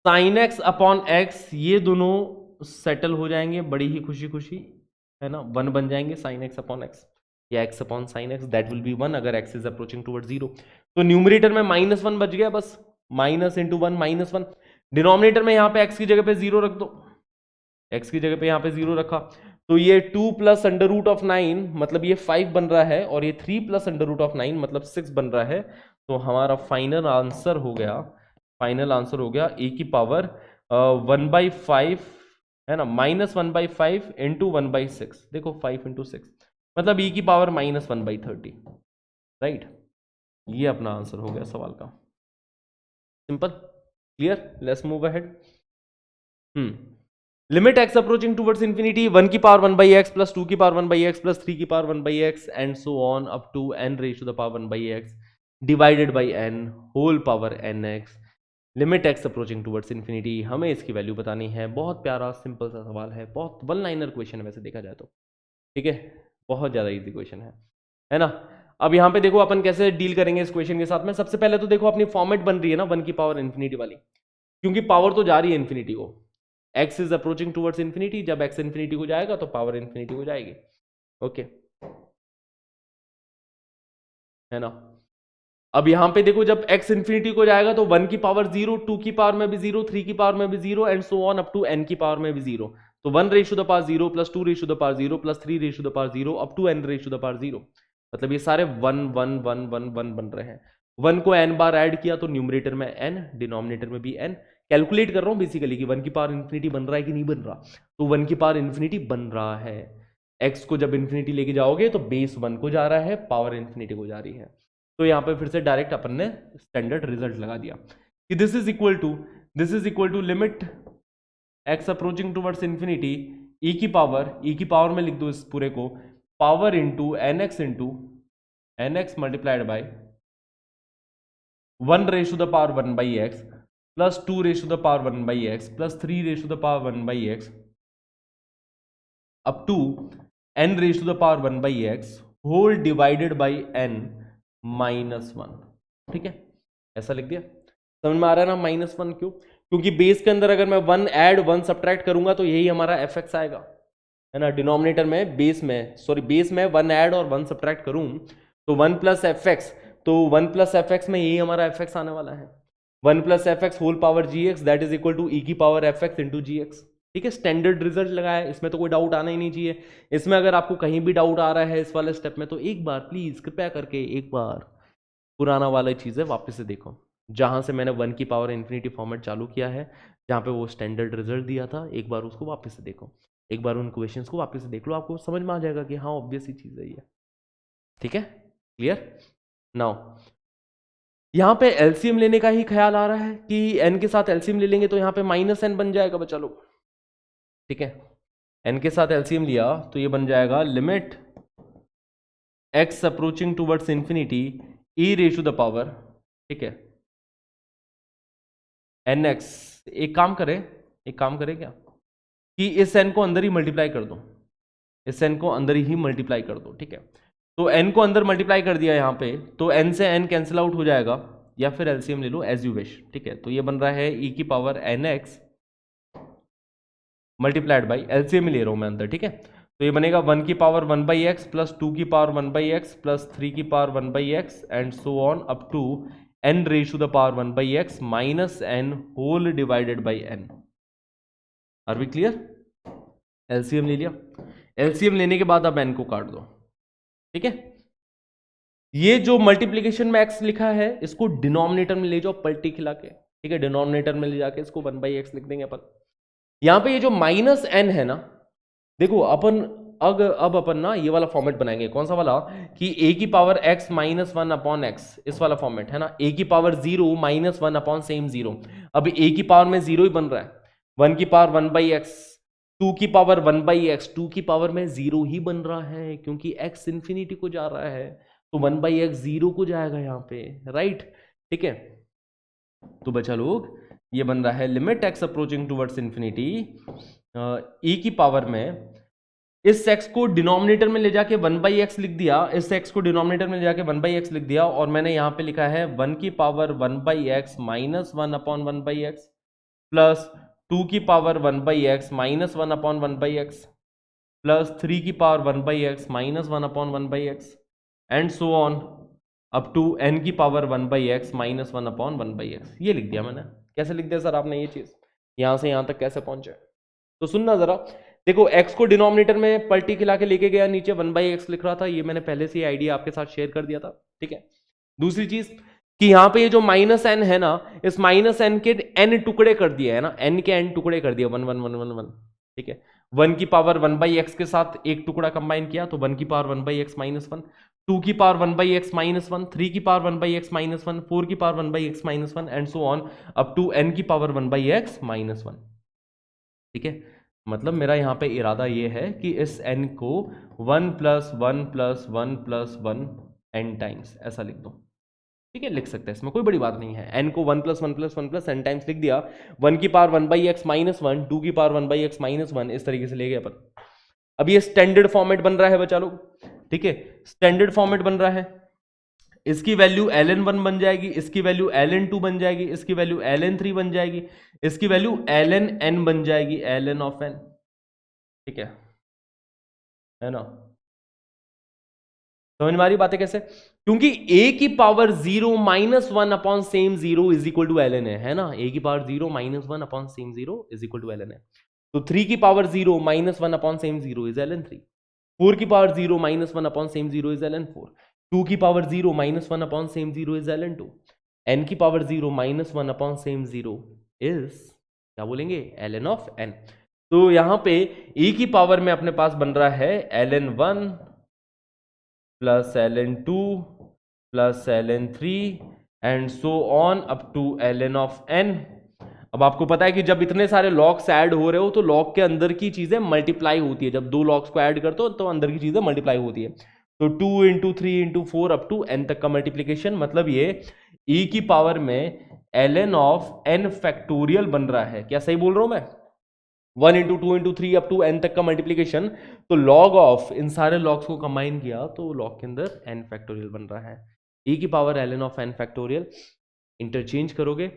sin x अपॉन x ये दोनों सेटल हो जाएंगे बड़ी ही खुशी खुशी, है ना, 1 बन जाएंगे sin x अपॉन x, या x upon sin x that will B 1 अगर x इज अप्रोचिंग टुवर्ड 0। तो न्यूमरेटर में -1 बच गया, बस माइनस इंटू 1 -1। डिनोमिनेटर में यहां पे x की जगह पे 0 रख दो, x की जगह पे यहाँ पे 0 रखा, तो ये 2 प्लस अंडर रूट ऑफ 9 मतलब ये 5 बन रहा है, और ये 3 प्लस अंडर रूट ऑफ 9 मतलब 6 बन रहा है। तो हमारा फाइनल आंसर हो गया, फाइनल आंसर हो गया e की पावर 1/5 है ना, -1/5 इंटू 1/6। देखो 5 इंटू 6 मतलब e की पावर -1/30, राइट। ये अपना आंसर हो गया सवाल का। Simple, clear, let's move ahead. Limit x approaching towards infinity 1 की पावर 1/x प्लस 2 की पावर 1/x प्लस 3 की power 1/x and so on up to n raise to the power 1/x divided by n whole power nx। Limit x approaching towards infinity, हमें इसकी value बतानी है। बहुत प्यारा simple सा सवाल है, बहुत वन लाइनर क्वेश्चन है वैसे देखा जाए तो, ठीक है, बहुत ज़्यादा इजी क्वेश्चन है ना। अब यहाँ पे देखो अपन कैसे डील करेंगे इस क्वेश्चन के साथ में। सबसे पहले तो देखो अपनी फॉर्मेट बन रही है ना 1 की पावर इन्फिनिटी वाली, क्योंकि पावर तो जा रही है इन्फिनिटी को, x is approaching towards infinity, जब x इन्फिनिटी को जाएगा तो पावर इन्फिनिटी को जाएगी, ओके, है ना। अब यहां पे देखो जब x इन्फिनिटी को जाएगा तो 1 की पावर 0, 2 की पावर में भी 0, 3 की पावर में भी 0 and so on up to n की पावर में भी 0। तो 1 raise to the power 0 plus 2 raise to the power 0 plus 3 raise to the power 0 up to n raise to the power 0, मतलब ये सारे 1 1 1 1 1 बन रहे हैं। 1 को n बार ऐड किया तो न्यूमरेटर में n, डिनोमिनेटर में भी n। कैलकुलेट कर रहा हूं बेसिकली कि 1 की पावर इन्फिनिटी बन रहा है कि नहीं बन रहा, तो 1 की पावर इन्फिनिटी बन रहा है। x को जब इन्फिनिटी लेके जाओगे तो बेस 1 को जा रहा है, पावर इन्फिनिटी को जा रही है। तो यहां पे फिर से डायरेक्ट अपन ने स्टैंडर्ड रिजल्ट लगा दिया कि this is equal to limit x approaching towards infinity e की पावर में लिख दो इस पूरे को, power into n x multiplied by 1 raise to the power 1/x plus 2 raise to the power 1/x plus 3 raise to the power 1/x up to n raise to the power 1/x whole divided by n -1, ठीक है, ऐसा लिख दिया। समझ में आ रहा है ना -1 क्यों? क्योंकि बेस के अंदर अगर मैं 1 ऐड 1 सब्ट्रैक्ट करूंगा तो यही हमारा fx आएगा, है ना। डिनोमिनेटर में बेस में 1 ऐड और 1 सब्ट्रैक्ट करूं तो 1 प्लस fx, तो 1 प्लस fx में यही हमारा fx आने वाला है। 1 plus fx whole power gx that is equal to e की पावर fx इंटू gx, ठीक है। स्टैंडर्ड रिजल्ट लगाया है, इसमें तो कोई डाउट आना ही नहीं चाहिए। इसमें अगर आपको कहीं भी डाउट आ रहा है इस वाले स्टेप में तो एक बार प्लीज कृपया करके एक बार पुराना वाला चीज़ें वापस से देखो, जहां से मैंने 1 की पावर इन्फिनिटी फॉर्मेट चालू किया है, जहां पे वो स्टैंडर्ड रिजल्ट दिया था, एक बार उसको वापस से देखो, एक बार उन क्वेश्चंस को वापस से देख लो, आपको समझ में आ जाएगा कि हाँ ऑब्वियस ही चीज़ है ये, ठीक है, क्लियर। नाउ यहाँ पे एलसीएम लेने का ही ख्याल आ रहा है कि n के साथ एलसीएम ले लेंगे तो यहाँ पे -n बन जाएगा बच्चा लोग, ठीक है। n के साथ एलसीएम लिया तो ये बन जाएगा limit x approaching towards infinity e raise to the power, ठीक है, nx। एक काम करें क्या कि इस n को अंदर ही मल्टीप्लाई कर दो, इस n को अंदर ही मल्टीप्लाई कर दो, ठीक है। तो n को अंदर मल्टीप्लाई कर दिया यहाँ पे, तो n से n कैंसिल आउट हो जाएगा, या फिर एलसीएम ले लो एज यू विश, ठीक है। तो ये बन रहा है e की power nx multiplied by, LCM ले रहा हूं मैं अंदर, ठीक है। तो ये बनेगा 1 की पावर 1/x प्लस 2 की पावर 1/x प्लस 3 की power 1/x and so on up to n raise to the power 1/x minus n whole divided by n। Are we clear? LCM ले लिया, एलसीएम लेने के बाद अब n को काट दो, ठीक है। ये जो मल्टीप्लीकेशन में x लिखा है इसको डिनोमिनेटर में ले जाओ पलटी खिला के, ठीक है। डिनोमिनेटर में ले जाके इसको 1/x लिख देंगे अपन। यहां पे ये जो -n है ना, देखो अपन अब अपन ना ये वाला फॉर्मेट बनाएंगे, कौन सा वाला, कि a की पावर x -1 अपॉन x, इस वाला फॉर्मेट है ना। a की पावर 0 -1 अपॉन सेम 0, अब a की पावर में 0 ही बन रहा है, 1 की पावर 1/x, 2 की पावर 1/x, 2 की पावर में 0 ही बन रहा है क्योंकि x इन्फिनिटी को जा रहा है, तो 1/x 0 को जाएगा यहाँ पे, राइट, ठीक है। तो बच्चा लोग ये बन रहा है limit x approaching towards infinity e की पावर में, इस x को डिनोमिनेटर में ले जाके 1/x लिख दिया, इस x को डिनोमिनेटर में ले जाके 1/x लिख दिया, और मैंने यहां पे लिखा है 1 की power 1/x -1 upon 1/x plus 2 की power 1/x -1 upon 1/x plus 3 की power 1/x -1 upon 1/x and so on up to n की पावर 1/x -1 अपॉन 1/x। ये लिख दिया मैंने। कैसे लिख दिया सर आपने ये चीज, यहां से यहां तक कैसे पहुंचे? तो सुनना जरा, देखो x को डिनोमिनेटर में पलटी खिला के लेके गया नीचे, 1/x लिख रहा था, ये मैंने पहले से ही आइडिया आपके साथ शेयर कर दिया था, ठीक है। दूसरी चीज कि यहाँ पे ये जो -n है ना, इस -n के n टुकड़े कर दिए है ना, n के n टुकड़े कर दिए, 1 1 1 1 1, ठीक है। 1 की पावर 1/x के साथ एक टुकड़ा कंबाइन किया तो 1 की पावर 1/x -1, 2 की पावर 1/x -1, 3 की पावर 1/x -1, 4 की power 1/x -1 and so on up to n की पावर 1/x -1, ठीक है। मतलब मेरा यहाँ पे इरादा ये है कि इस n को 1 + 1 + 1 + 1 n टाइम्स ऐसा लिख दो, ठीक है। लिख सकते हैं, इसमें कोई बड़ी बात नहीं है। n को 1 + 1 + 1 + n टाइम्स लिख दिया, 1 की पावर 1/x -1, 2 की पावर 1/x -1, इस तरीके से ले गए अपन। अब ये स्टैंडर्ड फॉर्मेट बन रहा है बच्चा लोग, ठीक है। स्टैंडर्ड फॉर्मेट बन रहा है, इसकी वैल्यू ln1 बन जाएगी, इसकी वैल्यू ln2 बन जाएगी, इसकी वैल्यू ln3 बन जाएगी, इसकी वैल्यू ln बन जाएगी, ln ऑफ n, ठीक है ना। समझ में आ रही बातें कैसे? क्योंकि a की power 0 -1 upon same 0 is equal to ln है ना। a की power 0 -1 upon same 0 is equal to ln है। तो 3 की power 0 -1 upon same 0 is ln3, 4 की power 0 -1 upon same 0 is ln4, 2 की power 0 -1 upon same 0 is ln2, n की power 0 -1 upon same 0 is क्या बोलेंगे, ln ऑफ n। तो यहां पे e की पावर में अपने पास बन रहा है ln1 plus ln2 plus ln3 and so on up to ln of n। अब आपको पता है कि जब इतने सारे लॉग्स ऐड हो रहे हो तो लॉग के अंदर की चीजें मल्टीप्लाई होती है, जब दो लॉग्स को ऐड करते हो तो अंदर की चीजें मल्टीप्लाई होती है। तो 2 × 3 × 4 अप टू n तक का मल्टीप्लीकेशन, मतलब ये e की पावर में ln ऑफ n फैक्टोरियल बन रहा है। क्या सही बोल रहा हूं मैं? 1 × 2 × 3 अप टू n तक का मल्टीप्लीकेशन, तो लॉग ऑफ इन सारे लॉग्स को कंबाइन किया तो लॉग के अंदर n फैक्टोरियल बन रहा है। e की power ln of n factorial, interchange करोगे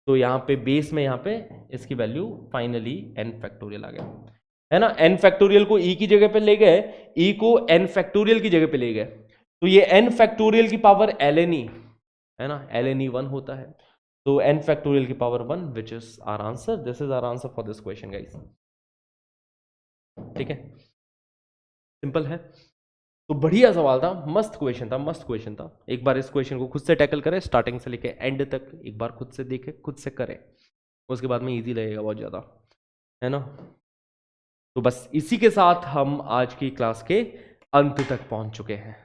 तो यहाँ पे बेस में यहाँ पे इसकी वैल्यू फाइनली n फैक्टोरियल आ गया, है ना। n फैक्टोरियल को e की जगह पे ले गए, e को n फैक्टोरियल की जगह पे ले गए, तो ये n फैक्टोरियल की पावर ln e, है ना, ln e 1 होता है। तो n फैक्टोरियल की power 1 which is our answer, this is our answer for this question guys, ठीक है। सिंपल है। तो बढ़िया सवाल था, मस्त क्वेश्चन था, मस्त क्वेश्चन था। एक बार इस क्वेश्चन को खुद से टैकल करें, स्टार्टिंग से लेके एंड तक एक बार खुद से देखें, खुद से करें, उसके बाद में इजी लगेगा बहुत ज़्यादा, है ना। तो बस इसी के साथ हम आज की क्लास के अंत तक पहुंच चुके हैं।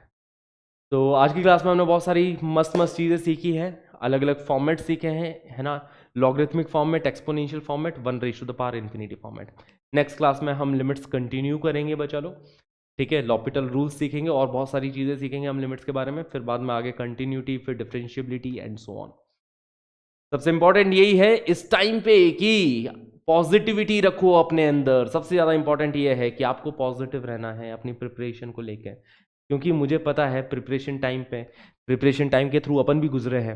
तो आज की क्लास में हमने बहुत सारी मस्त मस्त चीज़ें सीखी हैं, अलग अलग फॉर्मेट सीखे हैं, है ना। Logarithmic format, exponential format, 1⁻∞ format. Next class में हम लिमिट्स कंटिन्यू करेंगे बच्चा लोग, ठीक है। लॉपिटल रूल्स सीखेंगे और बहुत सारी चीज़ें सीखेंगे हम लिमिट्स के बारे में, फिर बाद में आगे कंटिन्यूटी, फिर डिफरेंशियबिलिटी एंड सो ऑन। सबसे इंपॉर्टेंट यही है इस टाइम पे कि पॉजिटिविटी रखो अपने अंदर। सबसे ज़्यादा इंपॉर्टेंट ये है कि आपको पॉजिटिव रहना है अपनी प्रिपरेशन को लेकर, क्योंकि मुझे पता है प्रिपरेशन टाइम के थ्रू अपन भी गुजरे हैं।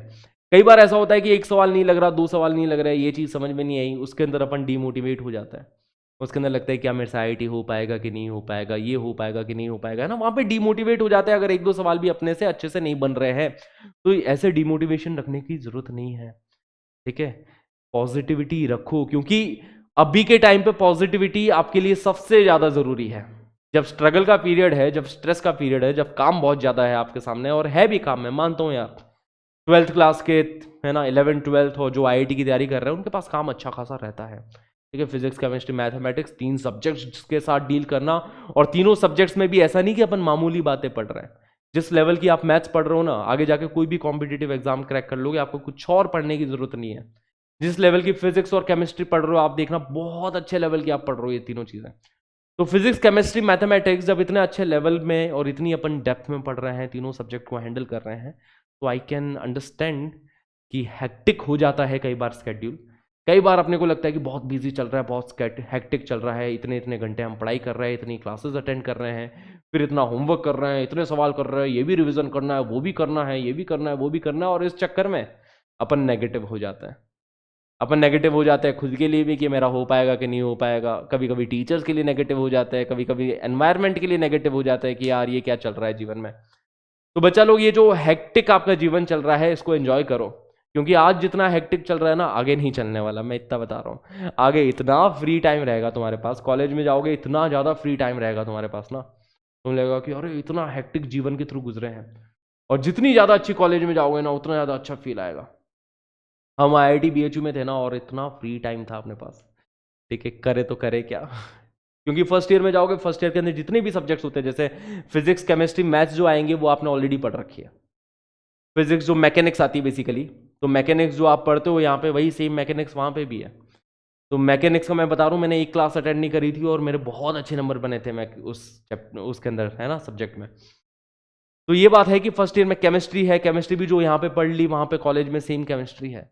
कई बार ऐसा होता है कि एक सवाल नहीं लग रहा, दो सवाल नहीं लग रहा है, ये चीज़ समझ में नहीं आई, उसके अंदर अपन डीमोटिवेट हो जाता है, उसके अंदर लगता है क्या मेरे से IIT हो पाएगा कि नहीं हो पाएगा, ये हो पाएगा कि नहीं हो पाएगा, है ना। वहाँ पे डीमोटिवेट हो जाता है अगर एक दो सवाल भी अपने से अच्छे से नहीं बन रहे हैं, तो ऐसे डीमोटिवेशन रखने की जरूरत नहीं है, ठीक है। पॉजिटिविटी रखो, क्योंकि अभी के टाइम पे पॉजिटिविटी आपके लिए सबसे ज़्यादा ज़रूरी है। जब स्ट्रगल का पीरियड है, जब स्ट्रेस का पीरियड है, जब काम बहुत ज़्यादा है आपके सामने, और है भी काम, मैं मानता हूँ यार, 12th क्लास के, है ना, 11th 12th और जो IIT की तैयारी कर रहे हैं उनके पास काम अच्छा खासा रहता है, ठीक है। फिजिक्स, केमिस्ट्री, मैथमेटिक्स, 3 सब्जेक्ट्स के साथ डील करना, और तीनों सब्जेक्ट्स में भी ऐसा नहीं कि अपन मामूली बातें पढ़ रहे हैं। जिस लेवल की आप मैथ्स पढ़ रहे हो ना, आगे जाके कोई भी कॉम्पिटिटिव एग्जाम क्रैक कर लोगे, आपको कुछ और पढ़ने की जरूरत नहीं है। जिस लेवल की फिजिक्स और केमिस्ट्री पढ़ रहे हो आप, देखना बहुत अच्छे लेवल की आप पढ़ रहे हो ये तीनों चीजें। तो फिजिक्स, केमिस्ट्री, मैथमेटिक्स जब इतने अच्छे लेवल में और इतनी अपन डेप्थ में पढ़ रहे हैं, तीनों सब्जेक्ट को हैंडल कर रहे हैं, तो आई कैन अंडरस्टैंड कि हेक्टिक हो जाता है कई बार स्केड्यूल। कई बार अपने को लगता है कि बहुत बिजी चल रहा है, बहुत हेक्टिक चल रहा है, इतने इतने घंटे हम पढ़ाई कर रहे हैं, इतनी क्लासेस अटेंड कर रहे हैं, फिर इतना होमवर्क कर रहे हैं, इतने सवाल कर रहे हैं, ये भी रिविजन करना है, वो भी करना है, ये भी करना है, वो भी करना है, और इस चक्कर में अपन नेगेटिव हो जाता है। अपन नेगेटिव हो जाते हैं खुद के लिए भी कि मेरा हो पाएगा कि नहीं हो पाएगा, कभी कभी टीचर्स के लिए नेगेटिव हो जाता है, कभी कभी एनवायरनमेंट के लिए नेगेटिव हो जाता है कि यार ये क्या चल रहा है जीवन में। तो बच्चा लोग, ये जो हेक्टिक आपका जीवन चल रहा है इसको एंजॉय करो, क्योंकि आज जितना हेक्टिक चल रहा है ना, आगे नहीं चलने वाला, मैं इतना बता रहा हूँ। आगे इतना फ्री टाइम रहेगा तुम्हारे पास, कॉलेज में जाओगे इतना ज़्यादा फ्री टाइम रहेगा तुम्हारे पास ना, तुम लगेगा कि अरे इतना हेक्टिक जीवन के थ्रू गुजरे हैं। और जितनी ज़्यादा अच्छी कॉलेज में जाओगे ना, उतना ज़्यादा अच्छा फील आएगा। हम IIT BHU में थे ना, और इतना फ्री टाइम था अपने पास, ठीक है, करे तो करे क्या। क्योंकि फर्स्ट ईयर में जाओगे, फर्स्ट ईयर के अंदर जितने भी सब्जेक्ट्स होते हैं, जैसे फिजिक्स, केमिस्ट्री, मैथ्स जो आएंगे वो आपने ऑलरेडी पढ़ रखी है। फिजिक्स जो मैकेनिक्स आती है बेसिकली, तो मैकेनिक्स जो आप पढ़ते हो यहाँ पे, वही सेम मैकेनिक्स वहाँ पे भी है। तो मैकेनिक्स का मैं बता रहा हूँ, मैंने एक क्लास अटेंड नहीं करी थी और मेरे बहुत अच्छे नंबर बने थे मैं उसके अंदर, है ना, सब्जेक्ट में। तो ये बात है कि फर्स्ट ईयर में केमिस्ट्री है, केमिस्ट्री भी जो यहाँ पे पढ़ ली, वहाँ पे कॉलेज में सेम केमिस्ट्री है।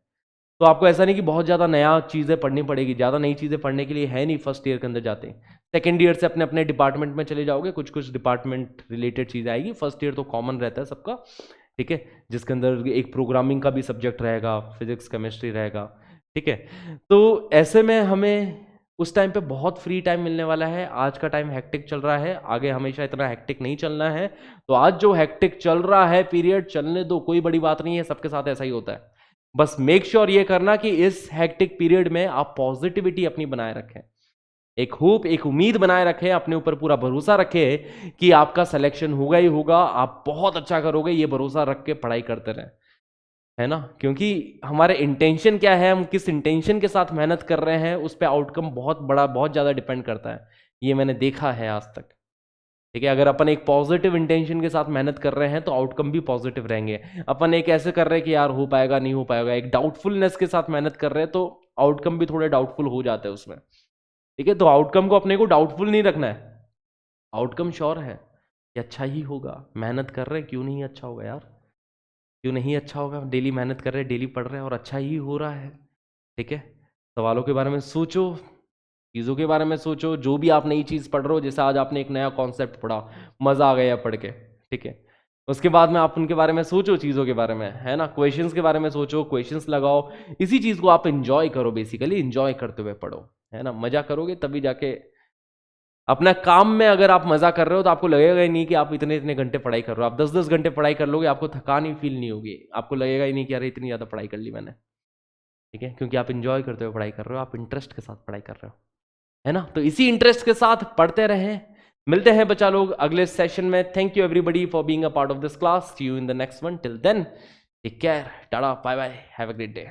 तो आपको ऐसा नहीं कि बहुत ज़्यादा नया चीज़ें पढ़नी पड़ेगी, ज़्यादा नई चीज़ें पढ़ने के लिए है नहीं फर्स्ट ईयर के अंदर जाते हैं। सेकेंड ईयर से अपने अपने डिपार्टमेंट में चले जाओगे, कुछ कुछ डिपार्टमेंट रिलेटेड चीज़ें आएगी। फर्स्ट ईयर तो कॉमन रहता है सबका, ठीक है, जिसके अंदर एक प्रोग्रामिंग का भी सब्जेक्ट रहेगा, फिजिक्स केमिस्ट्री रहेगा, ठीक है। तो ऐसे में हमें उस टाइम पे बहुत फ्री टाइम मिलने वाला है। आज का टाइम हेक्टिक चल रहा है, आगे हमेशा इतना हेक्टिक नहीं चलना है। तो आज जो हेक्टिक चल रहा है पीरियड, चलने दो, कोई बड़ी बात नहीं है, सबके साथ ऐसा ही होता है। बस मेक श्योर ये करना कि इस हेक्टिक पीरियड में आप पॉजिटिविटी अपनी बनाए रखें, एक होप, एक उम्मीद बनाए रखें, अपने ऊपर पूरा भरोसा रखें कि आपका सिलेक्शन होगा ही होगा, आप बहुत अच्छा करोगे, ये भरोसा रख के पढ़ाई करते रहें, है ना। क्योंकि हमारे इंटेंशन क्या है, हम किस इंटेंशन के साथ मेहनत कर रहे हैं, उस पर आउटकम बहुत बड़ा, बहुत ज़्यादा डिपेंड करता है। ये मैंने देखा है आज तक, ठीक है। अगर अपन एक पॉजिटिव इंटेंशन के साथ मेहनत कर रहे हैं तो आउटकम भी पॉजिटिव रहेंगे। अपन एक ऐसे कर रहे हैं कि यार हो पाएगा नहीं हो पाएगा, एक डाउटफुलनेस के साथ मेहनत कर रहे हैं, तो आउटकम भी थोड़े डाउटफुल हो जाते हैं उसमें, ठीक है। तो आउटकम को अपने को डाउटफुल नहीं रखना है, आउटकम श्योर है कि अच्छा ही होगा। मेहनत कर रहे हैं, क्यों नहीं अच्छा होगा यार, क्यों नहीं अच्छा होगा। डेली मेहनत कर रहे हैं, डेली पढ़ रहे हैं और अच्छा ही हो रहा है, ठीक है। सवालों के बारे में सोचो, चीज़ों के बारे में सोचो, जो भी आप नई चीज़ पढ़ रहे हो, जैसे आज आपने एक नया कॉन्सेप्ट पढ़ा, मज़ा आ गया पढ़ के, ठीक है। उसके बाद में आप उनके बारे में सोचो, चीज़ों के बारे में, है ना, क्वेश्चंस के बारे में सोचो, क्वेश्चंस लगाओ। इसी चीज़ को आप इंजॉय करो, बेसिकली इंजॉय करते हुए पढ़ो, है ना। मज़ा करोगे तभी जाके अपना काम में, अगर आप मज़ा कर रहे हो तो आपको लगेगा ही नहीं कि आप इतने इतने घंटे पढ़ाई कर रहे हो। आप 10-10 घंटे पढ़ाई कर लोगे, आपको थकान ही फील नहीं होगी, आपको लगेगा ही नहीं कि अरे इतनी ज़्यादा पढ़ाई कर ली मैंने, ठीक है। क्योंकि आप इंजॉय करते हुए पढ़ाई कर रहे हो, आप इंटरेस्ट के साथ पढ़ाई कर रहे हो, है ना। तो इसी इंटरेस्ट के साथ पढ़ते रहें। मिलते हैं बच्चा लोग अगले सेशन में। Thank you everybody for being a part of this class. See you in the next one. Till then take care, tata, bye bye, have a great day.